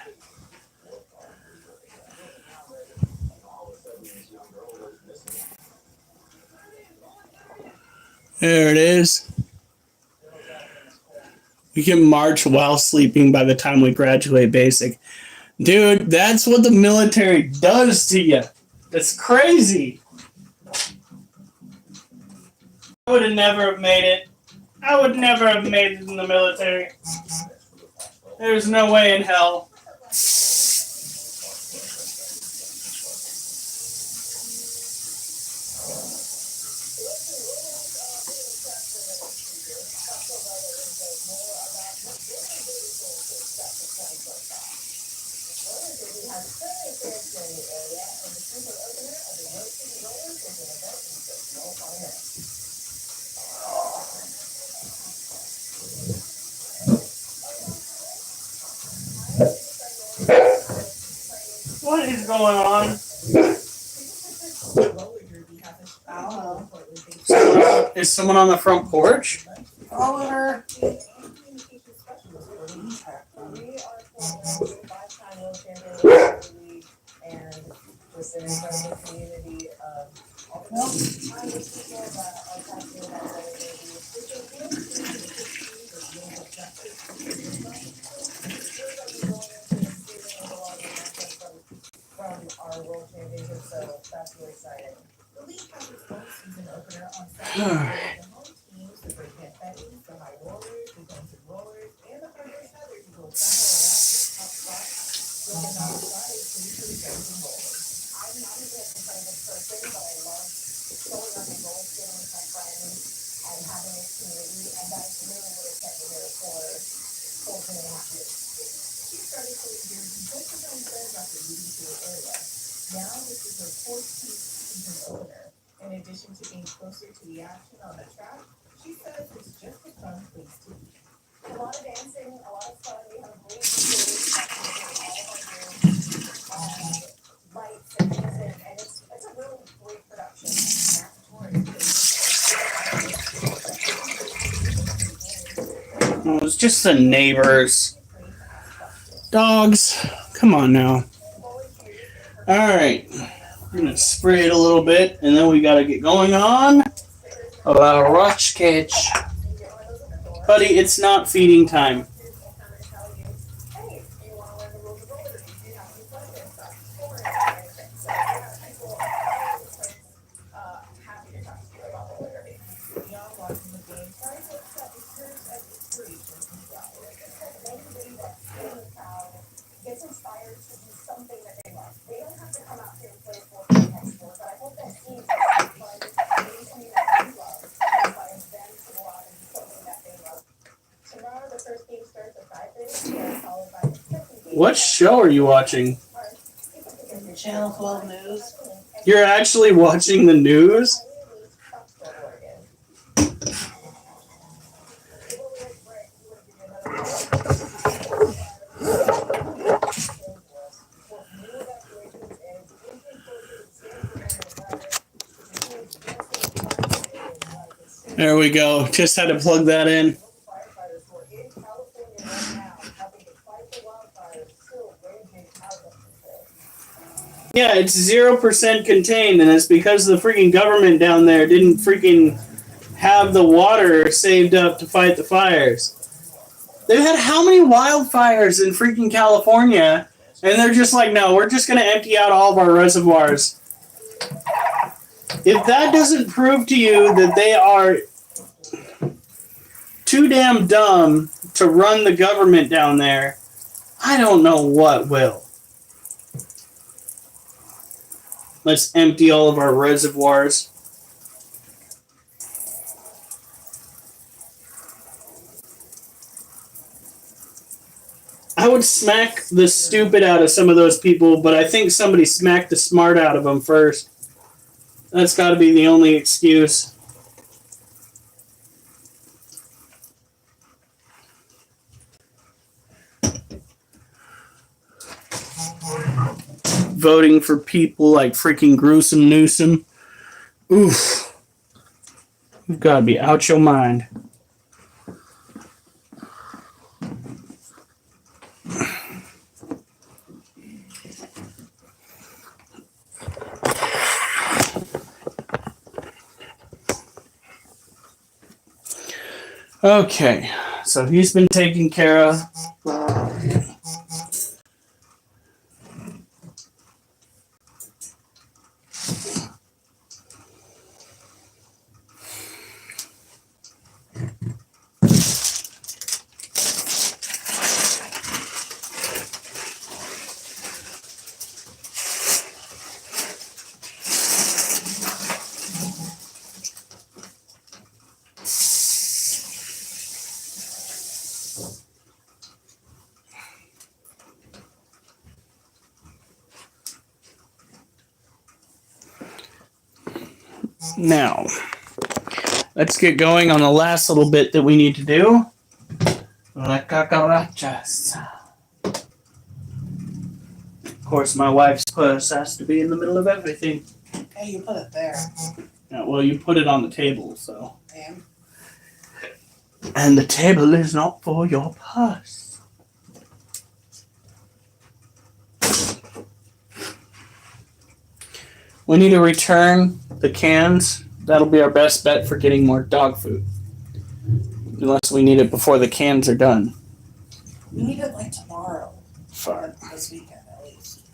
There it is. We can march while sleeping by the time we graduate basic. Dude, that's what the military does to you. That's crazy. I would have never have made it. I would never have made it in the military. There's no way in hell. What is going on?
I don't know.
Is someone on the front porch?
Oliver.
Oh, it's just the neighbors. Dogs. Come on now. Alright. We're going to spray it a little bit, and then we got to get going on about rush catch. Buddy, it's not feeding time. What show are you watching?
Channel 12 News.
You're actually watching the news? There we go. Just had to plug that in. Yeah, it's 0% contained, and it's because the freaking government down there didn't freaking have the water saved up to fight the fires. They've had how many wildfires in freaking California, and they're just like, no, we're just going to empty out all of our reservoirs. If that doesn't prove to you that they are too damn dumb to run the government down there, I don't know what will. Let's empty all of our reservoirs. I would smack the stupid out of some of those people, but I think somebody smacked the smart out of them first. That's got to be the only excuse. Voting for people like freaking Gruesome Newsom. Oof. You've got to be out your mind. Okay, So he's been taken care of. Now, let's get going on the last little bit that we need to do. La cucarachas. Of course, my wife's purse has to be in the middle of everything.
Hey, you put it there.
Yeah, well, you put it on the table, so.
And
And the table is not for your purse. We need to return the cans. That'll be our best bet for getting more dog food. Unless we need it before the cans are done.
we need it like tomorrow.
Fine.
Or this weekend at least.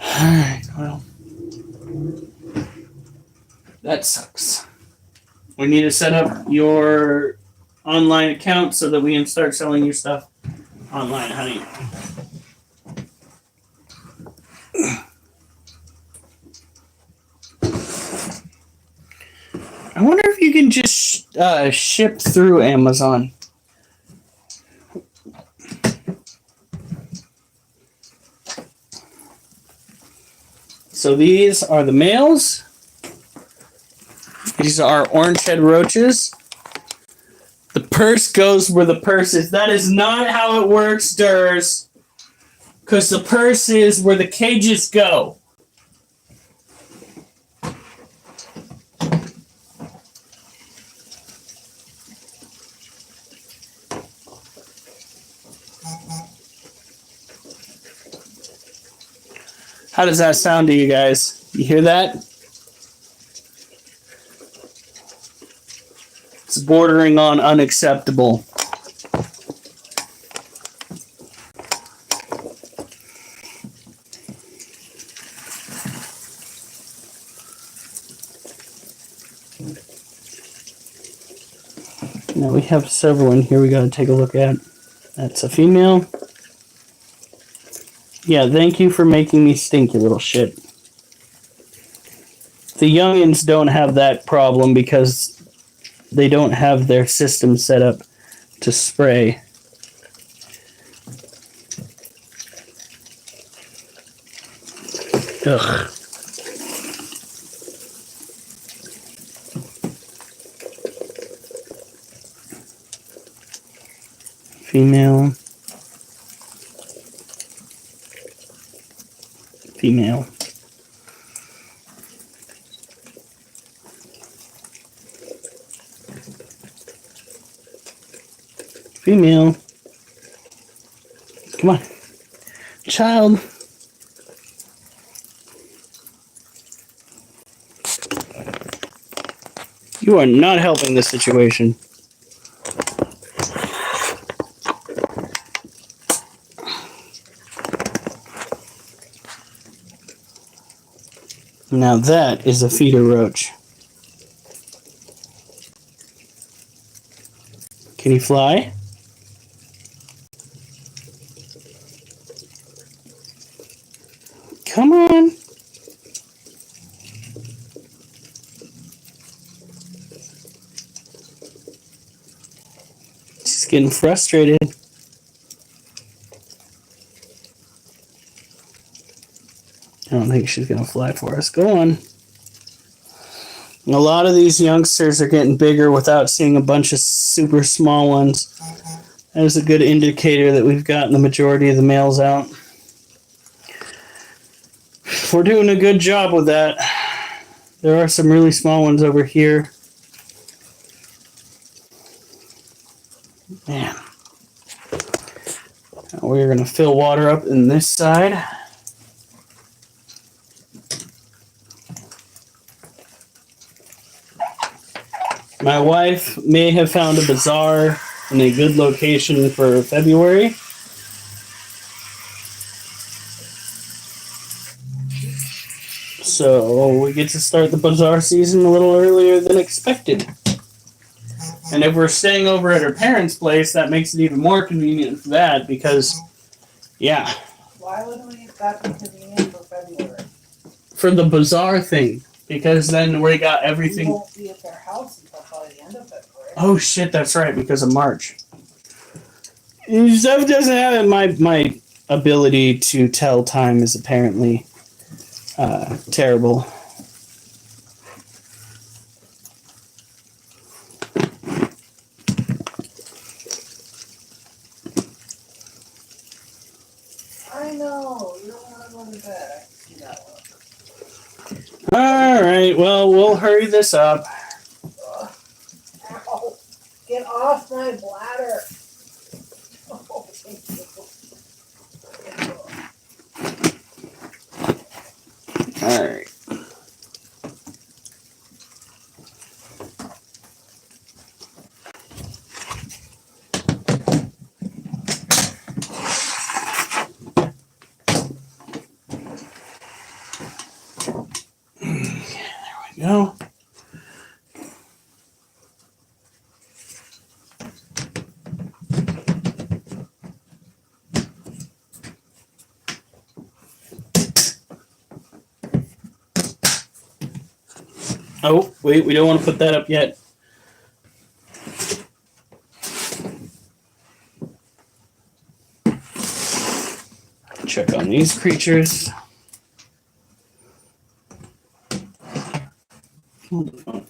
Alright, well. That sucks. We need to set up your online account so that we can start selling your stuff online, honey. I wonder if you can just ship through Amazon. So these are the males. These are orange head roaches. The purse goes where the purse is. That is not how it works, Durs. Because the purse is where the cages go. How does that sound to you guys? You hear that? It's bordering on unacceptable. Now we have several in here we gotta take a look at. That's a female. Yeah, thank you for making me stink, you little shit. The youngins don't have that problem because they don't have their system set up to spray. Ugh. Female. Female. Female. Come on. Child. You are not helping this situation. Now that is a feeder roach. Can he fly? Come on. She's getting frustrated. I don't think she's going to fly for us. Go on. A lot of these youngsters are getting bigger without seeing a bunch of super small ones. That is a good indicator that we've gotten the majority of the males out. We're doing a good job with that. There are some really small ones over here. Man. Now we're going to fill water up in this side. My wife may have found a bazaar in a good location for February. So we get to start the bazaar season a little earlier than expected. And if we're staying over at her parents' place, that makes it even more convenient for that because, yeah,
Why wouldn't we that be convenient for February?
for the bazaar thing. Because then we got
We
everything.
won't be at their house until probably the end of February.
Oh shit, that's right, because of March. Stuff doesn't have it. My ability to tell time is apparently terrible.
I know, you don't want to go to bed. You know.
Alright, well, we'll hurry this up.
Ugh. Ow. Get off my bladder. Oh, thank you.
Alright. There we go. Oh, wait, we don't want to put that up yet. Check on these creatures. Hold on.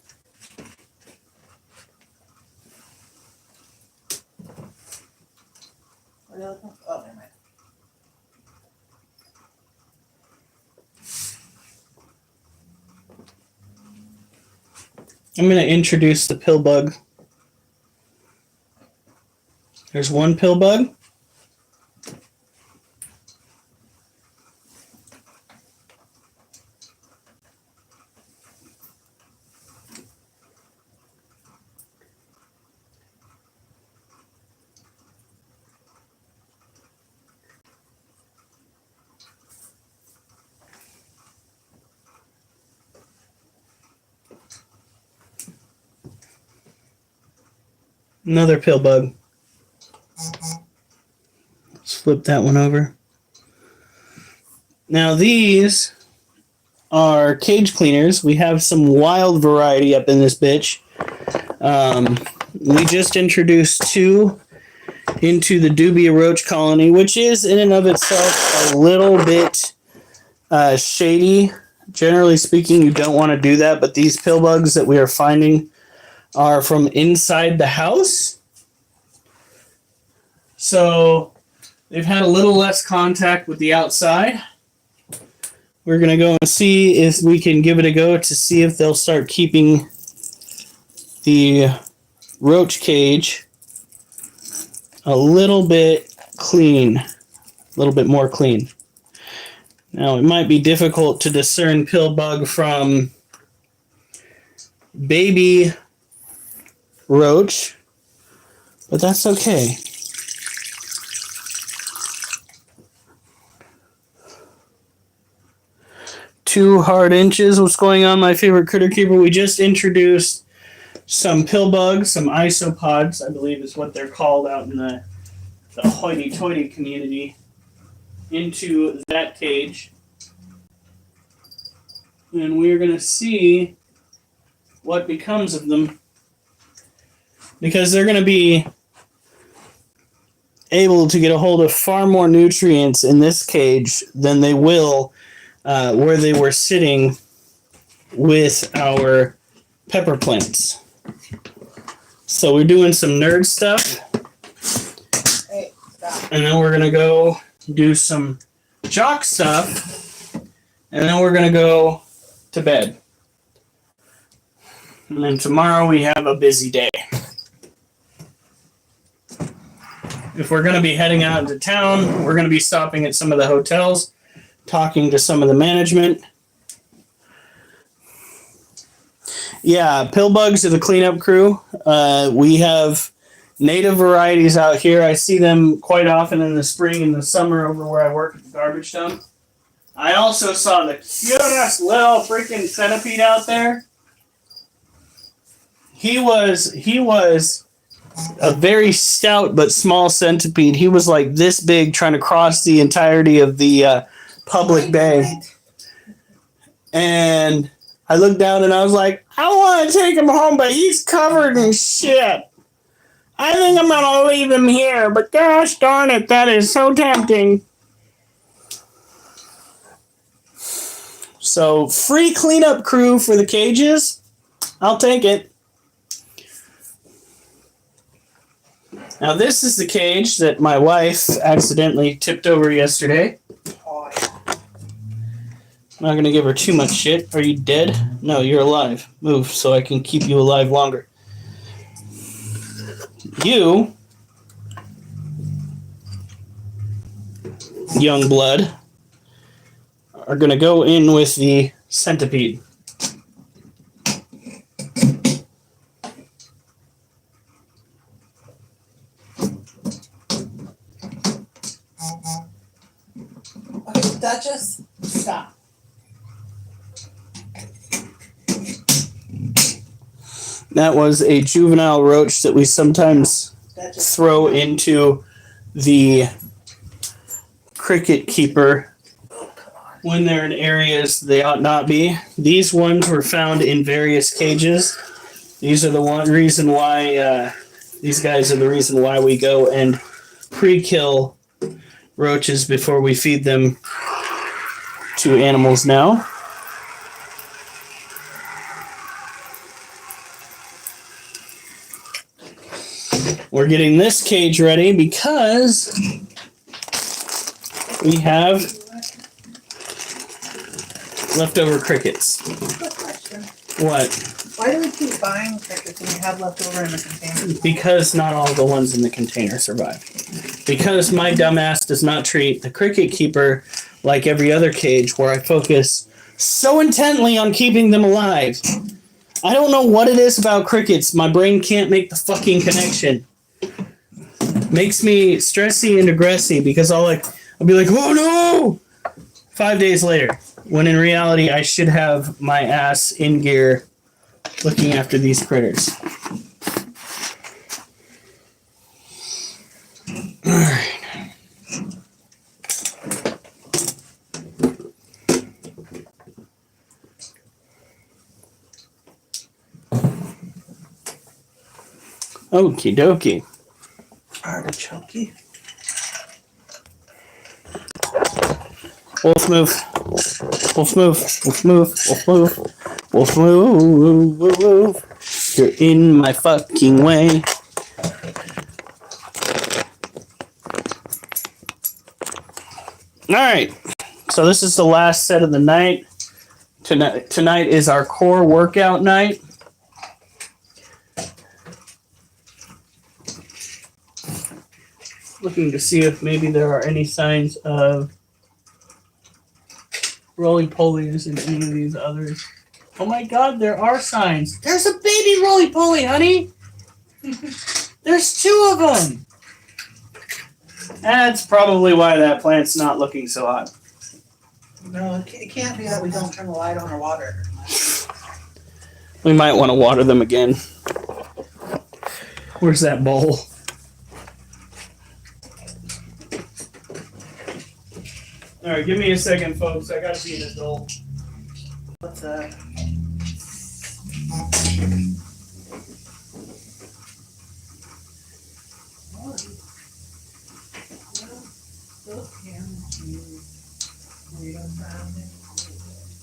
What are you looking for? Oh, never mind.
I'm going to introduce the pill bug. There's one pill bug. Another pill bug. Let's flip that one over. Now these are cage cleaners. We have some wild variety up in this bitch. We just introduced 2 into the dubia roach colony, which is in and of itself a little bit shady. Generally speaking, you don't want to do that, but these pill bugs that we are finding are from inside the house. So they've had a little less contact with the outside. We're going to go and see if we can give it a go to see if they'll start keeping the roach cage a little bit clean, a little bit more clean. Now, it might be difficult to discern pill bug from baby roach, but that's okay. Two hard inches. What's going on, my favorite critter keeper? We just introduced some pill bugs, some isopods, I believe is what they're called out in the hoity-toity community, into that cage. And we're going to see what becomes of them, because they're going to be able to get a hold of far more nutrients in this cage than they will where they were sitting with our pepper plants. So we're doing some nerd stuff.
Hey, stop.
And then we're going to go do some jock stuff. And then we're going to go to bed. And then tomorrow we have a busy day. If we're going to be heading out into town, we're going to be stopping at some of the hotels, talking to some of the management. Yeah, pill bugs are the cleanup crew. We have native varieties out here. I see them quite often in the spring and the summer over where I work at the garbage dump. I also saw the cutest little freaking centipede out there. He was a very stout but small centipede. He was like this big, trying to cross the entirety of the public bay. And I looked down and I was like, I want to take him home, but he's covered in shit. I think I'm gonna leave him here, but gosh darn it, that is so tempting. So, free cleanup crew for the cages. I'll take it. Now, this is the cage that my wife accidentally tipped over yesterday.
Oh, yeah.
I'm not going to give her too much shit. Are you dead? No, you're alive. Move so I can keep you alive longer. You, young blood, are going to go in with the centipede.
Okay, Duchess, stop.
That was a juvenile roach that we sometimes
Duchess.
throw into the cricket keeper when they're in areas they ought not be. These ones were found in various cages. These are the one reason why these guys are the reason why we go and pre-kill roaches before we feed them to animals now. We're getting this cage ready because we have leftover crickets.
Quick question.
What?
Why do we keep buying crickets when we have leftover in the container?
Because not all the ones in the container survive. Because my dumbass does not treat the cricket keeper like every other cage where I focus so intently on keeping them alive. I don't know what it is about crickets. My brain can't make the fucking connection. Makes me stressy and aggressy because I'll be like, oh no! 5 days later. When in reality, I should have my ass in gear looking after these critters. Alright. Okie dokie.
Artichoke.
Wolf move. Wolf move. Wolf move. Wolf move. Wolf move. You're in my fucking way. Alright. So this is the last set of the night. Tonight is our core workout night. Looking to see if maybe there are any signs of roly-polies in any of these others. Oh my god, there are signs. There's a baby roly-poly, honey! There's 2 of them! That's probably why that plant's not looking so hot.
No, it can't be that we don't turn the light on or water.
We might want to water them again. Where's that bowl? Alright, give me a second, folks. I gotta be an adult.
What's that?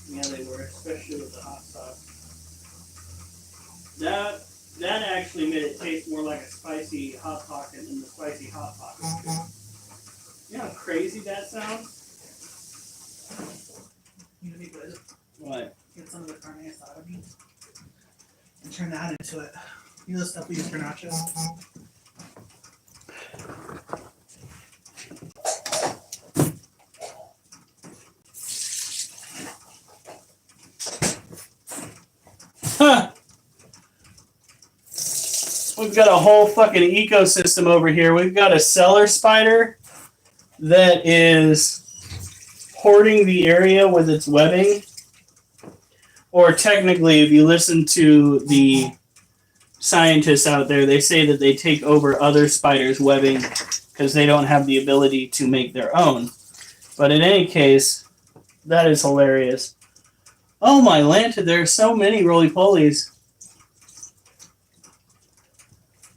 Yeah, they were, especially with the hot sauce. That actually made it taste more like a spicy hot pocket than the spicy hot pocket. You know how crazy that sounds?
You know, be good.
What?
Get some of the carne asada meat and turn that into it. You know the stuff we use for nachos?
Huh! We've got a whole fucking ecosystem over here. We've got a cellar spider that is hoarding the area with its webbing. Or technically, if you listen to the scientists out there, they say that they take over other spiders' webbing because they don't have the ability to make their own. But in any case, that is hilarious. Oh my Lanta, there are so many roly-polies.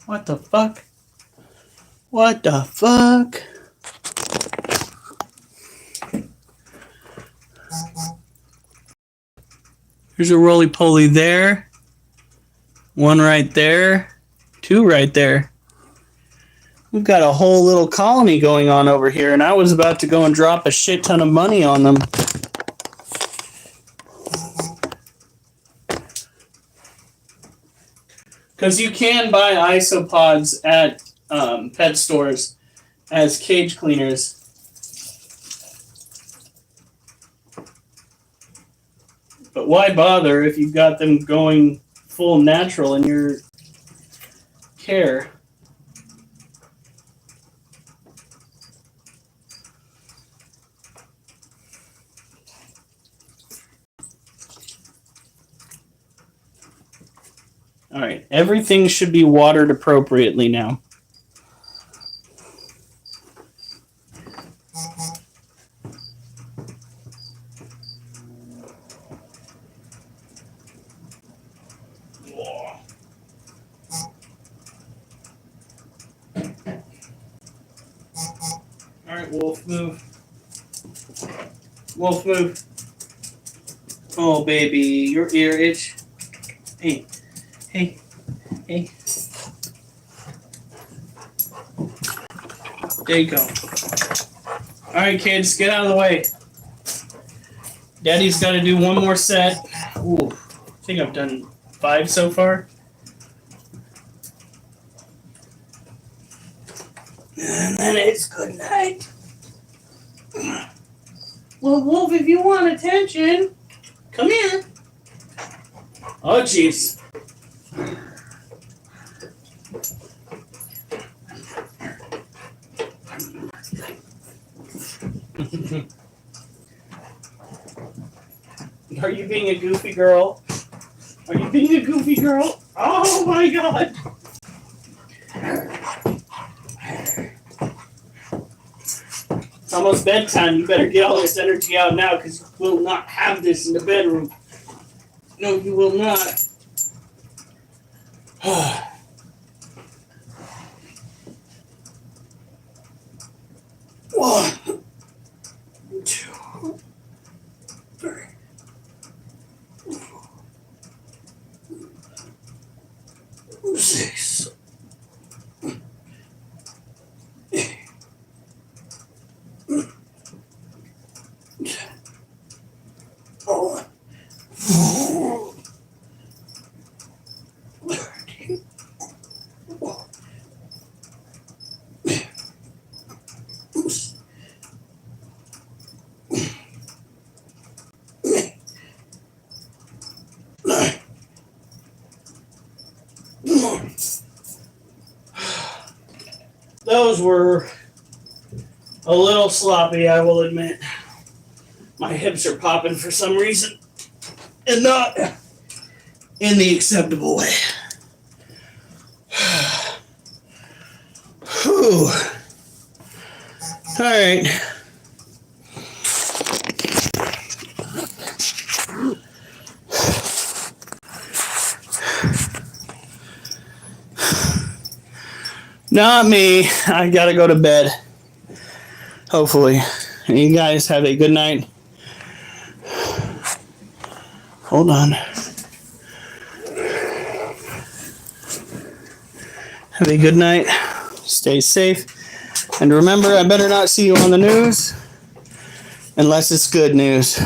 What the fuck? What the fuck? There's a roly-poly there. One right there. Two right there. We've got a whole little colony going on over here, and I was about to go and drop a shit ton of money on them. Because you can buy isopods at pet stores as cage cleaners. But why bother if you've got them going full natural in your care? All right, everything should be watered appropriately now. All right, Wolf, move. Wolf, move. Oh, baby, your ear itch. Hey. Hey, hey. There you go. All right, kids, get out of the way. Daddy's got to do one more set. Ooh, I think I've done 5 so far. And then it's good night. Well, Wolf, if you want attention, come here. Oh, jeez. Are you being a goofy girl? Are you being a goofy girl? Oh my god! It's almost bedtime. You better get all this energy out now because you will not have this in the bedroom. No, you will not. One, 2, 3, 4, 6, 8, 9, 10, 13, 14, 9. Those were a little sloppy, I will admit. My hips are popping for some reason, and not in the acceptable way. Whew. All right. Not me. I gotta go to bed. Hopefully. And you guys have a good night. Hold on. Have a good night. Stay safe. And remember, I better not see you on the news unless it's good news.